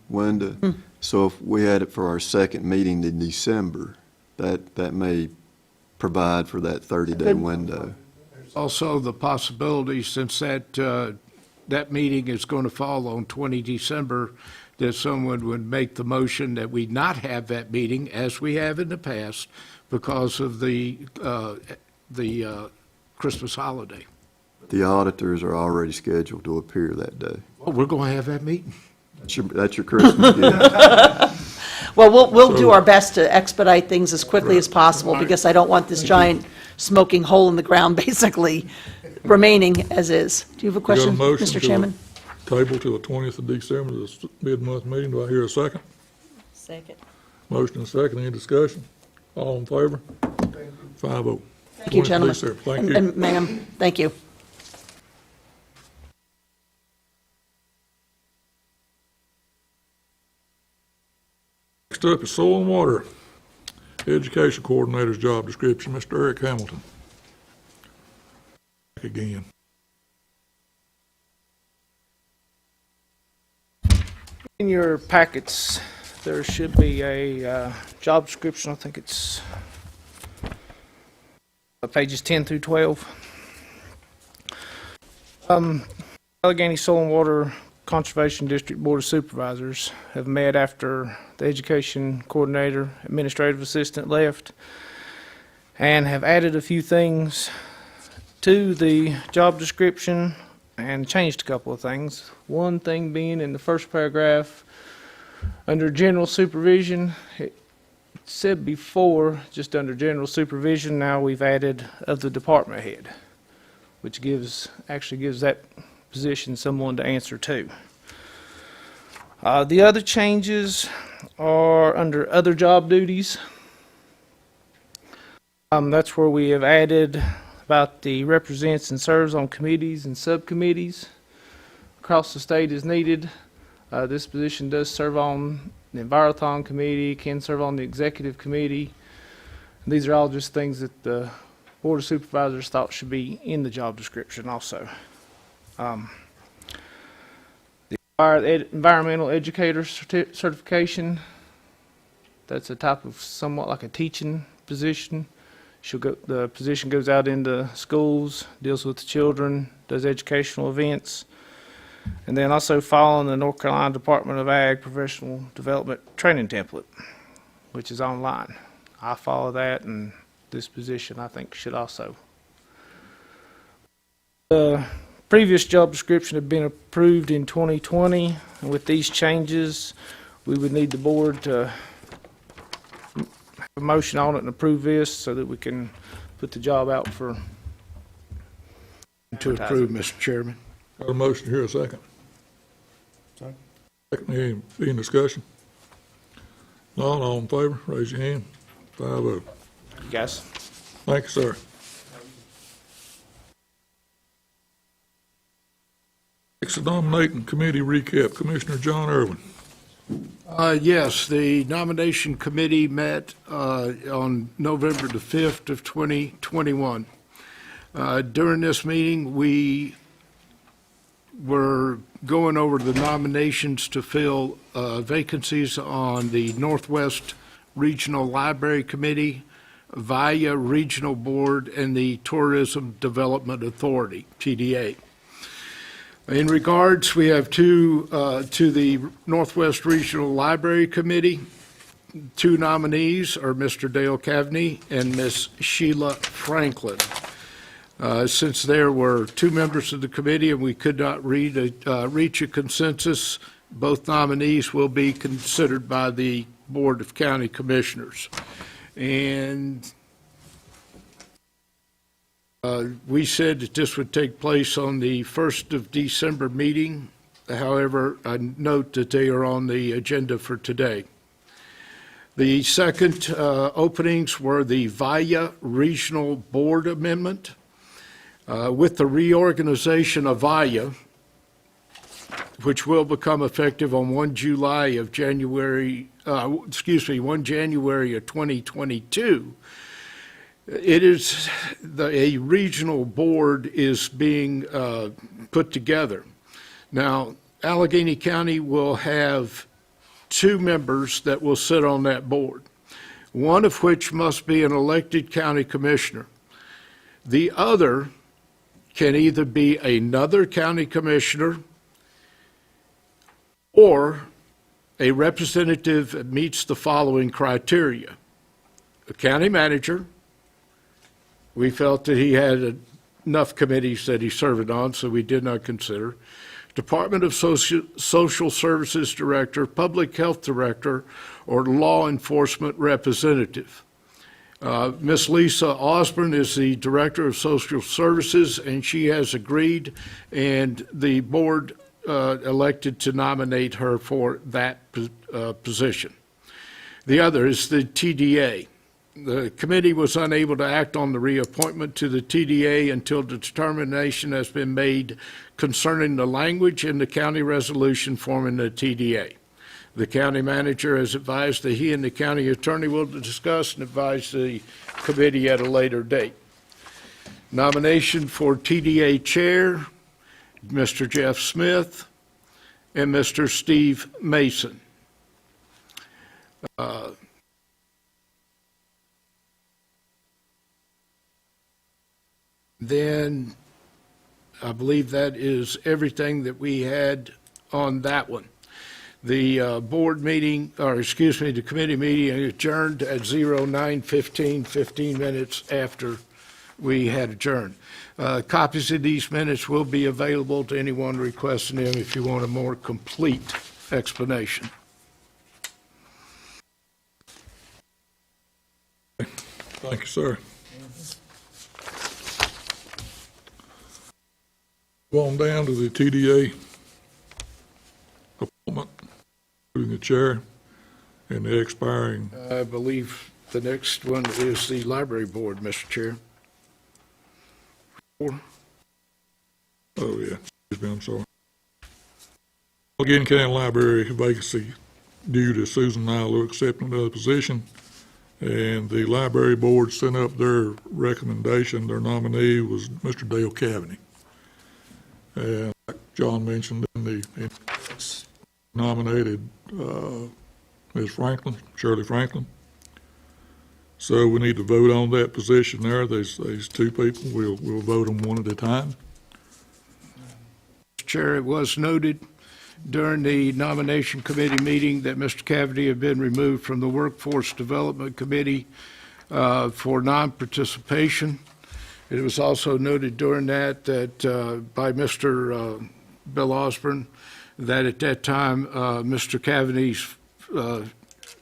Speaker 2: window, so if we had it for our second meeting in December, that may provide for that 30-day window.
Speaker 6: Also, the possibility, since that meeting is going to fall on 20 December, that someone would make the motion that we not have that meeting, as we have in the past, because of the Christmas holiday.
Speaker 2: The auditors are already scheduled to appear that day.
Speaker 6: Well, we're going to have that meeting?
Speaker 2: That's your Christmas gift.
Speaker 15: Well, we'll do our best to expedite things as quickly as possible, because I don't want this giant smoking hole in the ground basically remaining as is. Do you have a question, Mr. Chairman?
Speaker 1: Table till the 20th of December, the mid-month meeting. Do I hear a second?
Speaker 7: Second.
Speaker 1: Motion and second. Any discussion? All in favor? 5-0.
Speaker 15: Thank you, gentlemen.
Speaker 1: Thank you.
Speaker 15: And ma'am, thank you.
Speaker 1: Next up is Soil and Water Education Coordinator's job description. Mr. Eric Hamilton. Back again.
Speaker 12: In your packets, there should be a job description. I think it's pages 10 through 12. Allegheny Soil and Water Conservation District Board of Supervisors have met after the education coordinator, administrative assistant left, and have added a few things to the job description and changed a couple of things. One thing being in the first paragraph, under general supervision, it said before just under general supervision, now we've added of the department head, which actually gives that position someone to answer to. The other changes are under other job duties. That's where we have added about the represents and serves on committees and subcommittees across the state as needed. This position does serve on the Envirothon committee, can serve on the executive committee. And these are all just things that the Board of Supervisors thought should be in the job description also. The environmental educator certification, that's a type of somewhat like a teaching position. The position goes out into schools, deals with the children, does educational events, and then also following the North Carolina Department of Ag Professional Development Training Template, which is online. I follow that, and this position I think should also. The previous job description had been approved in 2020, and with these changes, we would need the board to a motion on it and approve this so that we can put the job out for
Speaker 6: to approve, Mr. Chairman.
Speaker 1: Got a motion here, a second. Second, any discussion? None, all in favor, raise your hand. 5-0.
Speaker 12: Yes.
Speaker 1: Thank you, sir. Next, the nominating committee recap. Commissioner John Irwin.
Speaker 6: Yes, the nomination committee met on November the 5th of 2021. During this meeting, we were going over the nominations to fill vacancies on the Northwest Regional Library Committee, Avaya Regional Board, and the Tourism Development Authority, TDA. In regards, we have two to the Northwest Regional Library Committee. Two nominees are Mr. Dale Cavney and Miss Sheila Franklin. Since there were two members of the committee and we could not reach a consensus, both nominees will be considered by the Board of County Commissioners. And we said that this would take place on the 1st of December meeting. However, I note that they are on the agenda for today. The second openings were the Avaya Regional Board Amendment. With the reorganization of Avaya, which will become effective on 1 January of 2022, it is a regional board is being put together. Now, Allegheny County will have two members that will sit on that board, one of which must be an elected county commissioner. The other can either be another county commissioner or a representative that meets the following criteria: a county manager. We felt that he had enough committees that he served on, so we did not consider. Department of Social Services Director, Public Health Director, or Law Enforcement Representative. Ms. Lisa Osborne is the Director of Social Services, and she has agreed, and the board elected to nominate her for that position. The other is the TDA. The committee was unable to act on the reappointment to the TDA until the determination has been made concerning the language in the county resolution forming the TDA. The county manager has advised that he and the county attorney will discuss and advise the committee at a later date. Nomination for TDA chair, Mr. Jeff Smith and Mr. Steve Mason. Then I believe that is everything that we had on that one. The board meeting, or excuse me, the committee meeting adjourned at 09:15, 15 minutes after we had adjourned. Copies of these minutes will be available to anyone requesting them if you want a more complete explanation.
Speaker 1: Thank you, sir. Go on down to the TDA appointment, including the chair and the expiring.
Speaker 6: I believe the next one is the library board, Mr. Chair.
Speaker 1: Oh, yeah, excuse me, I'm sorry. Allegheny County Library vacancy due to Susan Nyler accepting another position. And the library board sent up their recommendation. Their nominee was Mr. Dale Cavney. And like John mentioned, nominated Ms. Franklin, Shirley Franklin. So we need to vote on that position there. There's two people. We'll vote them one at a time.
Speaker 6: Mr. Chair, it was noted during the nomination committee meeting that Mr. Cavity had been removed from the Workforce Development Committee for non-participation. It was also noted during that by Mr. Bill Osborne that at that time Mr. Cavity's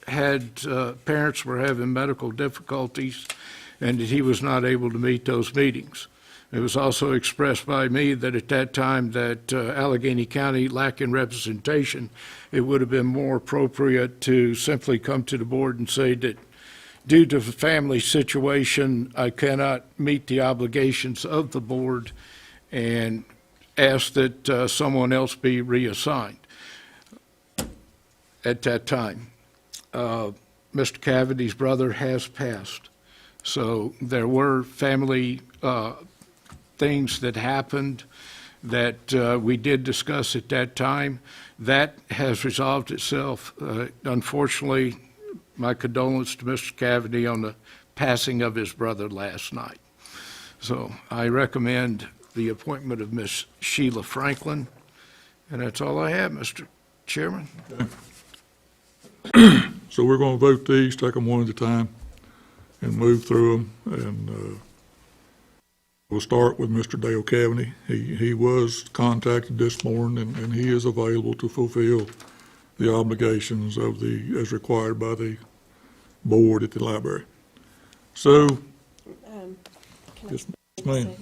Speaker 6: parents were having medical difficulties and that he was not able to meet those meetings. It was also expressed by me that at that time that Allegheny County lacking representation, it would have been more appropriate to simply come to the board and say that due to the family situation, I cannot meet the obligations of the board and asked that someone else be reassigned at that time. Mr. Cavity's brother has passed, so there were family things that happened that we did discuss at that time. That has resolved itself. Unfortunately, my condolence to Mr. Cavity on the passing of his brother last night. So I recommend the appointment of Miss Sheila Franklin, and that's all I have, Mr. Chairman.
Speaker 1: So we're going to vote these, take them one at a time, and move through them. And we'll start with Mr. Dale Cavity. He was contacted this morning, and he is available to fulfill the obligations of as required by the board at the library. So, yes, ma'am.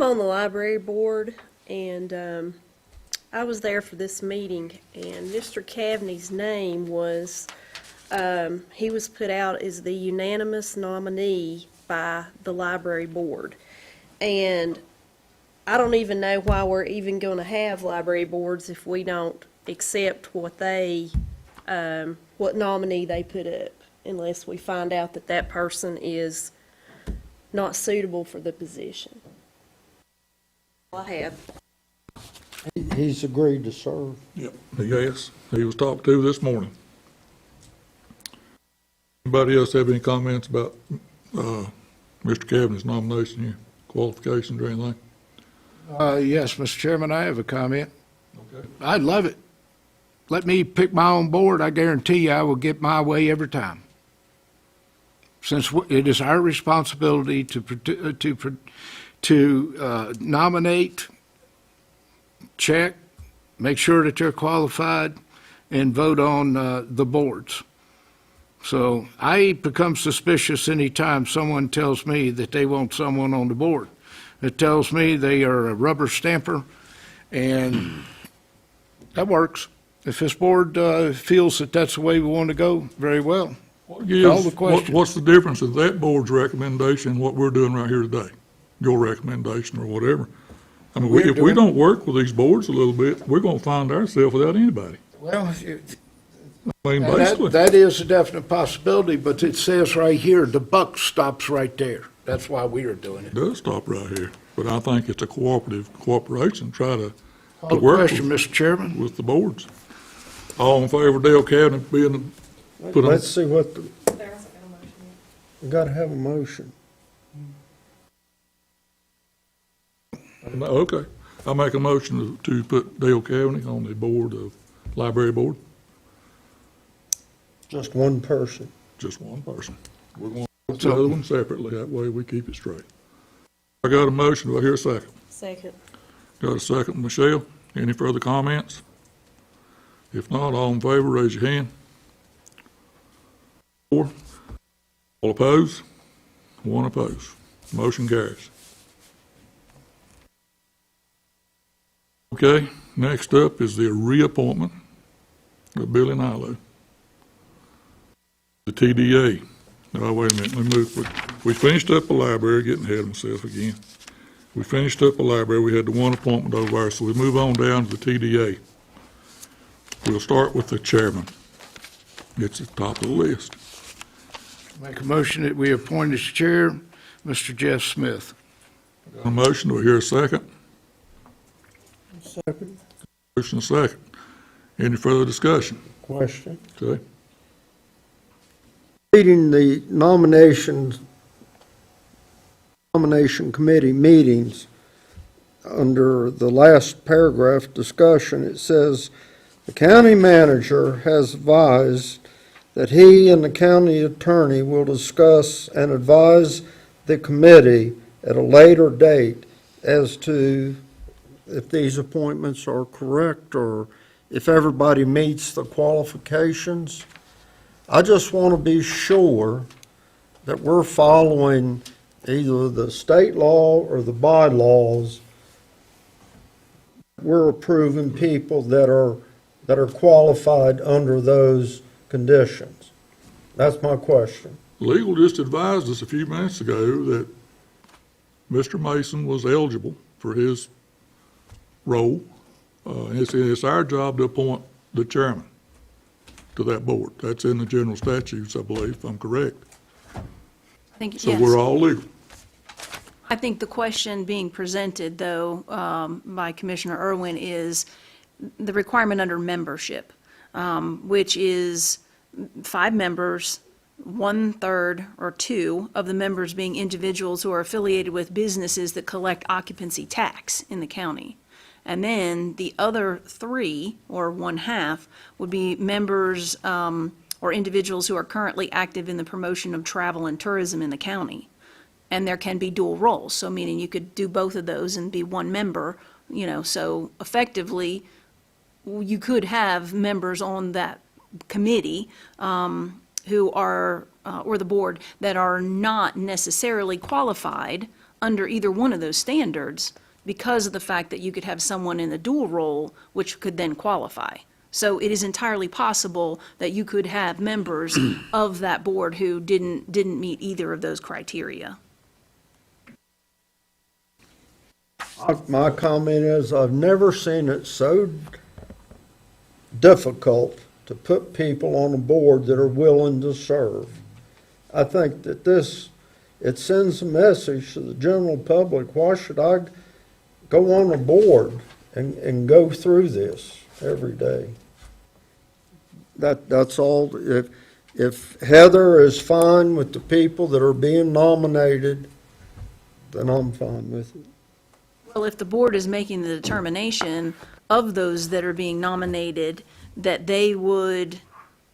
Speaker 7: I'm on the library board, and I was there for this meeting, and Mr. Cavaney's name was, he was put out as the unanimous nominee by the library board. And I don't even know why we're even going to have library boards if we don't accept what what nominee they put up, unless we find out that that person is not suitable for the position. I have.
Speaker 10: He's agreed to serve.
Speaker 1: Yep, he has. He was talked to this morning. Anybody else have any comments about Mr. Cavaney's nomination here? Qualifications or anything?
Speaker 6: Yes, Mr. Chairman, I have a comment.
Speaker 1: Okay.
Speaker 6: I'd love it. Let me pick my own board. I guarantee you I will get my way every time. Since it is our responsibility to nominate, check, make sure that they're qualified, and vote on the boards. So I become suspicious anytime someone tells me that they want someone on the board. It tells me they are a rubber stamper, and that works. If this board feels that that's the way we want to go, very well. Call the question.
Speaker 1: What's the difference of that board's recommendation and what we're doing right here today? Your recommendation or whatever. I mean, if we don't work with these boards a little bit, we're going to find ourselves without anybody.
Speaker 6: Well,
Speaker 1: I mean, basically.
Speaker 6: that is a definite possibility, but it says right here, the buck stops right there. That's why we are doing it.
Speaker 1: It does stop right here, but I think it's a cooperation, try to
Speaker 6: Call the
Speaker 1: work
Speaker 6: question, Mr. Chairman.
Speaker 1: with the boards. All in favor of Dale Cabinet being put on?
Speaker 10: Let's see what the, we gotta have a motion.
Speaker 1: Okay, I'll make a motion to put Dale Cabinet on the board of, library board,
Speaker 10: Just one person.
Speaker 1: just one person. We're going to put the other one separately, that way we keep it straight. I got a motion, do I hear a second?
Speaker 7: Second.
Speaker 1: Got a second, Michelle, any further comments? If not, all in favor, raise your hand. 4. All opposed? 1 opposed. Motion carries. Okay, next up is the reappointment of Billy Nilo. The TDA. Now, wait a minute, let me move. We finished up the library, getting ahead of myself again. We finished up the library, we had the one appointment over there, so we move on down to the TDA. We'll start with the chairman. It's at the top of the list.
Speaker 6: Make a motion that we appoint as chair, Mr. Jeff Smith.
Speaker 1: Got a motion, do I hear a second?
Speaker 10: Second.
Speaker 1: Motion second. Any further discussion?
Speaker 10: Question.
Speaker 1: Okay.
Speaker 10: Reading the nomination committee meetings, under the last paragraph discussion, it says, the county manager has advised that he and the county attorney will discuss and advise the committee at a later date as to if these appointments are correct or if everybody meets the qualifications. I just want to be sure that we're following either the state law or the bylaws. We're approving people that are qualified under those conditions. That's my question.
Speaker 1: Legal just advised us a few minutes ago that Mr. Mason was eligible for his role. It's our job to appoint the chairman to that board. That's in the general statutes, I believe, if I'm correct.
Speaker 9: I think,
Speaker 1: So
Speaker 9: yes.
Speaker 1: we're all legal.
Speaker 9: I think the question being presented, though, by Commissioner Irwin is the requirement under membership, which is 5 members, 1/3 or 2 of the members being individuals who are affiliated with businesses that collect occupancy tax in the county. And then the other 3, or 1/2, would be members or individuals who are currently active in the promotion of travel and tourism in the county. And there can be dual roles, so meaning you could do both of those and be one member, so effectively, you could have members on that committee who are, or the board, that are not necessarily qualified under either one of those standards because of the fact that you could have someone in a dual role which could then qualify. So it is entirely possible that you could have members of that board who didn't meet either of those criteria.
Speaker 10: My comment is, I've never seen it so difficult to put people on a board that are willing to serve. I think that it sends a message to the general public. Why should I go on a board and go through this every day? That's all. If Heather is fine with the people that are being nominated, then I'm fine with it.
Speaker 9: Well, if the board is making the determination of those that are being nominated, that they would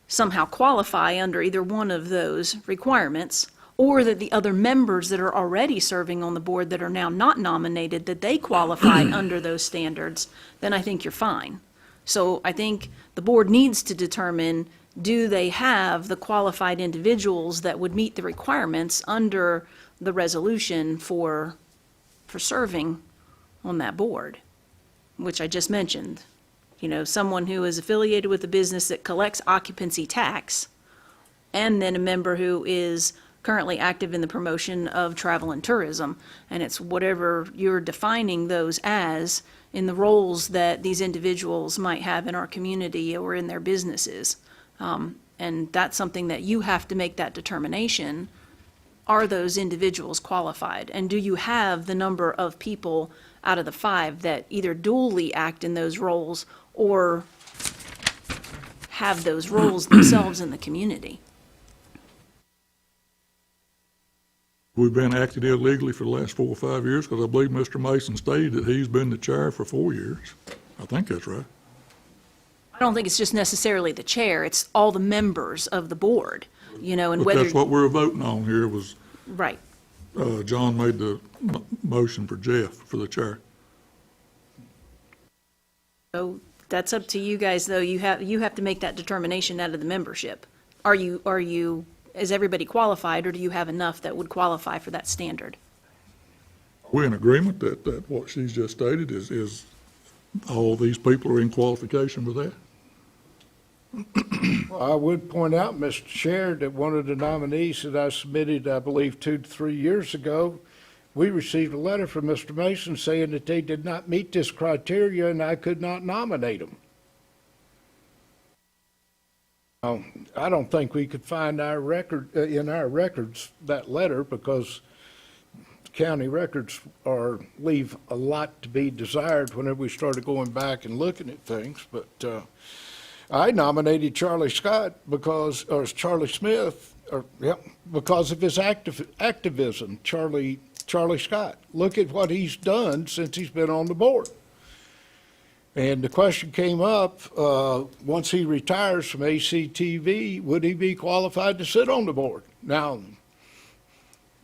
Speaker 9: somehow qualify under either one of those requirements, or that the other members that are already serving on the board that are now not nominated, that they qualify under those standards, then I think you're fine. So I think the board needs to determine, do they have the qualified individuals that would meet the requirements under the resolution for serving on that board, which I just mentioned. Someone who is affiliated with a business that collects occupancy tax, and then a member who is currently active in the promotion of travel and tourism. And it's whatever you're defining those as in the roles that these individuals might have in our community or in their businesses. And that's something that you have to make that determination. Are those individuals qualified? And do you have the number of people out of the 5 that either dually act in those roles or have those roles themselves in the community?
Speaker 1: We've been acting illegally for the last 4 or 5 years, because I believe Mr. Mason stated that he's been the chair for 4 years. I think that's right.
Speaker 9: I don't think it's just necessarily the chair, it's all the members of the board, and
Speaker 1: But
Speaker 9: whether.
Speaker 1: that's what we're voting on here was,
Speaker 9: Right.
Speaker 1: John made the motion for Jeff for the chair.
Speaker 9: So that's up to you guys, though. You have to make that determination out of the membership. Is everybody qualified, or do you have enough that would qualify for that standard?
Speaker 1: We're in agreement that what she's just stated is all these people are in qualification with that?
Speaker 6: Well, I would point out, Mr. Chair, that one of the nominees that I submitted, I believe, 2 to 3 years ago, we received a letter from Mr. Mason saying that they did not meet this criteria and I could not nominate them. I don't think we could find our record, in our records, that letter, because county records leave a lot to be desired whenever we started going back and looking at things. But I nominated Charlie Smith, because of his activism. Charlie Scott. Look at what he's done since he's been on the board. And the question came up, once he retires from ACTV, would he be qualified to sit on the board? Now,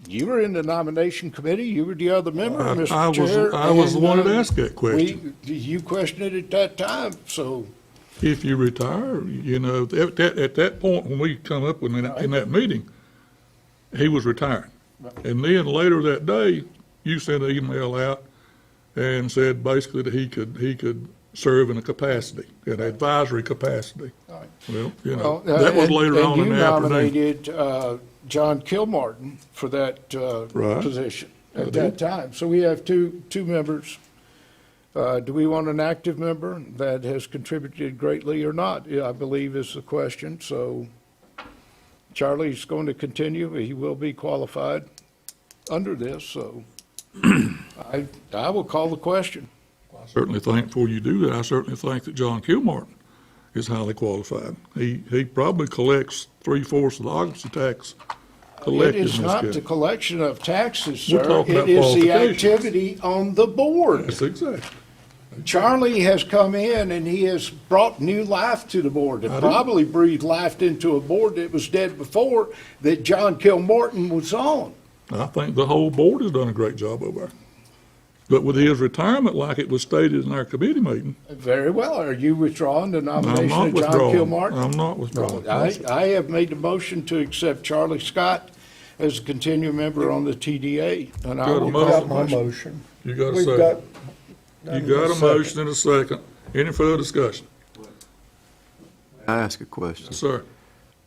Speaker 6: you were in the nomination committee, you were the other member, Mr. Chair.
Speaker 1: I was the one that asked that question.
Speaker 6: You questioned it at that time, so.
Speaker 1: If you retire, at that point when we come up with in that meeting, he was retiring. And then later that day, you sent an email out and said basically that he could serve in a capacity, an advisory capacity.
Speaker 6: Right.
Speaker 1: Well, that was later on in the afternoon.
Speaker 6: And you nominated John Kilmartin for that
Speaker 1: Right.
Speaker 6: position at that time. So we have two members Do we want an active member that has contributed greatly or not? I believe is the question. So Charlie's going to continue. He will be qualified under this, so I will call the question.
Speaker 1: I certainly think, before you do that, I certainly think that John Kilmartin is highly qualified. He probably collects 3/4 of the occupancy tax
Speaker 6: It
Speaker 1: collected in
Speaker 6: is
Speaker 1: this
Speaker 6: not
Speaker 1: county.
Speaker 6: the collection of taxes,
Speaker 1: We're
Speaker 6: sir.
Speaker 1: talking about
Speaker 6: It is the
Speaker 1: qualifications.
Speaker 6: activity on the board.
Speaker 1: That's exactly.
Speaker 6: Charlie has come in and he has brought new life to the board and
Speaker 1: I do.
Speaker 6: probably breathed life into a board that was dead before that John Kilmartin was on.
Speaker 1: I think the whole board has done a great job over there. But with his retirement, like it was stated in our committee meeting,
Speaker 6: Very well. Are you withdrawing the
Speaker 1: I'm
Speaker 6: nomination
Speaker 1: not
Speaker 6: of John
Speaker 1: withdrawing.
Speaker 6: Kilmartin?
Speaker 1: I'm not withdrawing.
Speaker 6: I have made the motion to accept Charlie Scott as a continuing member on the TDA. And I
Speaker 1: Got a
Speaker 6: will
Speaker 1: motion.
Speaker 6: call
Speaker 10: Got my
Speaker 6: the question.
Speaker 10: motion.
Speaker 1: You got a
Speaker 10: We've
Speaker 1: second.
Speaker 10: got.
Speaker 1: You got a motion and a second. Any further discussion?
Speaker 2: I ask a question.
Speaker 1: Yes, sir.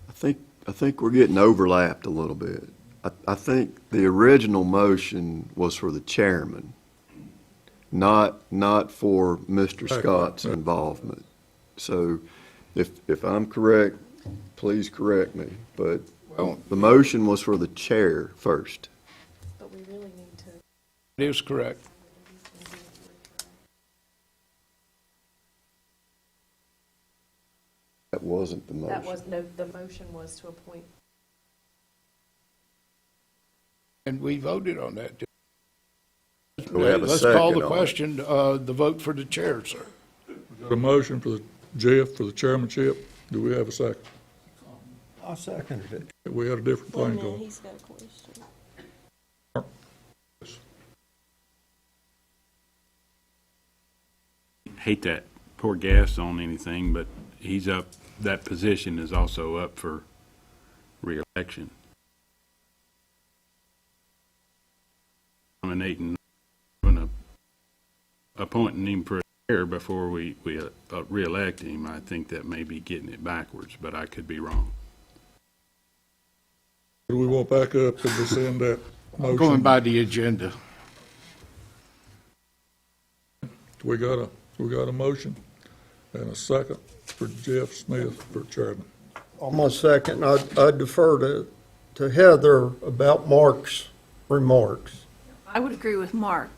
Speaker 2: I think we're getting overlapped a little bit. I think the original motion was for the chairman, not for Mr. Scott's involvement. So if I'm correct, please correct me, but
Speaker 6: Well,
Speaker 2: the motion was for the chair first.
Speaker 7: But we really need to.
Speaker 6: it is correct.
Speaker 2: That wasn't the motion.
Speaker 7: That was, no, the motion was to appoint.
Speaker 6: And we voted on that.
Speaker 2: We have a
Speaker 6: Let's call
Speaker 2: second
Speaker 6: the
Speaker 2: on it.
Speaker 6: question, the vote for the chair, sir.
Speaker 1: Got a motion for Jeff for the chairmanship. Do we have a second?
Speaker 10: I seconded it.
Speaker 1: We had a different
Speaker 7: Wait a
Speaker 1: thing
Speaker 7: minute,
Speaker 1: going.
Speaker 7: he's got a question.
Speaker 16: Hate that pour gas on anything, but he's up, that position is also up for reelection. Nominating, appointing him for a chair before we reelect him, I think that may be getting it backwards, but I could be wrong.
Speaker 1: Do we want back up and rescind that motion?
Speaker 6: Going by the agenda.
Speaker 1: We got a motion and a second for Jeff Smith for chairman.
Speaker 10: On my second, I defer to Heather about Mark's remarks.
Speaker 9: I would agree with Mark,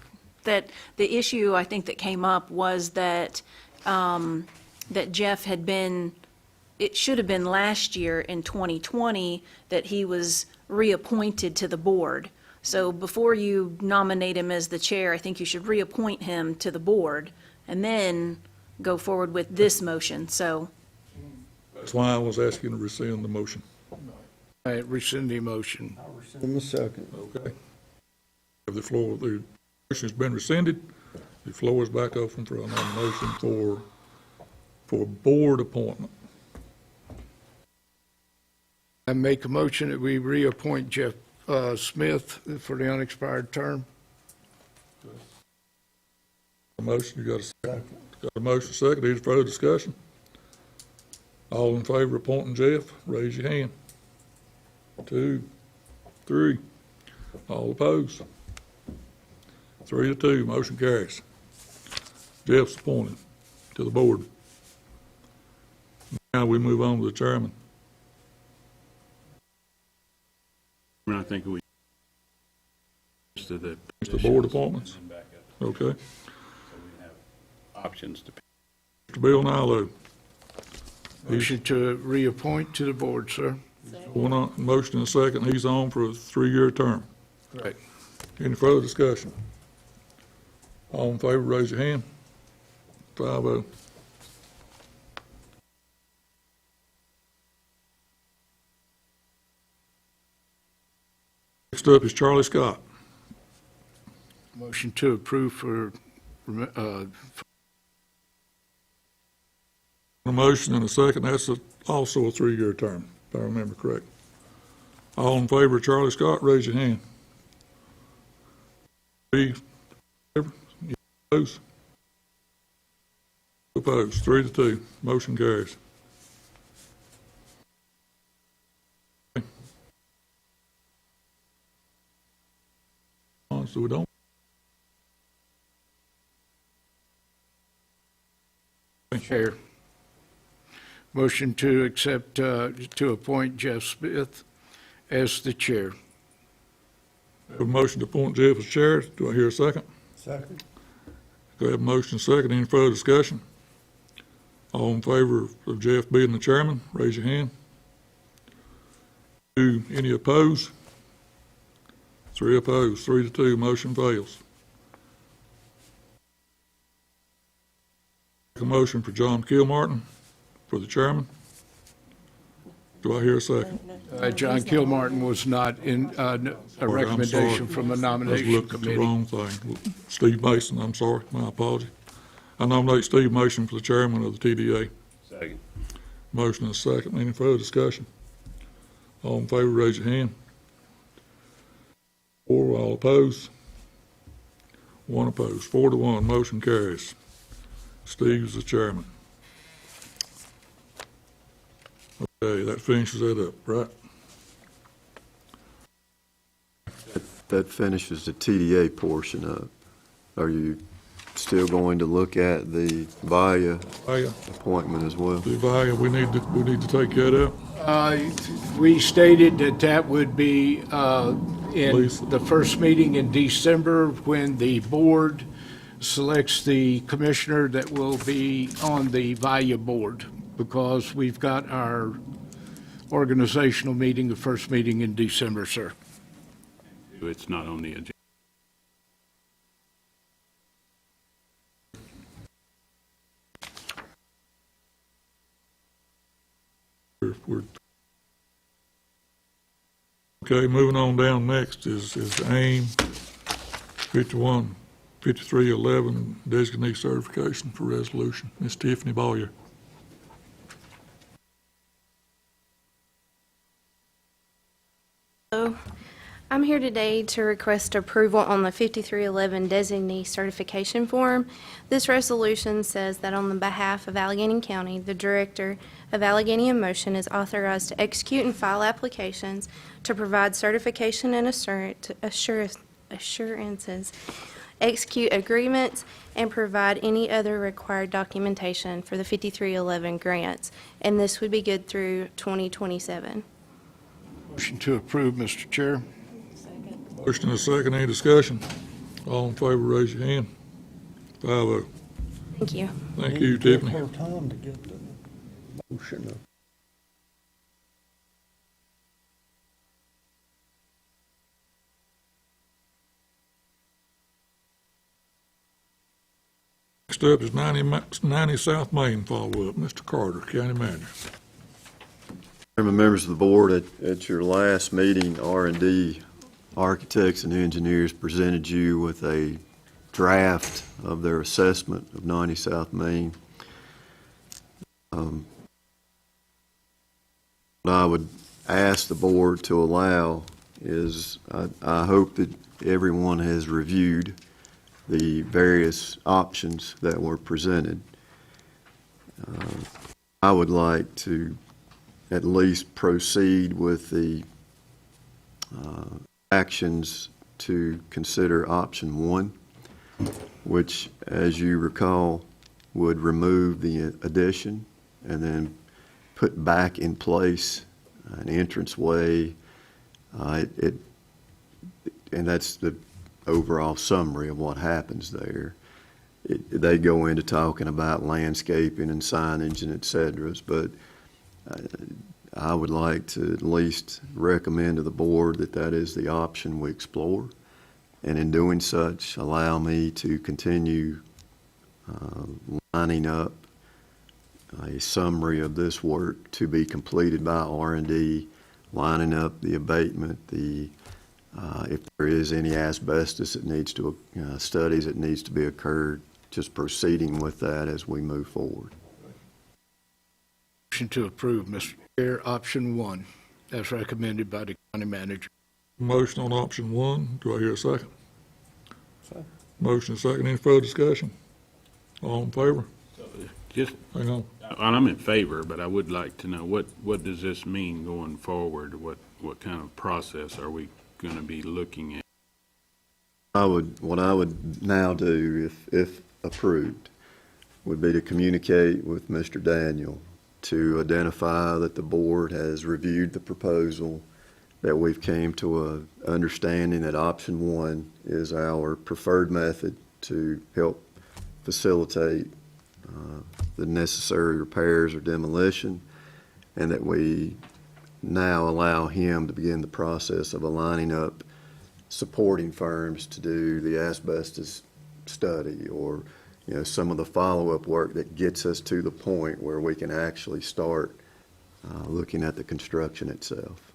Speaker 9: that the issue I think that came up was that, that Jeff had been, it should have been last year in 2020 that he was reappointed to the board. So before you nominate him as the chair, I think you should reappoint him to the board and then go forward with this motion, so.
Speaker 1: That's why I was asking to rescind the motion.
Speaker 6: I rescind the motion.
Speaker 10: In a second.
Speaker 1: Okay. Have the floor, the motion's been rescinded. The floor is back open for a nomination for board appointment.
Speaker 6: I make a motion that we reappoint Jeff Smith for the unexpired term.
Speaker 1: A motion, you got a second? Got a motion, second. Any further discussion? All in favor of appointing Jeff, raise your hand. 2, 3. All opposed? 3-2, motion carries. Jeff's appointed to the board. Now we move on to the chairman.
Speaker 16: And I think we to the
Speaker 1: The board appointments.
Speaker 16: and back up,
Speaker 1: Okay.
Speaker 16: so we have options to pick.
Speaker 1: Mr. Bill Nylo.
Speaker 6: Motion to reappoint to the board, sir.
Speaker 1: Motion and a second. He's on for a 3-year term.
Speaker 6: Right.
Speaker 1: Any further discussion? All in favor, raise your hand. 5-0. Next up is Charlie Scott.
Speaker 6: Motion to approve for,
Speaker 1: A motion and a second. That's also a 3-year term, if I remember correct. All in favor of Charlie Scott, raise your hand. 3, opposed? Opposed, 3-2. Motion carries. So we don't.
Speaker 6: Chair. Motion to accept, to appoint Jeff Smith as the chair.
Speaker 1: Have a motion to appoint Jeff as chair. Do I hear a second?
Speaker 10: Second.
Speaker 1: Do I have a motion and a second? Any further discussion? All in favor of Jeff being the chairman, raise your hand. 2, any opposed? 3 opposed, 3-2, motion fails. Make a motion for John Kilmartin for the chairman. Do I hear a second?
Speaker 6: John Kilmartin was not in, a recommendation from the
Speaker 1: I was
Speaker 6: nomination
Speaker 1: looking at the
Speaker 6: committee.
Speaker 1: wrong thing. Steve Mason, I'm sorry, my apology. I nominate Steve Mason for the chairman of the TDA.
Speaker 16: Second.
Speaker 1: Motion and a second. Any further discussion? All in favor, raise your hand. 4, all opposed. 1 opposed. 4-1, motion carries. Steve's the chairman. Okay, that finishes that up, right?
Speaker 2: That finishes the TDA portion up. Are you still going to look at the Avaya appointment as well?
Speaker 1: The Avaya, we need to take that up.
Speaker 6: We stated that that would be in
Speaker 1: Lisa.
Speaker 6: the first meeting in December when the board selects the commissioner that will be on the Avaya board, because we've got our organizational meeting, the first meeting in December, sir.
Speaker 16: It's not on the agenda.
Speaker 1: Okay, moving on down next is AIM 5311 designee certification for resolution. Ms. Tiffany Boyer.
Speaker 17: Hello. I'm here today to request approval on the 5311 designee certification form. This resolution says that on the behalf of Allegheny County, the Director of Allegheny in Motion is authorized to execute and file applications to provide certification and assurances, execute agreements, and provide any other required documentation for the 5311 grants, and this would be good through 2027.
Speaker 6: Motion to approve, Mr. Chair.
Speaker 1: Motion and a second, any discussion? All in favor, raise your hand. 5-0.
Speaker 17: Thank you.
Speaker 1: Thank you, Tiffany.
Speaker 10: Give her time to get the motion up.
Speaker 1: Next up is 90 South Main follow-up. Mr. Carter, County Manager.
Speaker 2: Chairman, members of the board, at your last meeting, R&D architects and engineers presented you with a draft of their assessment of 90 South Main. What I would ask the board to allow is, I hope that everyone has reviewed the various options that were presented. I would like to at least proceed with the actions to consider option 1, which, as you recall, would remove the addition and then put back in place an entranceway. And that's the overall summary of what happens there. They go into talking about landscaping and signage and et cetera, but I would like to at least recommend to the board that that is the option we explore, and in doing such, allow me to continue lining up a summary of this work to be completed by R&D, lining up the abatement, if there is any asbestos that needs to, studies that needs to be occurred, just proceeding with that as we move forward.
Speaker 6: Motion to approve, Mr. Chair, option 1, as recommended by the county manager.
Speaker 1: Motion on option 1. Do I hear a second? Second. Motion and second. Any further discussion? All in favor?
Speaker 16: Just,
Speaker 1: Hang on.
Speaker 16: I'm in favor, but I would like to know what does this mean going forward? What kind of process are we going to be looking at?
Speaker 2: What I would now do, if approved, would be to communicate with Mr. Daniel to identify that the board has reviewed the proposal, that we've came to a understanding that option one is our preferred method to help facilitate the necessary repairs or demolition, and that we now allow him to begin the process of aligning up supporting firms to do the asbestos study, or some of the follow-up work that gets us to the point where we can actually start looking at the construction itself.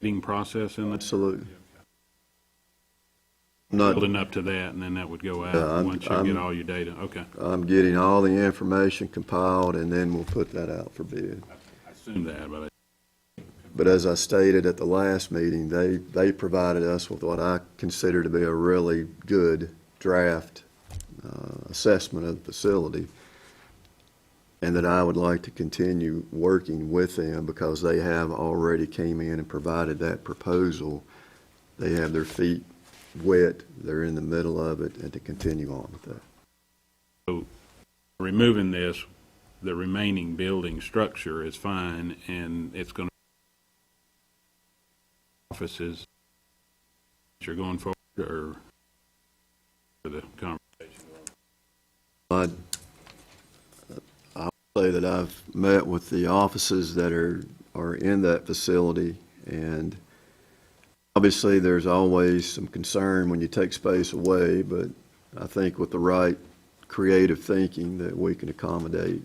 Speaker 16: Bidding process in the
Speaker 2: Absolutely. Not,
Speaker 16: building up to that, and then that would go out once you get all your data. Okay.
Speaker 2: I'm getting all the information compiled, and then we'll put that out for bid.
Speaker 16: I assume that,
Speaker 2: But as I stated at the last meeting, they provided us with what I consider to be a really good draft assessment of the facility, and that I would like to continue working with them because they have already came in and provided that proposal. They have their feet wet, they're in the middle of it, and to continue on with that.
Speaker 16: So removing this, the remaining building structure is fine, and it's going to offices you're going forward, or for the conversation?
Speaker 2: I'll say that I've met with the offices that are in that facility, and obviously there's always some concern when you take space away, but I think with the right creative thinking that we can accommodate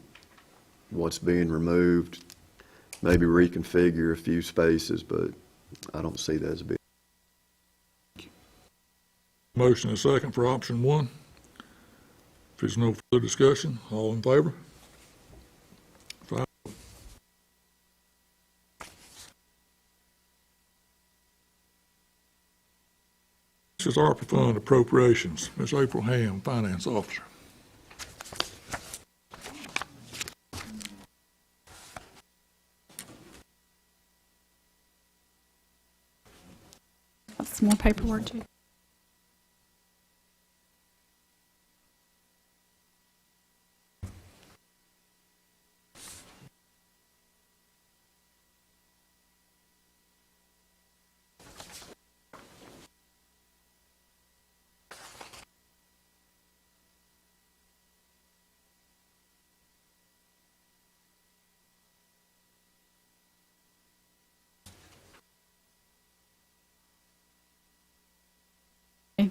Speaker 2: what's being removed, maybe reconfigure a few spaces, but I don't see that as a big.
Speaker 1: Motion is second for option one. If there's no further discussion, all in favor? 5. This is ARPA fund appropriations. Ms. April Ham, Finance Officer.
Speaker 18: Some more paperwork too.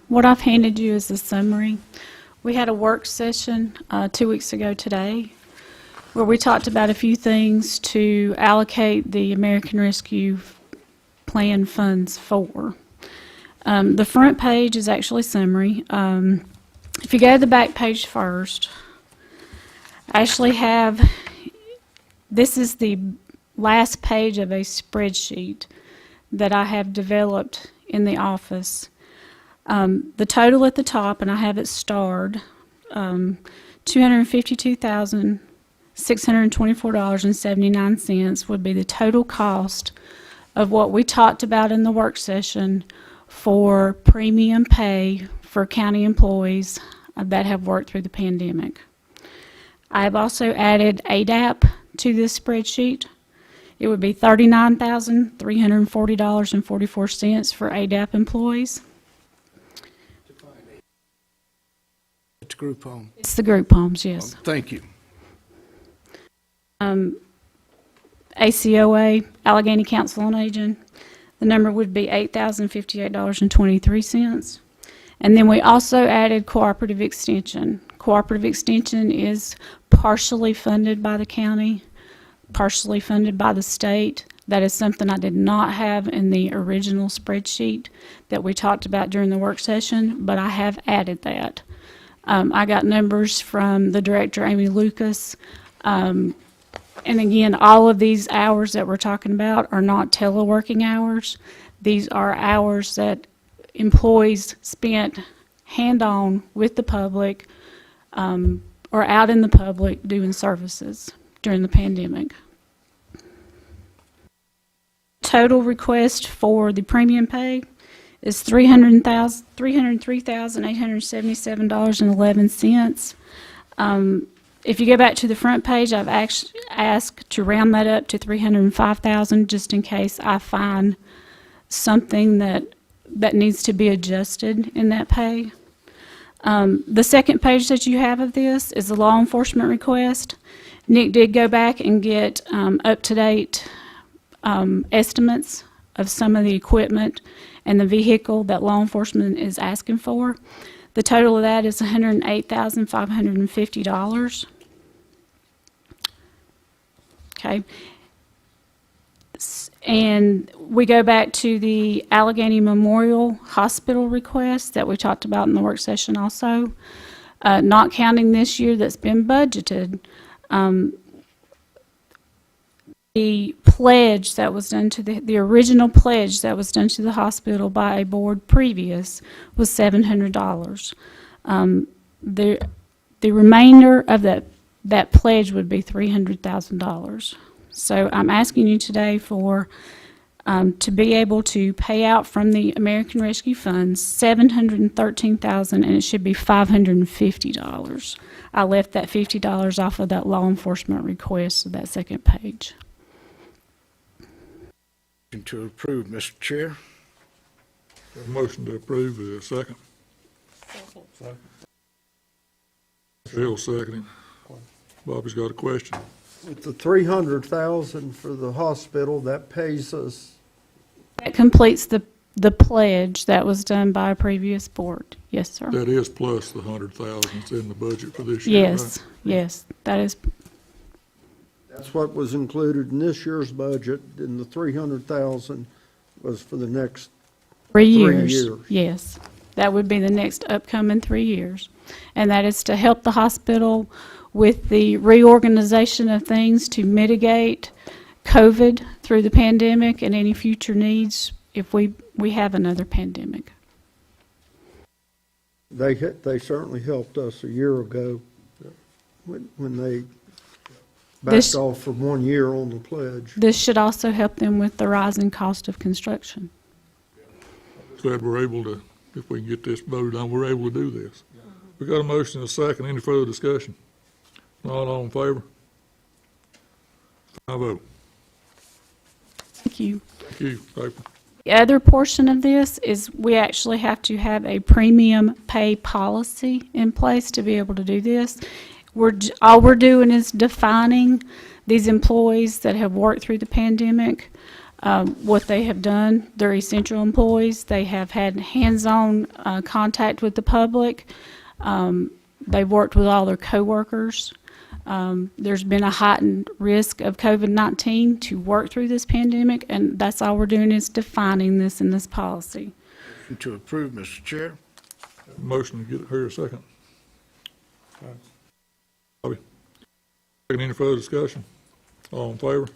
Speaker 18: What I've handed you is a summary. We had a work session 2 weeks ago today where we talked about a few things to allocate the American Rescue Plan funds for. The front page is actually summary. If you go to the back page first, I actually have, this is the last page of a spreadsheet that I have developed in the office. The total at the top, and I have it starred, $252,624.79 would be the total cost of what we talked about in the work session for premium pay for county employees that have worked through the pandemic. I have also added ADAP to this spreadsheet. It would be $39,340.44 for ADAP employees.
Speaker 6: It's group home.
Speaker 18: It's the group homes, yes.
Speaker 6: Thank you.
Speaker 18: ACOA, Allegheny Council on Aging, the number would be $8,058.23. And then we also added cooperative extension. Cooperative extension is partially funded by the county, partially funded by the state. That is something I did not have in the original spreadsheet that we talked about during the work session, but I have added that. I got numbers from the director, Amy Lucas. And again, all of these hours that we're talking about are not teleworking hours. These are hours that employees spent hand-on with the public or out in the public doing services during the pandemic. Total request for the premium pay is $303,877.11. If you go back to the front page, I've actually asked to round that up to $305,000 just in case I find something that needs to be adjusted in that pay. The second page that you have of this is the law enforcement request. Nick did go back and get up-to-date estimates of some of the equipment and the vehicle that law enforcement is asking for. The total of that is $108,550. Okay. And we go back to the Allegheny Memorial Hospital request that we talked about in the work session also. Not counting this year that's been budgeted, the pledge that was done to the original pledge that was done to the hospital by a board previous was $700. The remainder of that pledge would be $300,000. So I'm asking you today for to be able to pay out from the American Rescue Funds $713,000, and it should be $550. I left that $50 off of that law enforcement request of that second page.
Speaker 6: To approve, Mr. Chair.
Speaker 1: Got a motion to approve, is there a second?
Speaker 7: Second.
Speaker 1: Bill seconding. Bobby's got a question.
Speaker 10: With the $300,000 for the hospital, that pays us.
Speaker 18: That completes the pledge that was done by a previous board. Yes, sir.
Speaker 1: That is plus the $100,000 that's in the budget for this year,
Speaker 18: Yes,
Speaker 1: right?
Speaker 18: yes, that is.
Speaker 10: That's what was included in this year's budget, and the $300,000 was for the next
Speaker 18: 3 years. Yes, that would be the next upcoming 3 years. And that is to help the hospital with the reorganization of things to mitigate COVID through the pandemic and any future needs if we have another pandemic.
Speaker 10: They certainly helped us a year ago when they backed off for 1 year on the pledge.
Speaker 18: This should also help them with the rising cost of construction.
Speaker 1: Glad we're able to, if we can get this voted on, we're able to do this. We got a motion and a second. Any further discussion? Not all in favor? 5-0.
Speaker 18: Thank you.
Speaker 1: Thank you, April.
Speaker 18: The other portion of this is we actually have to have a premium pay policy in place to be able to do this. All we're doing is defining these employees that have worked through the pandemic, what they have done. They're essential employees. They have had hands-on contact with the public. They've worked with all their coworkers. There's been a heightened risk of COVID-19 to work through this pandemic, and that's all we're doing is defining this in this policy.
Speaker 6: To approve, Mr. Chair.
Speaker 1: Motion to get her a second. Bobby. Any further discussion? All in favor?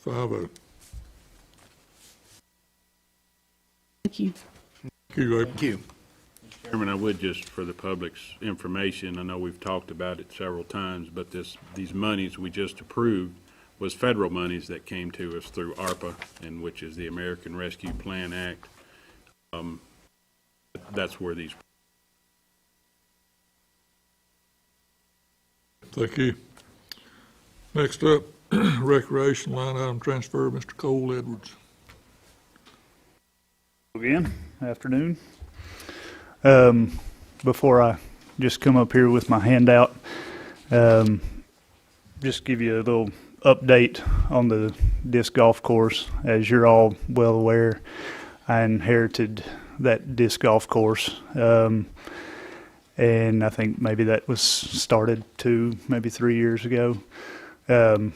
Speaker 1: 5-0.
Speaker 18: Thank you.
Speaker 1: Thank you, April.
Speaker 6: Thank you.
Speaker 16: Chairman, I would just, for the public's information, I know we've talked about it several times, but these monies we just approved was federal monies that came to us through ARPA, and which is the American Rescue Plan Act. That's where these.
Speaker 1: Thank you. Next up, recreation line item transfer, Mr. Cole Edwards.
Speaker 11: Again, afternoon. Before I just come up here with my handout, just give you a little update on the disc golf course. As you're all well aware, I inherited that disc golf course, and I think maybe that was started 2, maybe 3 years ago. In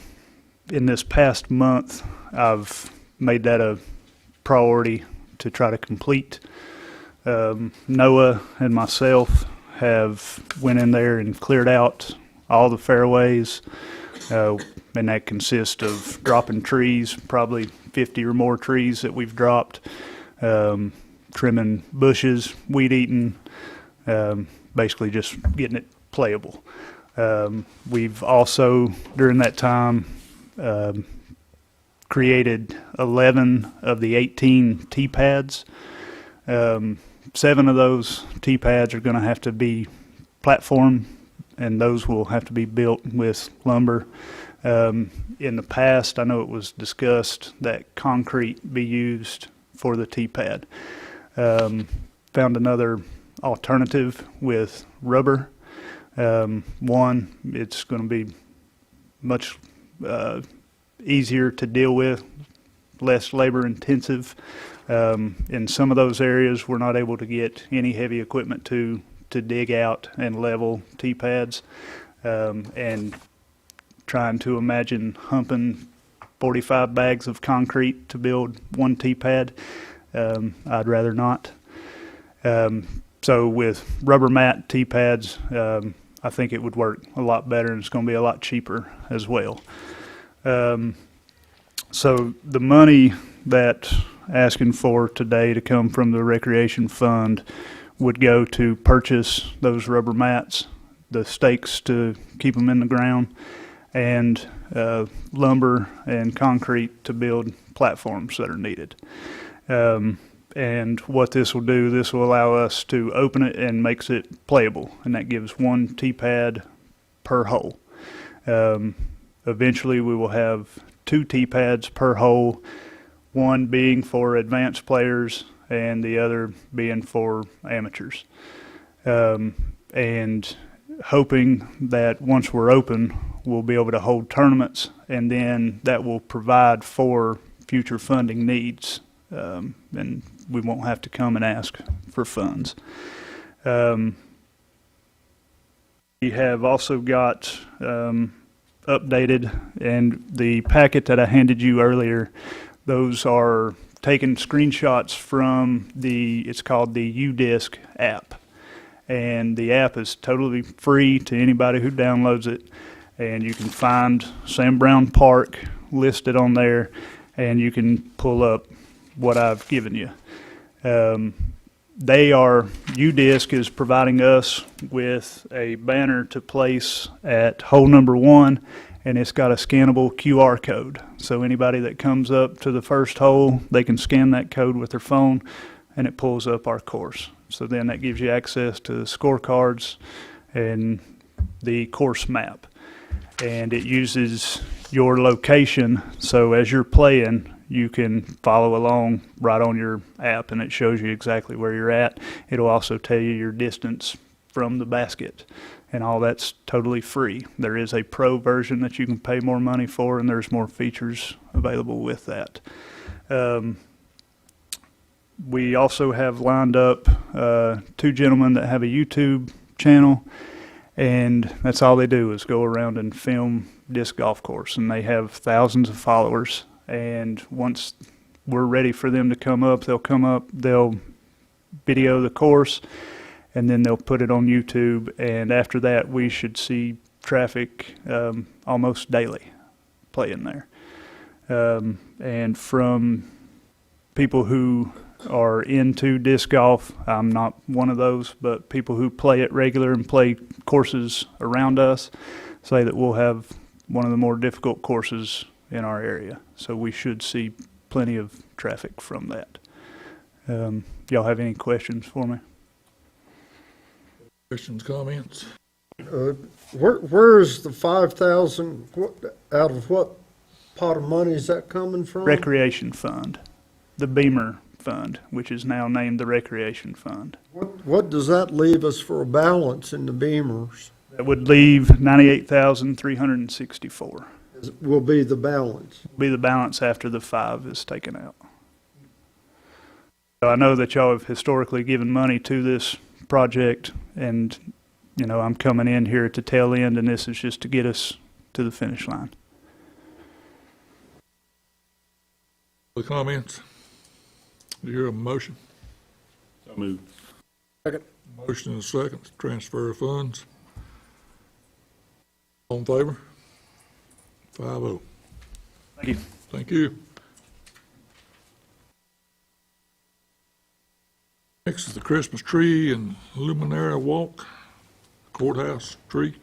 Speaker 11: this past month, I've made that a priority to try to complete. Noah and myself have went in there and cleared out all the fairways, and that consists of dropping trees, probably 50 or more trees that we've dropped, trimming bushes, weed eating, basically just getting it playable. We've also, during that time, created 11 of the 18 tee pads. 7 of those T-pads are going to have to be platform, and those will have to be built with lumber. In the past, I know it was discussed that concrete be used for the T-pad. Found another alternative with rubber. One, it's going to be much easier to deal with, less labor intensive. In some of those areas, we're not able to get any heavy equipment to dig out and level T-pads. And trying to imagine humping 45 bags of concrete to build one T-pad, I'd rather not. So with rubber mat T-pads, I think it would work a lot better, and it's going to be a lot cheaper as well. So the money that asking for today to come from the recreation fund would go to purchase those rubber mats, the stakes to keep them in the ground, and lumber and concrete to build platforms that are needed. And what this will do, this will allow us to open it and makes it playable, and that gives one T-pad per hole. Eventually we will have 2 T-pads per hole, one being for advanced players and the other being for amateurs. And hoping that once we're open, we'll be able to hold tournaments, and then that will provide for future funding needs, and we won't have to come and ask for funds. We have also got updated, and the packet that I handed you earlier, those are taking screenshots from it's called the UDisc app. And the app is totally free to anybody who downloads it. And you can find Sam Brown Park listed on there, and you can pull up what I've given you. UDisc is providing us with a banner to place at hole number 1, and it's got a scannable QR code. So anybody that comes up to the first hole, they can scan that code with their phone, and it pulls up our course. So then that gives you access to the scorecards and the course map. And it uses your location, so as you're playing, you can follow along right on your app, and it shows you exactly where you're at. It'll also tell you your distance from the basket, and all that's totally free. There is a pro version that you can pay more money for, and there's more features available with that. We also have lined up 2 gentlemen that have a YouTube channel, and that's all they do is go around and film disc golf course, and they have thousands of followers. And once we're ready for them to come up, they'll video the course, and then they'll put it on YouTube. And after that, we should see traffic almost daily playing there. And from people who are into disc golf, I'm not one of those, but people who play it regular and play courses around us say that we'll have one of the more difficult courses in our area. So we should see plenty of traffic from that. Y'all have any questions for me?
Speaker 1: Questions, comments?
Speaker 10: Where is the 5,000, out of what pot of money is that coming from?
Speaker 11: Recreation Fund, the Beamer Fund, which is now named the Recreation Fund.
Speaker 10: What does that leave us for a balance in the Beamers?
Speaker 11: That would leave 98,364.
Speaker 10: Will be the balance.
Speaker 11: Be the balance after the 5 is taken out. So I know that y'all have historically given money to this project, and you know, I'm coming in here at the tail end, and this is just to get us to the finish line.
Speaker 1: Other comments? Do you hear a motion?
Speaker 16: So moved.
Speaker 6: Second.
Speaker 1: Motion and a second to transfer of funds. All in favor? 5-0.
Speaker 11: Thank you.
Speaker 1: Thank you. Next is the Christmas tree and Luminary walk, Courthouse tree.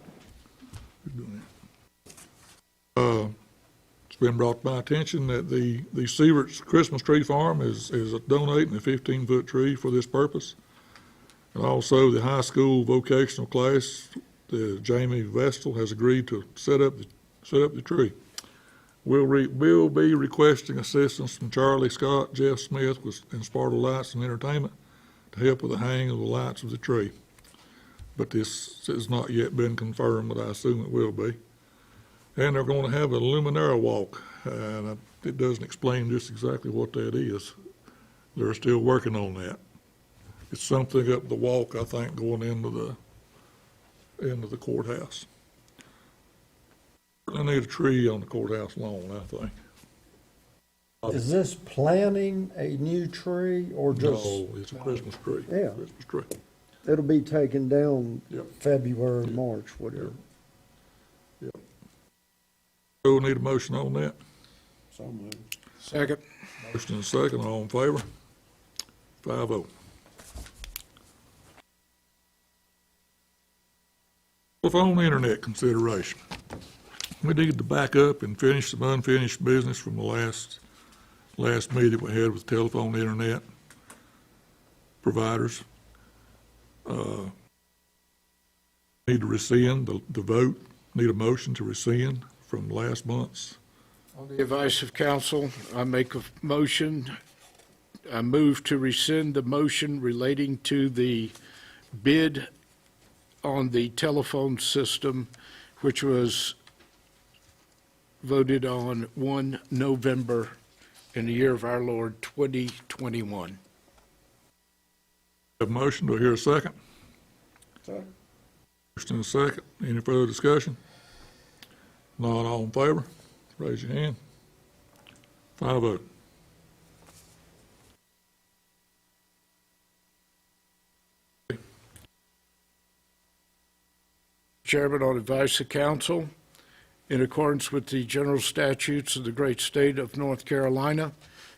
Speaker 1: It's been brought to my attention that the Sievert's Christmas Tree Farm is donating a 15-foot tree for this purpose. And also the high school vocational class, Jamie Vestal has agreed to set up the tree. We'll be requesting assistance from Charlie Scott, Jeff Smith and Sparta Lights and Entertainment to help with the hanging of the lights of the tree. But this has not yet been confirmed, but I assume it will be. And they're going to have a Luminary walk, and it doesn't explain just exactly what that is. They're still working on that. It's something up the walk, I think, going into the courthouse. I need a tree on the courthouse lawn, I think.
Speaker 10: Is this planting a new tree or just?
Speaker 1: No, it's a Christmas tree.
Speaker 10: Yeah.
Speaker 1: Christmas tree.
Speaker 10: It'll be taken down
Speaker 1: Yep.
Speaker 10: February, March, whatever.
Speaker 1: Yep. So we need a motion on that.
Speaker 10: So moved.
Speaker 6: Second.
Speaker 1: Motion and second, all in favor? 5-0. Telephone internet consideration. We need to back up and finish some unfinished business from the last meeting we had with telephone internet providers. Need to rescind the vote, need a motion to rescind from last month's.
Speaker 6: On the advice of counsel, I make a motion, I move to rescind the motion relating to the bid on the telephone system, which was voted on 1 November in the year of our Lord 2021.
Speaker 1: Have a motion, do I hear a second?
Speaker 10: Second.
Speaker 1: Motion and a second, any further discussion? Not all in favor, raise your hand. 5-0.
Speaker 6: Chairman, on advice of counsel, in accordance with the general statutes of the great state of North Carolina,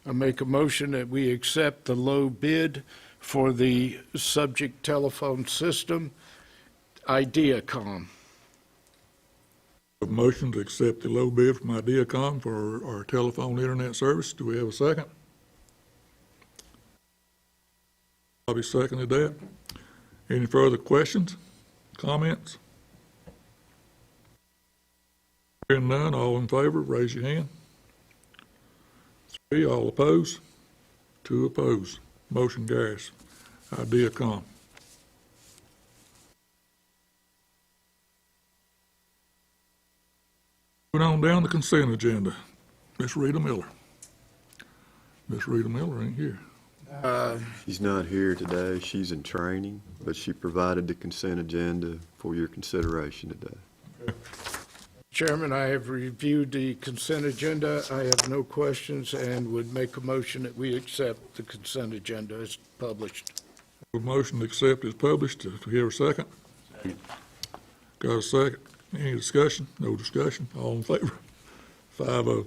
Speaker 6: I make a motion that we accept the low bid for the subject telephone system, Ideacom.
Speaker 1: A motion to accept the low bid from Ideacom for our telephone internet service. Do we have a second? Bobby seconded that. Any further questions, comments? Hearing none, all in favor, raise your hand. 3, all opposed. 2 opposed. Motion carries. Ideacom. Moving on down the consent agenda. Miss Rita Miller. Miss Rita Miller ain't here.
Speaker 2: She's not here today. She's in training, but she provided the consent agenda for your consideration today.
Speaker 1: Okay.
Speaker 6: Chairman, I have reviewed the consent agenda. I have no questions and would make a motion that we accept the consent agenda as published.
Speaker 1: A motion to accept is published. Do we hear a second? Got a second? Any discussion? No discussion. All in favor? 5-0.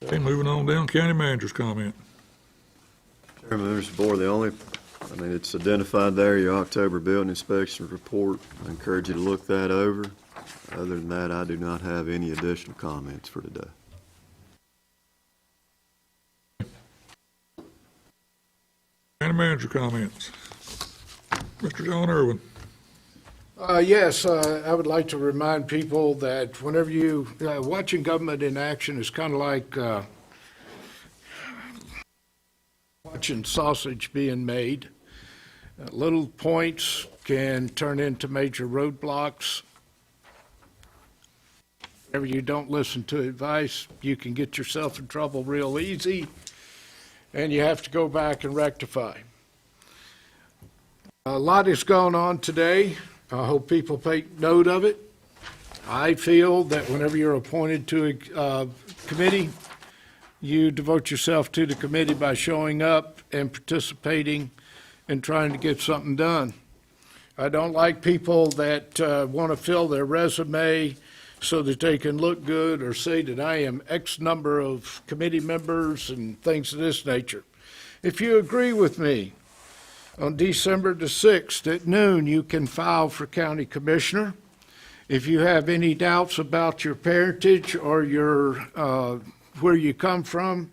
Speaker 1: Okay, moving on down, county manager's comment.
Speaker 2: Chairman, members of the board, it's identified there, your October building inspection report. I encourage you to look that over. Other than that, I do not have any additional comments for today.
Speaker 1: County manager comments. Mr. John Irwin.
Speaker 6: Yes, I would like to remind people that whenever you, watching government in action is kind of like watching sausage being made. Little points can turn into major roadblocks. Whenever you don't listen to advice, you can get yourself in trouble real easy, and you have to go back and rectify. A lot is going on today. I hope people take note of it. I feel that whenever you're appointed to a committee, you devote yourself to the committee by showing up and participating and trying to get something done. I don't like people that want to fill their resume so that they can look good or say that I am X number of committee members and things of this nature. If you agree with me, on December the 6th at noon, you can file for county commissioner. If you have any doubts about your parentage or your, where you come from,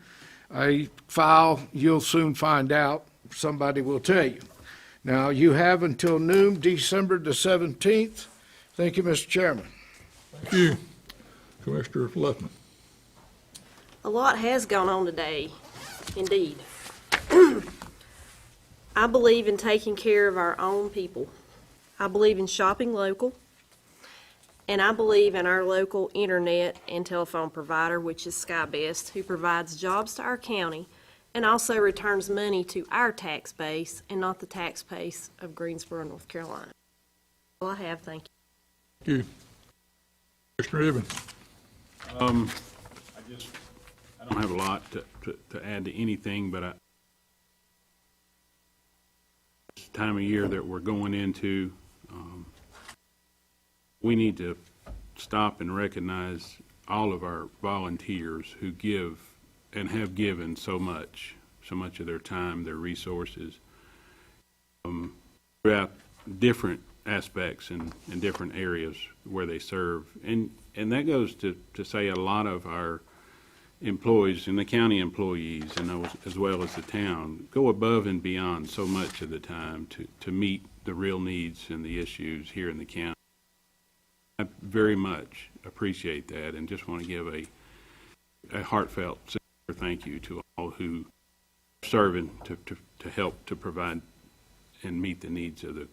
Speaker 6: a file, you'll soon find out. Somebody will tell you. Now, you have until noon, December the 17th. Thank you, Mr. Chairman.
Speaker 1: Thank you. Commissioner Luckman.
Speaker 7: A lot has gone on today, indeed. I believe in taking care of our own people. I believe in shopping local, and I believe in our local internet and telephone provider, which is SkyBest, who provides jobs to our county and also returns money to our tax base and not the tax base of Greensboro, North Carolina. All I have, thank you.
Speaker 1: Thank you. Commissioner Evans.
Speaker 16: I don't have a lot to add to anything, but this time of year that we're going into, we need to stop and recognize all of our volunteers who give and have given so much of their time, their resources, throughout different aspects and different areas where they serve. And that goes to say a lot of our employees and the county employees, and as well as the town, go above and beyond so much of the time to meet the real needs and the issues here in the county. I very much appreciate that and just want to give a heartfelt thank you to all who are serving to help to provide and meet the needs of the.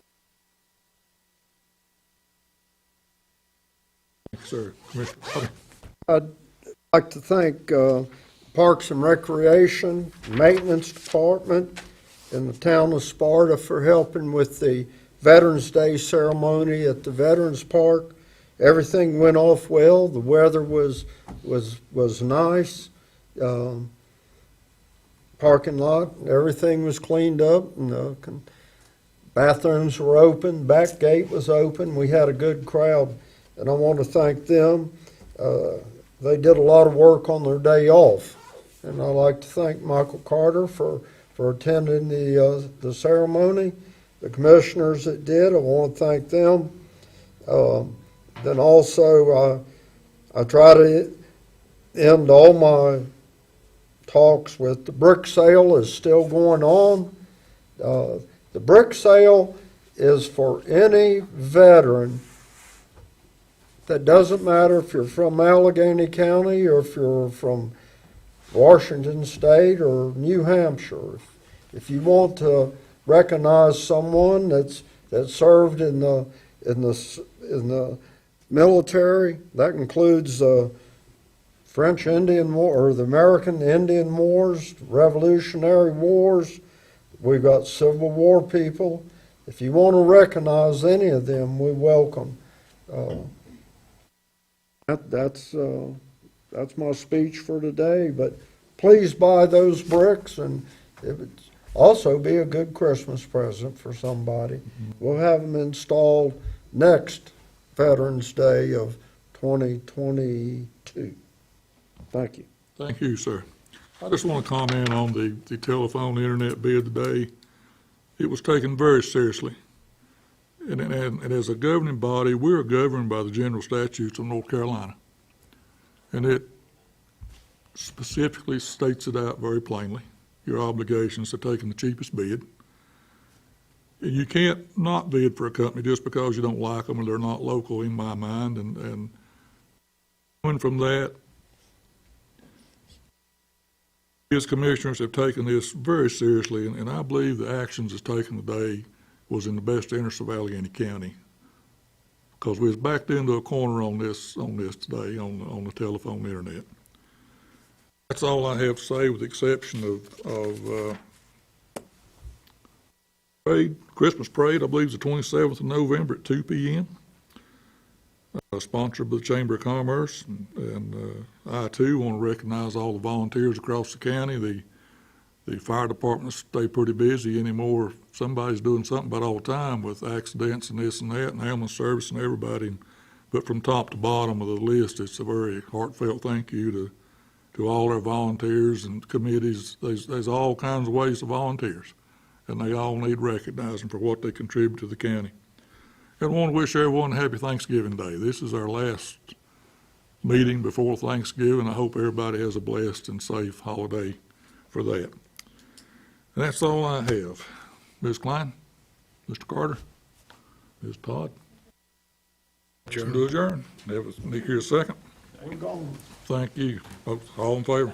Speaker 1: Thank you, sir. Commissioner.
Speaker 10: I'd like to thank Parks and Recreation, Maintenance Department, and the town of Sparta for helping with the Veterans Day ceremony at the Veterans Park. Everything went off well. The weather was nice. Parking lot, everything was cleaned up, and bathrooms were open, back gate was open. We had a good crowd, and I want to thank them. They did a lot of work on their day off, and I'd like to thank Michael Carter for attending the ceremony. The commissioners that did, I want to thank them. Then also, I try to end all my talks with the brick sale is still going on. The brick sale is for any veteran. That doesn't matter if you're from Allegheny County or if you're from Washington State or New Hampshire. If you want to recognize someone that served in the military, that includes the French Indian War or the American Indian Wars, Revolutionary Wars. We've got Civil War people. If you want to recognize any of them, we welcome. That's my speech for today. But please buy those bricks, and it would also be a good Christmas present for somebody. We'll have them installed next Veterans Day of 2022. Thank you.
Speaker 1: Thank you, sir. I just want to comment on the telephone internet bid today. It was taken very seriously. And as a governing body, we're governed by the general statutes of North Carolina. And it specifically states it out very plainly, your obligations to taking the cheapest bid. And you can't not bid for a company just because you don't like them or they're not local in my mind. And coming from that, his commissioners have taken this very seriously, and I believe the actions that's taken today was in the best interest of Allegheny County, because we was backed into a corner on this today on the telephone internet. That's all I have to say, with the exception of Christmas parade. I believe it's the 27th of November at 2 p.m. Sponsored by the Chamber of Commerce, and I too want to recognize all the volunteers across the county. The fire departments stay pretty busy anymore. Somebody's doing something about all the time with accidents and this and that, and ambulance service and everybody. But from top to bottom of the list, it's a very heartfelt thank you to all our volunteers and committees. There's all kinds of ways to volunteers, and they all need recognizing for what they contribute to the county. I want to wish everyone a happy Thanksgiving Day. This is our last meeting before Thanksgiving. I hope everybody has a blessed and safe holiday for that. And that's all I have. Ms. Klein, Mr. Carter, Ms. Todd. Motion to adjourn. Here's a second. Thank you, folks. All in favor?